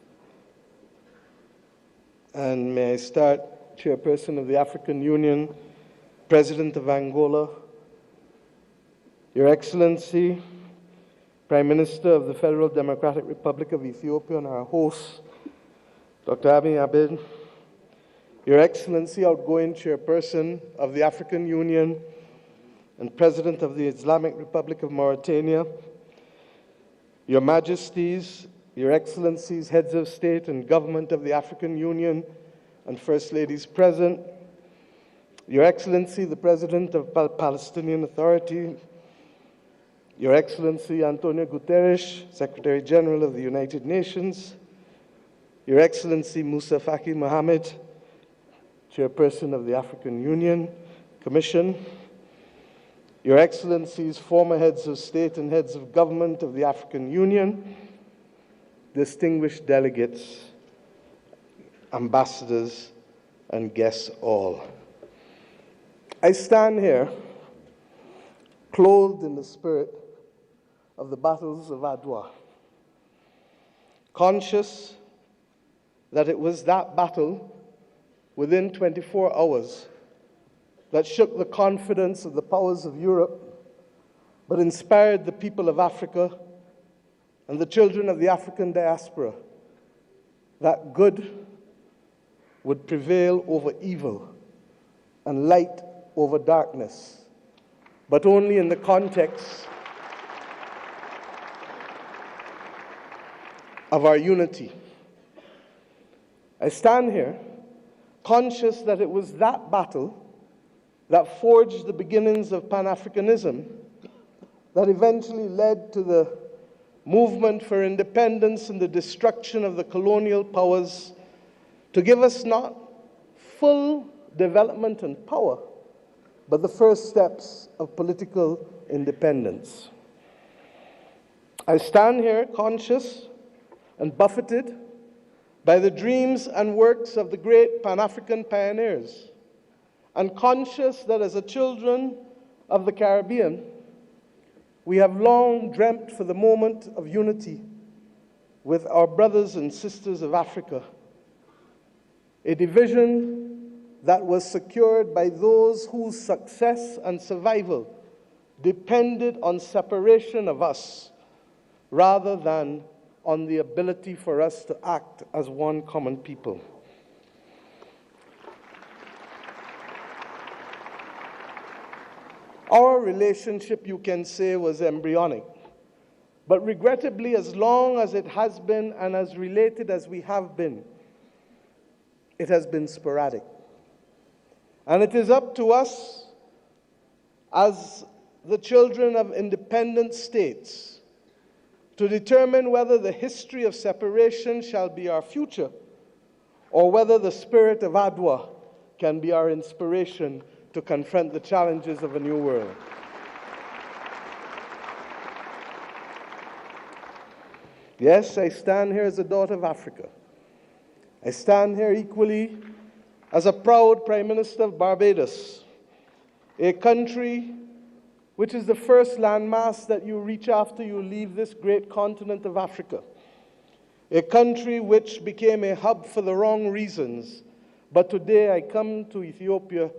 and may I start, Chairperson of the African Union, President of Angola, Your Excellency, Prime Minister of the Federal Democratic Republic of Ethiopia, and our host, Dr. Abiy, Your Excellency, outgoing Chairperson of the African Union and President of the Islamic Republic of Mauritania, Your Majesties, Your Excellencies, Heads of State and Government of the African Union, and First Ladies present, Your Excellency, the President of the Palestinian Authority, Your Excellency Antonio Guterres, Secretary General of the United Nations, Your Excellency Moussa Faki Mohammed, Chairperson of the African Union Commission, Your Excellencies, former heads of state and heads of government of the African Union, distinguished delegates, ambassadors, and guests all. I stand here clothed in the spirit of the battles of Adwa, conscious that it was that battle within 24 hours that shook the confidence of the powers of Europe, but inspired the people of Africa and the children of the African diaspora that good would prevail over evil and light over darkness, but only in the context of our unity. I stand here conscious that it was that battle that forged the beginnings of Pan-Africanism that eventually led to the movement for independence and the destruction of the colonial powers to give us not full development and power, but the first steps of political independence. I stand here conscious and buffeted by the dreams and works of the great Pan-African pioneers, and conscious that as a children of the Caribbean, we have long dreamt for the moment of unity with our brothers and sisters of Africa, a division that was secured by those whose success and survival depended on separation of us rather than on the ability for us to act as one common people. Our relationship, you can say, was embryonic, but regrettably, as long as it has been and as related as we have been, it has been sporadic. And it is up to us as the children of independent states to determine whether the history of separation shall be our future or whether the spirit of Adwa can be our inspiration to confront the challenges of a new world. Yes, I stand here as a daughter of Africa. I stand here equally as a proud Prime Minister of Barbados, a country which is the first landmass that you reach after you leave this great continent of Africa, a country which became a hub for the wrong reasons. But today I come to Ethiopia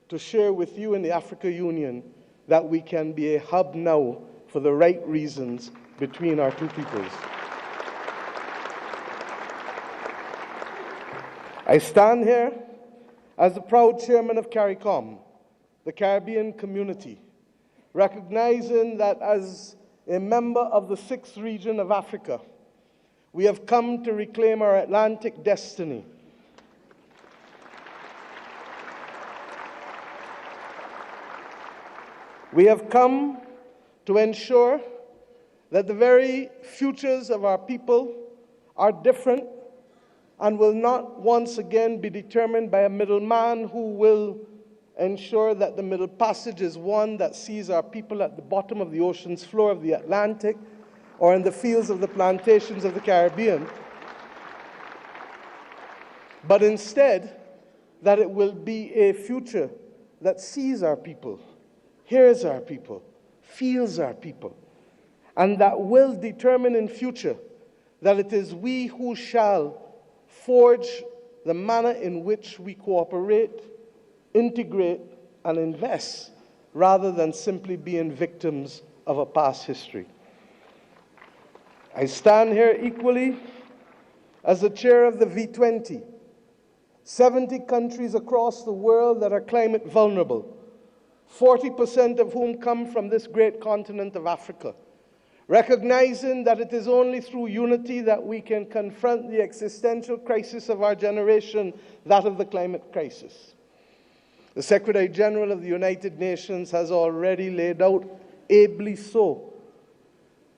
to share with you in the Africa Union that we can be a hub now for the right reasons between our two peoples. I stand here as the proud chairman of CARICOM, the Caribbean community, recognizing that as a member of the 6th region of Africa, we have come to reclaim our Atlantic destiny. We have come to ensure that the very futures of our people are different and will not once again be determined by a middleman who will ensure that the Middle Passage is one that sees our people at the bottom of the ocean's floor of the Atlantic or in the fields of the plantations of the Caribbean, but instead that it will be a future that sees our people, hears our people, feels our people, and that will determine in future that it is we who shall forge the manner in which we cooperate, integrate, and invest, rather than simply being victims of a past history. I stand here equally as the chair of the V20, 70 countries across the world that are climate vulnerable, 40% of whom come from this great continent of Africa, recognizing that it is only through unity that we can confront the existential crisis of our generation, that of the climate crisis. The Secretary General of the United Nations has already laid out, ably so,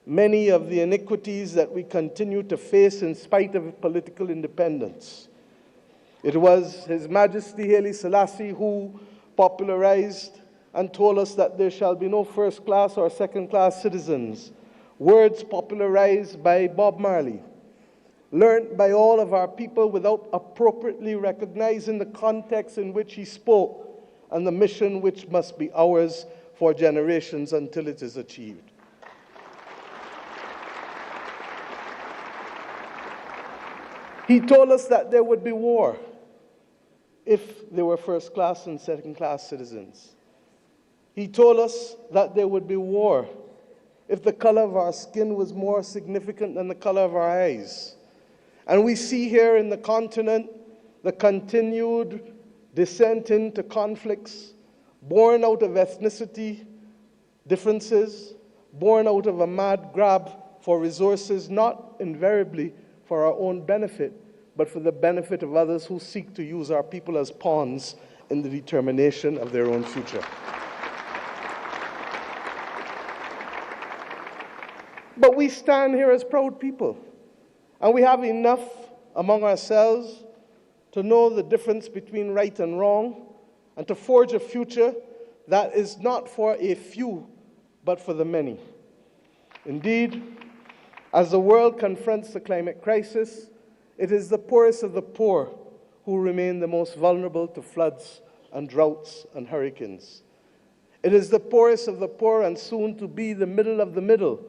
many of the iniquities that we continue to face in spite of political independence. It was His Majesty Haile Selassie who popularized and told us that there shall be no first-class or second-class citizens, words popularized by Bob Marley, learned by all of our people without appropriately recognizing the context in which he spoke and the mission which must be ours for generations until it is achieved. He told us that there would be war if there were first-class and second-class citizens. He told us that there would be war if the color of our skin was more significant than the color of our eyes. And we see here in the continent the continued descent into conflicts born out of ethnicity differences, born out of a mad grab for resources, not invariably for our own benefit, but for the benefit of others who seek to use our people as pawns in the determination of their own future. But we stand here as proud people, and we have enough among ourselves to know the difference between right and wrong, and to forge a future that is not for a few, but for the many. Indeed, as the world confronts the climate crisis, it is the poorest of the poor who remain the most vulnerable to floods and droughts and hurricanes. It is the poorest of the poor, and soon to be the middle of the middle,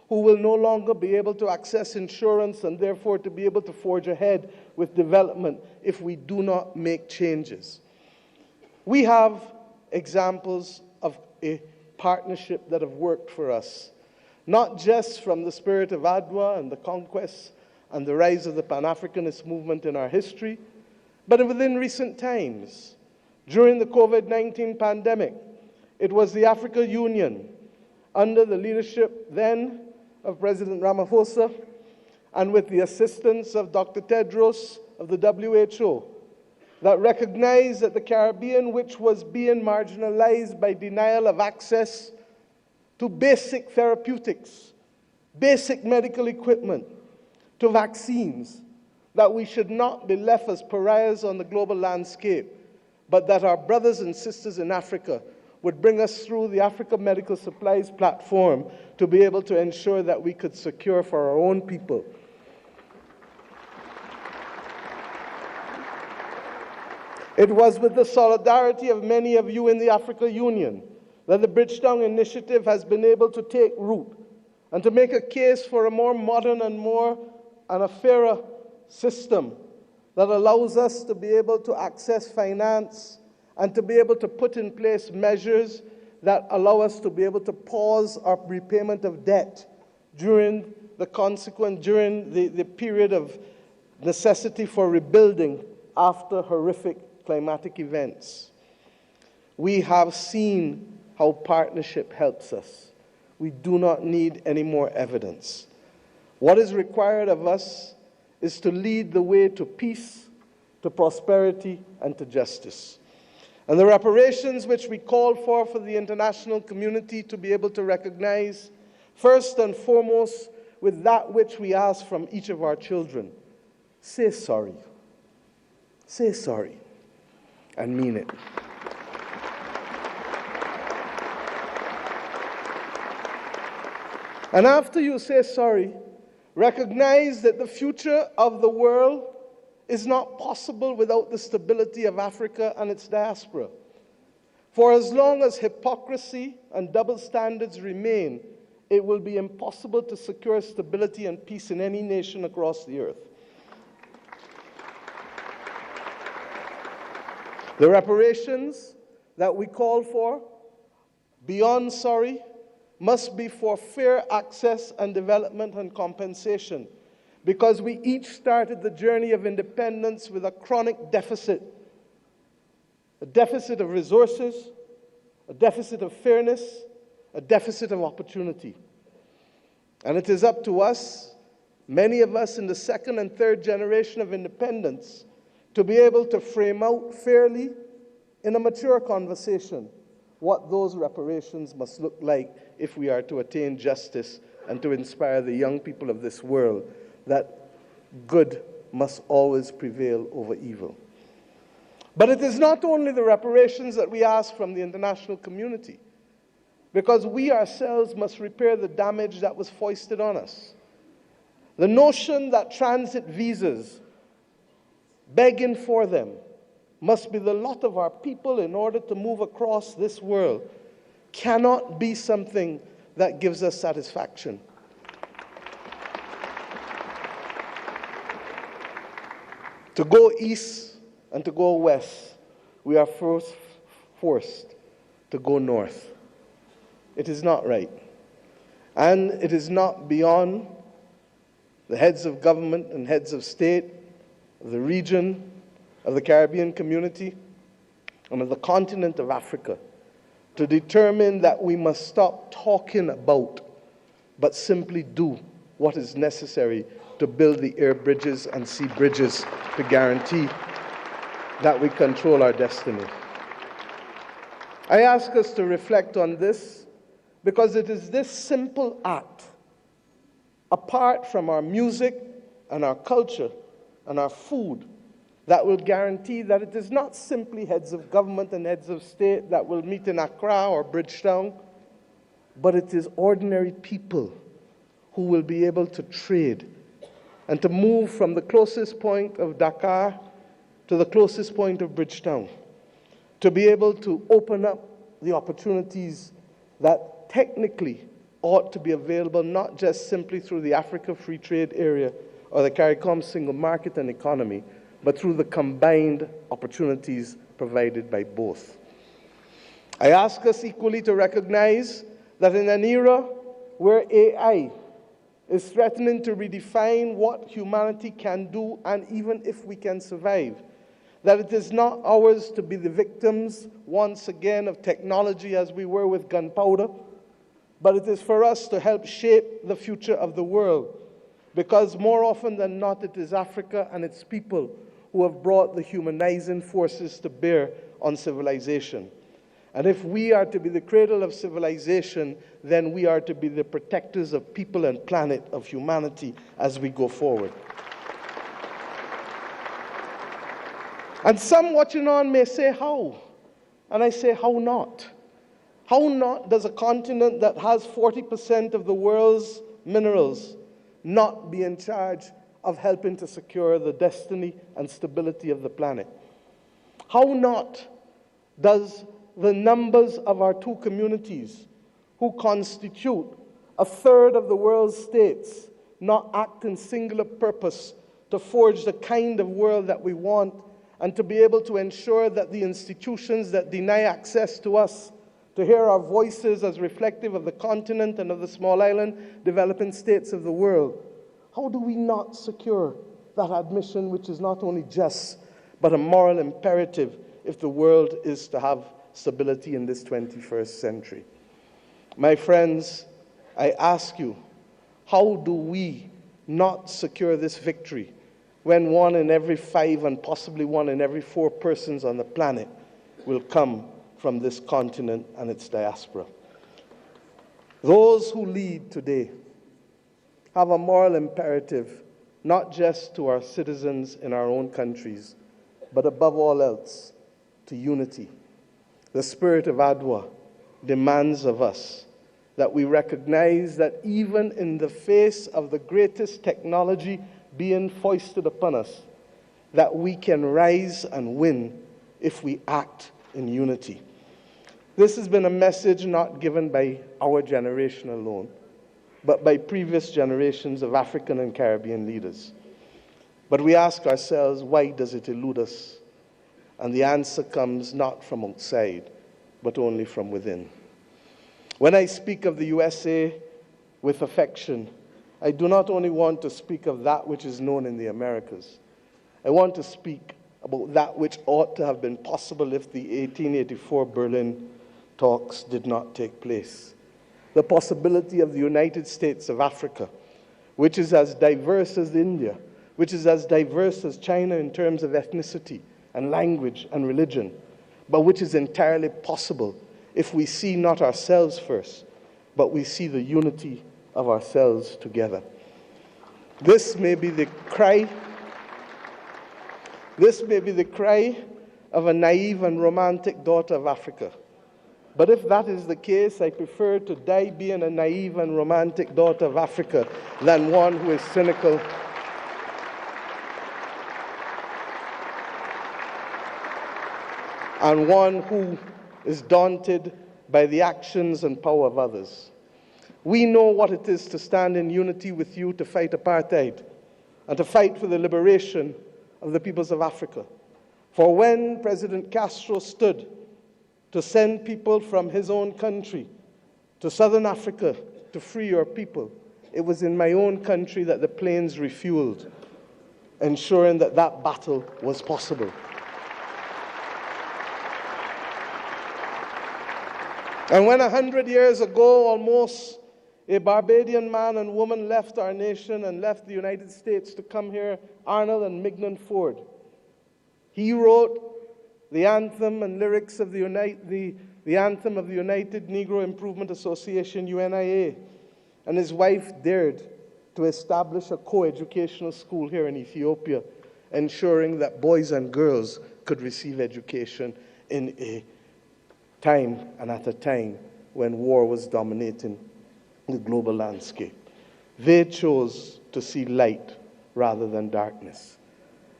who will no longer be able to access insurance and therefore to be able to forge ahead with development if we do not make changes. We have examples of a partnership that have worked for us, not just from the spirit of Adwa and the conquest and the rise of the Pan-Africanist movement in our history, but within recent times. During the COVID-19 pandemic, it was the African Union, under the leadership then of President Ramaphosa, and with the assistance of Dr. Tedros of the WHO, that recognized that the Caribbean, which was being marginalized by denial of access to basic therapeutics, basic medical equipment, to vaccines, that we should not be left as pariahs on the global landscape, but that our brothers and sisters in Africa would bring us through the Africa Medical Supplies platform to be able to ensure that we could secure for our own people. It was with the solidarity of many of you in the African Union that the Bridgetown Initiative has been able to take root and to make a case for a more modern and a fairer system that allows us to be able to access finance and to be able to put in place measures that allow us to be able to pause our repayment of debt during the period of necessity for rebuilding after horrific climatic events. We have seen how partnership helps us. We do not need any more evidence. What is required of us is to lead the way to peace, to prosperity, and to justice. And the reparations which we call for the international community to be able to recognize, first and foremost, with that which we ask from each of our children. Say sorry. Say sorry. And mean it. And after you say sorry, recognize that the future of the world is not possible without the stability of Africa and its diaspora. For as long as hypocrisy and double standards remain, it will be impossible to secure stability and peace in any nation across the earth. The reparations that we call for, beyond sorry, must be for fair access and development and compensation, because we each started the journey of independence with a chronic deficit, a deficit of resources, a deficit of fairness, a deficit of opportunity. And it is up to us, many of us in the second and third generation of independence, to be able to frame out fairly in a mature conversation what those reparations must look like if we are to attain justice and to inspire the young people of this world that good must always prevail over evil. But it is not only the reparations that we ask from the international community, because we ourselves must repair the damage that was foisted on us. The notion that transit visas, begging for them, must be the lot of our people in order to move across this world cannot be something that gives us satisfaction. To go east and to go west, we are first forced to go north. It is not right. And it is not beyond the heads of government and heads of state, of the region, of the Caribbean community, and of the continent of Africa to determine that we must stop talking about, but simply do what is necessary to build the air bridges and sea bridges to guarantee that we control our destiny. I ask us to reflect on this because it is this simple act, apart from our music and our culture and our food, that will guarantee that it is not simply heads of government and heads of state that will meet in Accra or Bridgetown, but it is ordinary people who will be able to trade and to move from the closest point of Dakar to the closest point of Bridgetown, to be able to open up the opportunities that technically ought to be available not just simply through the Africa Free Trade Area or the CARICOM single market and economy, but through the combined opportunities provided by both. I ask us equally to recognize that in an era where AI is threatening to redefine what humanity can do and even if we can survive, that it is not ours to be the victims once again of technology as we were with gunpowder, but it is for us to help shape the future of the world, because more often than not it is Africa and its people who have brought the humanizing forces to bear on civilization. And if we are to be the cradle of civilization, then we are to be the protectors of people and planet, of humanity, as we go forward. And some watching on may say, how? And I say, how not? How not does a continent that has 40% of the world's minerals not be in charge of helping to secure the destiny and stability of the planet? How not does the numbers of our two communities, who constitute a third of the world's states, not act in singular purpose to forge the kind of world that we want and to be able to ensure that the institutions that deny access to us, to hear our voices as reflective of the continent and of the small island developing states of the world, how do we not secure that admission, which is not only just, but a moral imperative if the world is to have stability in this 21st century? My friends, I ask you, how do we not secure this victory when 1 in every 5 and possibly 1 in every 4 persons on the planet will come from this continent and its diaspora? Those who lead today have a moral imperative, not just to our citizens in our own countries, but above all else, to unity. The spirit of Adwa demands of us that we recognize that even in the face of the greatest technology being foisted upon us, that we can rise and win if we act in unity. This has been a message not given by our generation alone, but by previous generations of African and Caribbean leaders. But we ask ourselves, why does it elude us? And the answer comes not from outside, but only from within. When I speak of the USA with affection, I do not only want to speak of that which is known in the Americas. I want to speak about that which ought to have been possible if the 1884 Berlin talks did not take place. the possibility of the United States of Africa, which is as diverse as India, which is as diverse as China in terms of ethnicity and language and religion, but which is entirely possible if we see not ourselves first, but we see the unity of ourselves together. This may be the cry of a naive and romantic daughter of Africa. But if that is the case, I prefer to die being a naive and romantic daughter of Africa than one who is cynical and one who is daunted by the actions and power of others. We know what it is to stand in unity with you to fight apartheid and to fight for the liberation of the peoples of Africa. For when President Castro stood to send people from his own country to southern Africa to free your people, it was in my own country that the planes refueled, ensuring that that battle was possible. And when 100 years ago, almost, a Barbadian man and woman left our nation and left the United States to come here, Arnold and Mignon Ford, he wrote the anthem and lyrics of the anthem of the United Negro Improvement Association, UNIA, and his wife dared to establish a co-educational school here in Ethiopia, ensuring that boys and girls could receive education in a time and at a time when war was dominating the global landscape. They chose to see light rather than darkness.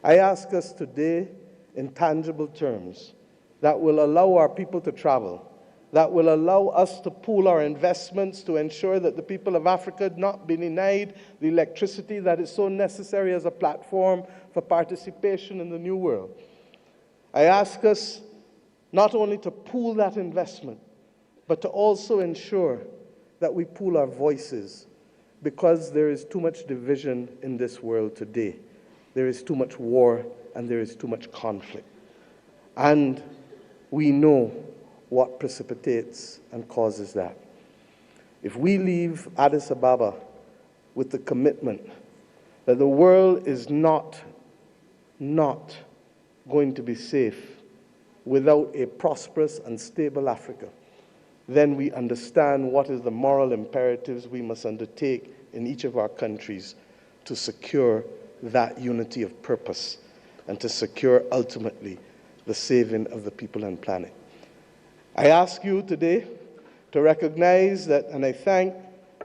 I ask us today, in tangible terms, that will allow our people to travel, that will allow us to pool our investments to ensure that the people of Africa not be denied the electricity that is so necessary as a platform for participation in the new world. I ask us not only to pool that investment, but to also ensure that we pool our voices, because there is too much division in this world today. There is too much war and there is too much conflict. And we know what precipitates and causes that. If we leave Addis Ababa with the commitment that the world is not going to be safe without a prosperous and stable Africa, then we understand what is the moral imperatives we must undertake in each of our countries to secure that unity of purpose and to secure ultimately the saving of the people and planet. I ask you today to recognize that, and I thank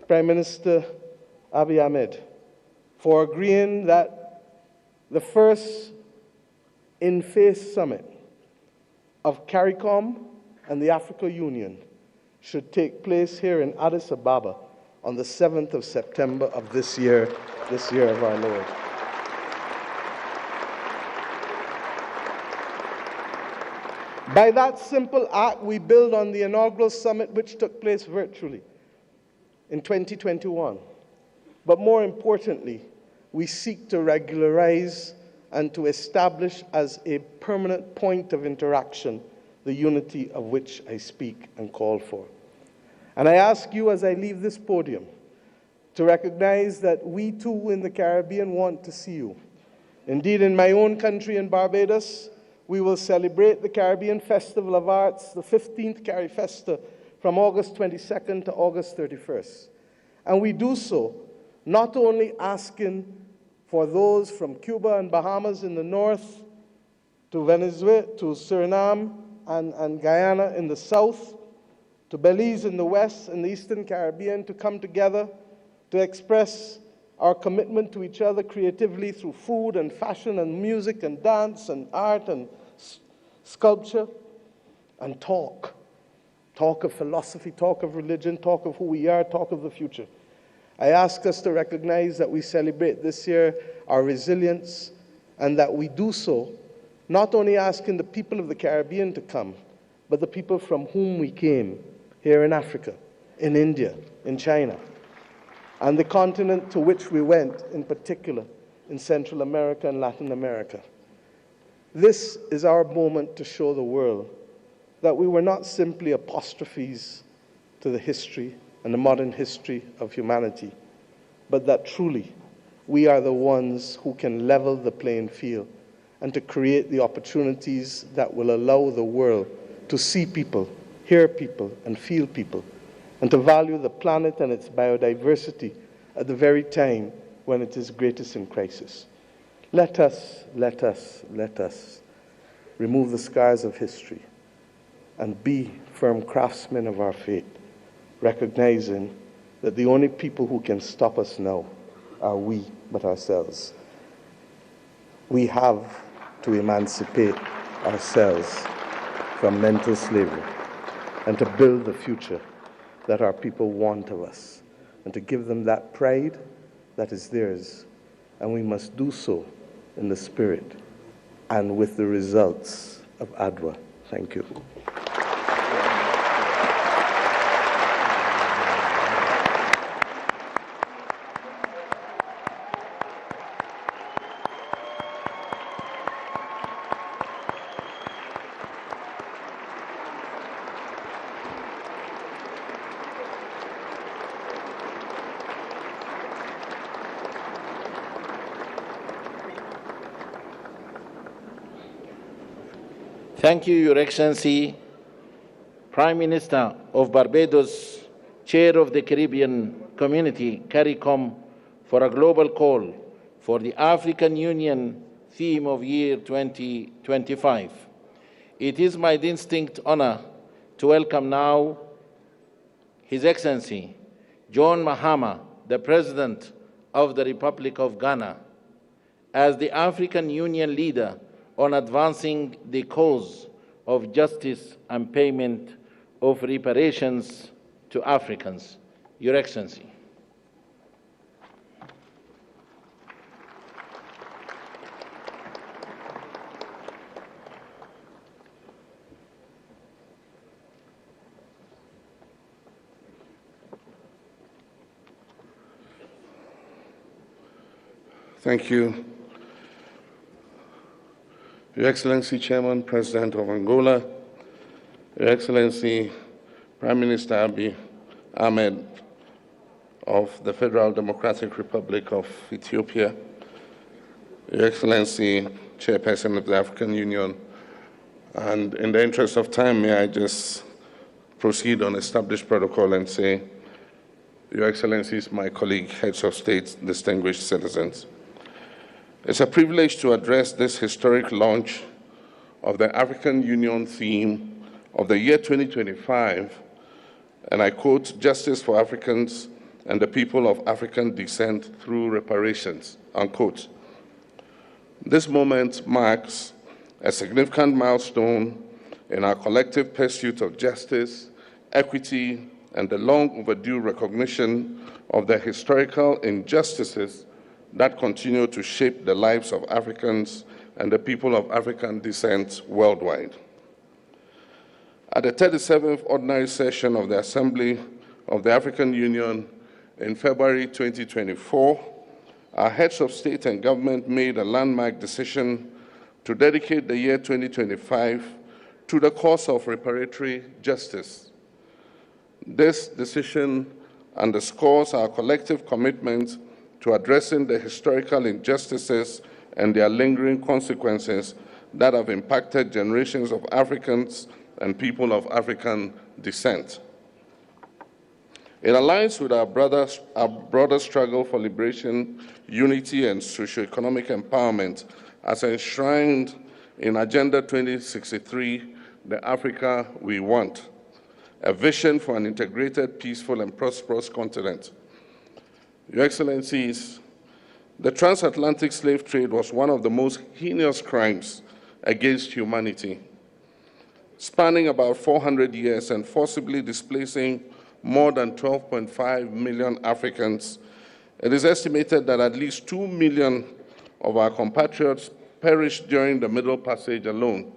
Prime Minister Abiy Ahmed for agreeing that the first in-face summit of CARICOM and the African Union should take place here in Addis Ababa on the 7th of September of this year of our Lord. By that simple act, we build on the inaugural summit which took place virtually in 2021. But more importantly, we seek to regularize and to establish as a permanent point of interaction the unity of which I speak and call for. And I ask you as I leave this podium to recognize that we too in the Caribbean want to see you. Indeed, in my own country in Barbados, we will celebrate the Caribbean Festival of Arts, the 15th CariFesta, from August 22nd to August 31st. And we do so not only asking for those from Cuba and Bahamas in the north, to Venezuela, to Suriname and Guyana in the south, to Belize in the west and the Eastern Caribbean to come together to express our commitment to each other creatively through food and fashion and music and dance and art and sculpture, and talk of philosophy, talk of religion, talk of who we are, talk of the future. I ask us to recognize that we celebrate this year our resilience, and that we do so not only asking the people of the Caribbean to come, but the people from whom we came here in Africa, in India, in China, and the continent to which we went, in particular, in Central America and Latin America. This is our moment to show the world that we were not simply apostrophes to the history and the modern history of humanity, but that truly we are the ones who can level the playing field and to create the opportunities that will allow the world to see people, hear people, and feel people, and to value the planet and its biodiversity at the very time when it is greatest in crisis. Let us remove the scars of history and be firm craftsmen of our fate, recognizing that the only people who can stop us now are we, but ourselves. We have to emancipate ourselves from mental slavery and to build the future that our people want of us and to give them that pride that is theirs. And we must do so in the spirit and with the results of ADWA. Thank you. Thank you, Your Excellency, Prime Minister of Barbados, Chair of the Caribbean Community, CARICOM, for a global call for the African Union theme of year 2025. It is my distinct honor to welcome now His Excellency John Mahama, the President of the Republic of Ghana, as the African Union leader on advancing the cause of justice and payment of reparations to Africans. Your Excellency. Thank you. Your Excellency, Chairman, President of Angola, Your Excellency, Prime Minister Abiy Ahmed of the Federal Democratic Republic of Ethiopia, Your Excellency, Chairperson of the African Union, and in the interest of time, may I just proceed on established protocol and say, Your Excellencies, my colleague, heads of state, distinguished citizens. It's a privilege to address this historic launch of the African Union theme of the year 2025, and I quote, "Justice for Africans and the people of African descent through reparations," unquote. This moment marks a significant milestone in our collective pursuit of justice, equity, and the long overdue recognition of the historical injustices that continue to shape the lives of Africans and the people of African descent worldwide. At the 37th Ordinary Session of the Assembly of the African Union in February 2024, our heads of state and government made a landmark decision to dedicate the year 2025 to the cause of reparatory justice. This decision underscores our collective commitment to addressing the historical injustices and their lingering consequences that have impacted generations of Africans and people of African descent. It aligns with our broader struggle for liberation, unity, and socio-economic empowerment as enshrined in Agenda 2063, the Africa we want, a vision for an integrated, peaceful, and prosperous continent. Your Excellencies, the transatlantic slave trade was one of the most heinous crimes against humanity, spanning about 400 years and forcibly displacing more than 12.5 million Africans. It is estimated that at least 2 million of our compatriots perished during the Middle Passage alone.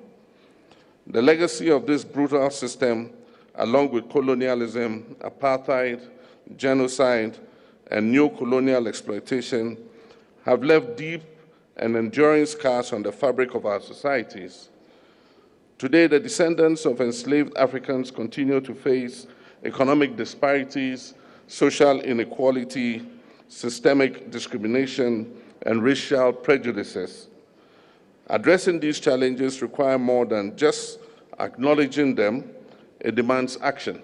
The legacy of this brutal system, along with colonialism, apartheid, genocide, and neo-colonial exploitation, have left deep and enduring scars on the fabric of our societies. Today, the descendants of enslaved Africans continue to face economic disparities, social inequality, systemic discrimination, and racial prejudices. Addressing these challenges requires more than just acknowledging them. It demands action.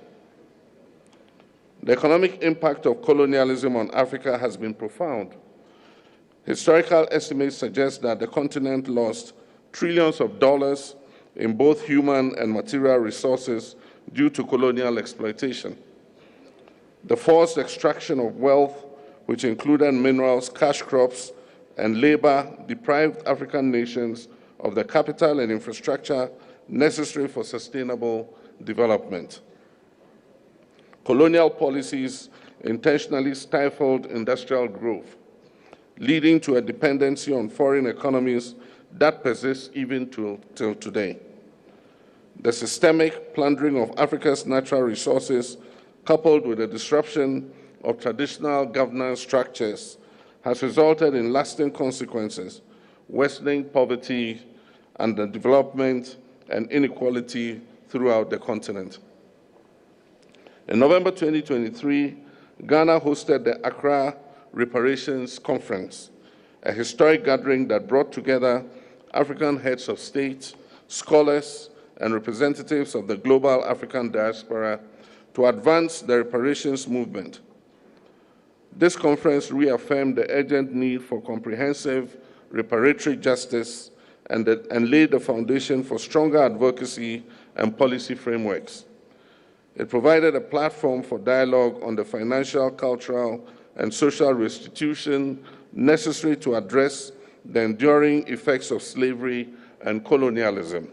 The economic impact of colonialism on Africa has been profound. Historical estimates suggest that the continent lost trillions of dollars in both human and material resources due to colonial exploitation. The forced extraction of wealth, which included minerals, cash crops, and labor, deprived African nations of the capital and infrastructure necessary for sustainable development. Colonial policies intentionally stifled industrial growth, leading to a dependency on foreign economies that persists even till today. The systemic plundering of Africa's natural resources, coupled with the disruption of traditional governance structures, has resulted in lasting consequences, worsening poverty, underdevelopment, and inequality throughout the continent. In November 2023, Ghana hosted the Accra Reparations Conference, a historic gathering that brought together African heads of state, scholars, and representatives of the global African diaspora to advance the reparations movement. This conference reaffirmed the urgent need for comprehensive reparatory justice and laid the foundation for stronger advocacy and policy frameworks. It provided a platform for dialogue on the financial, cultural, and social restitution necessary to address the enduring effects of slavery and colonialism.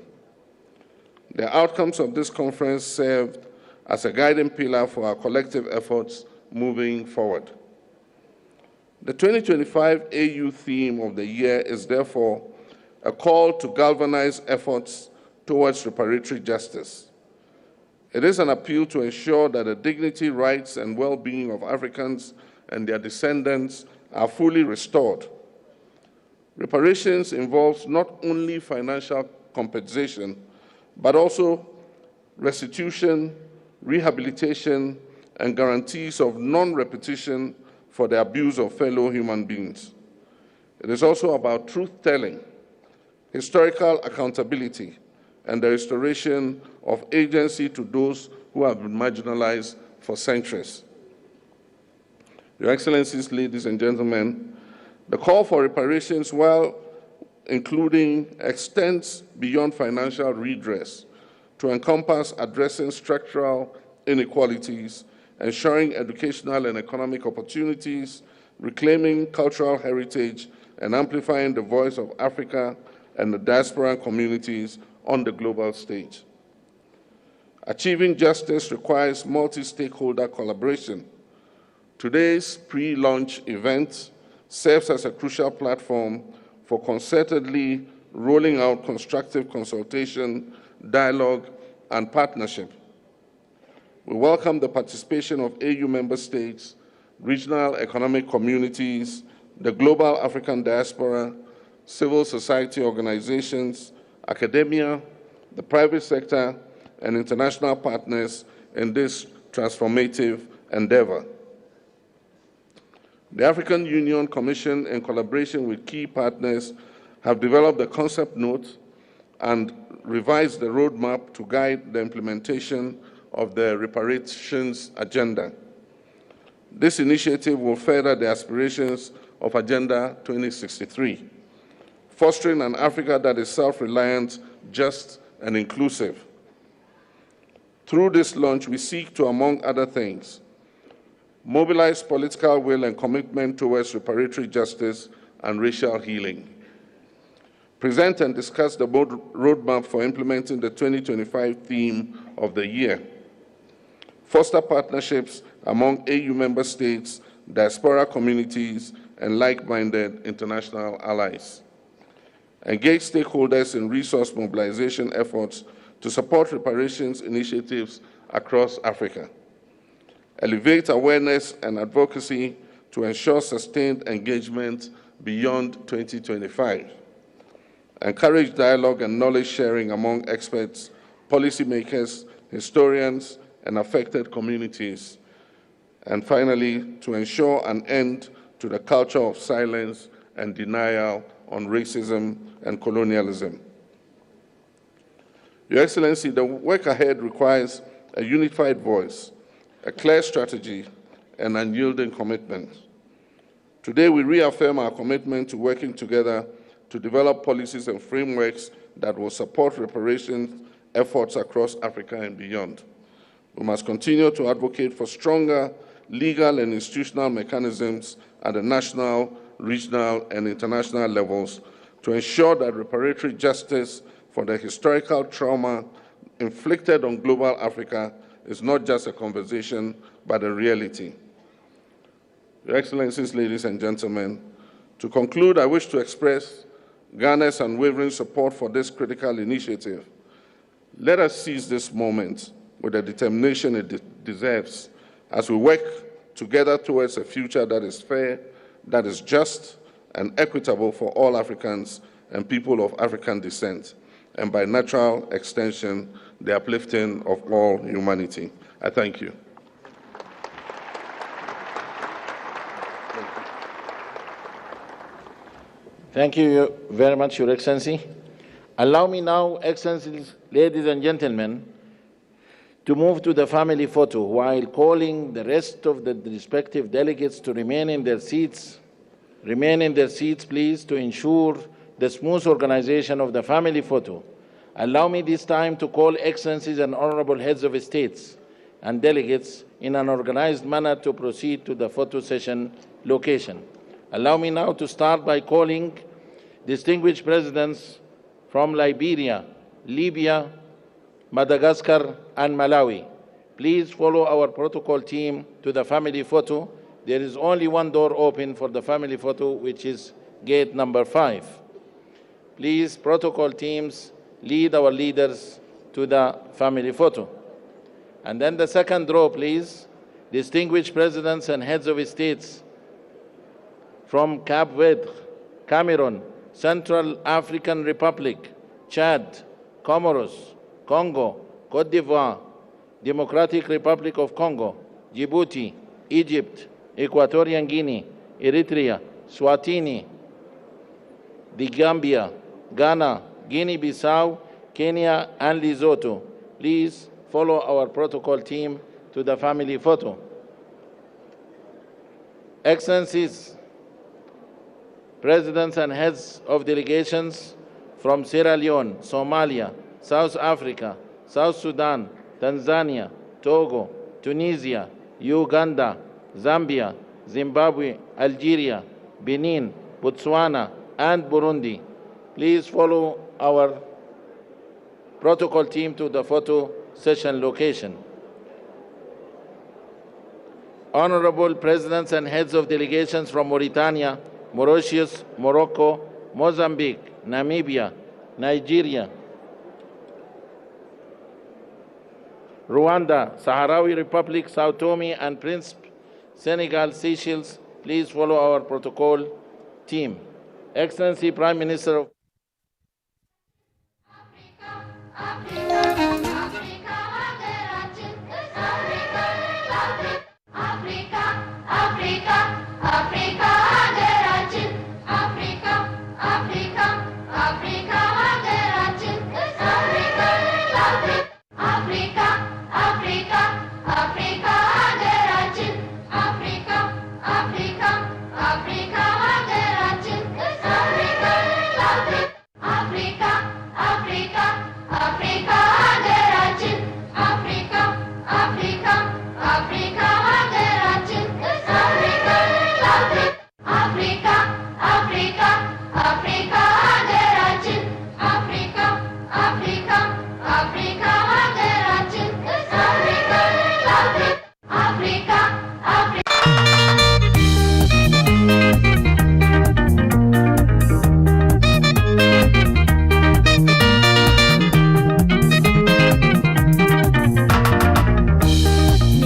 The outcomes of this conference served as a guiding pillar for our collective efforts moving forward. The 2025 AU theme of the year is therefore a call to galvanize efforts towards reparatory justice. It is an appeal to ensure that the dignity, rights, and well-being of Africans and their descendants are fully restored. Reparations involves not only financial compensation, but also restitution, rehabilitation, and guarantees of non-repetition for the abuse of fellow human beings. It is also about truth-telling, historical accountability, and the restoration of agency to those who have been marginalized for centuries. Your Excellencies, ladies and gentlemen, the call for reparations, while including, extends beyond financial redress to encompass addressing structural inequalities, ensuring educational and economic opportunities, reclaiming cultural heritage, and amplifying the voice of Africa and the diaspora communities on the global stage. Achieving justice requires multi-stakeholder collaboration. Today's pre-launch event serves as a crucial platform for concertedly rolling out constructive consultation, dialogue, and partnership. We welcome the participation of AU member states, regional economic communities, the global African diaspora, civil society organizations, academia, the private sector, and international partners in this transformative endeavor. The African Union Commission, in collaboration with key partners, have developed a concept note and revised the roadmap to guide the implementation of the reparations agenda. This initiative will further the aspirations of Agenda 2063, fostering an Africa that is self-reliant, just, and inclusive. Through this launch, we seek to, among other things, mobilize political will and commitment towards reparatory justice and racial healing, present and discuss the roadmap for implementing the 2025 theme of the year, foster partnerships among AU member states, diaspora communities, and like-minded international allies, engage stakeholders in resource mobilization efforts to support reparations initiatives across Africa, elevate awareness and advocacy to ensure sustained engagement beyond 2025, encourage dialogue and knowledge sharing among experts, policymakers, historians, and affected communities. And finally, to ensure an end to the culture of silence and denial on racism and colonialism. Your Excellency, the work ahead requires a unified voice, a clear strategy, and unyielding commitment. Today, we reaffirm our commitment to working together to develop policies and frameworks that will support reparations efforts across Africa and beyond. We must continue to advocate for stronger legal and institutional mechanisms at the national, regional, and international levels to ensure that reparatory justice for the historical trauma inflicted on global Africa is not just a conversation, but a reality. Your Excellencies, ladies and gentlemen, to conclude, I wish to express Ghana's unwavering support for this critical initiative. Let us seize this moment with the determination it deserves as we work together towards a future that is fair, that is just and equitable for all Africans and people of African descent, and by natural extension, the uplifting of all humanity. I thank you. Thank you very much, Your Excellency. Allow me now, Excellencies, ladies and gentlemen, to move to the family photo while calling the rest of the respective delegates to remain in their seats. Remain in their seats, please, to ensure the smooth organization of the family photo. Allow me this time to call Excellencies and Honorable Heads of States and delegates in an organized manner to proceed to the photo session location. Allow me now to start by calling distinguished presidents from Liberia, Libya, Madagascar, and Malawi. Please follow our protocol team to the family photo. There is only one door open for the family photo, which is gate number 5. Please, protocol teams, lead our leaders to the family photo. And then the second row, please, distinguished presidents and heads of states from Cape Verde, Cameroon, Central African Republic, Chad, Comoros, Congo, Cote d'Ivoire, Democratic Republic of Congo, Djibouti, Egypt, Equatorial Guinea, Eritrea, Swatini, the Gambia, Ghana, Guinea-Bissau, Kenya, and Lesotho. Please follow our protocol team to the family photo. Excellencies, presidents and heads of delegations from Sierra Leone, Somalia, South Africa, South Sudan, Tanzania, Togo, Tunisia, Uganda, Zambia, Zimbabwe, Algeria, Benin, Botswana, and Burundi. Please follow our protocol team to the photo session location. Honorable presidents and heads of delegations from Mauritania, Mauritius, Morocco, Mozambique, Namibia, Nigeria, Rwanda, Sahrawi Republic, Sao Tome and Principe, Senegal, Seychelles, please follow our protocol team. Excellency Prime Minister of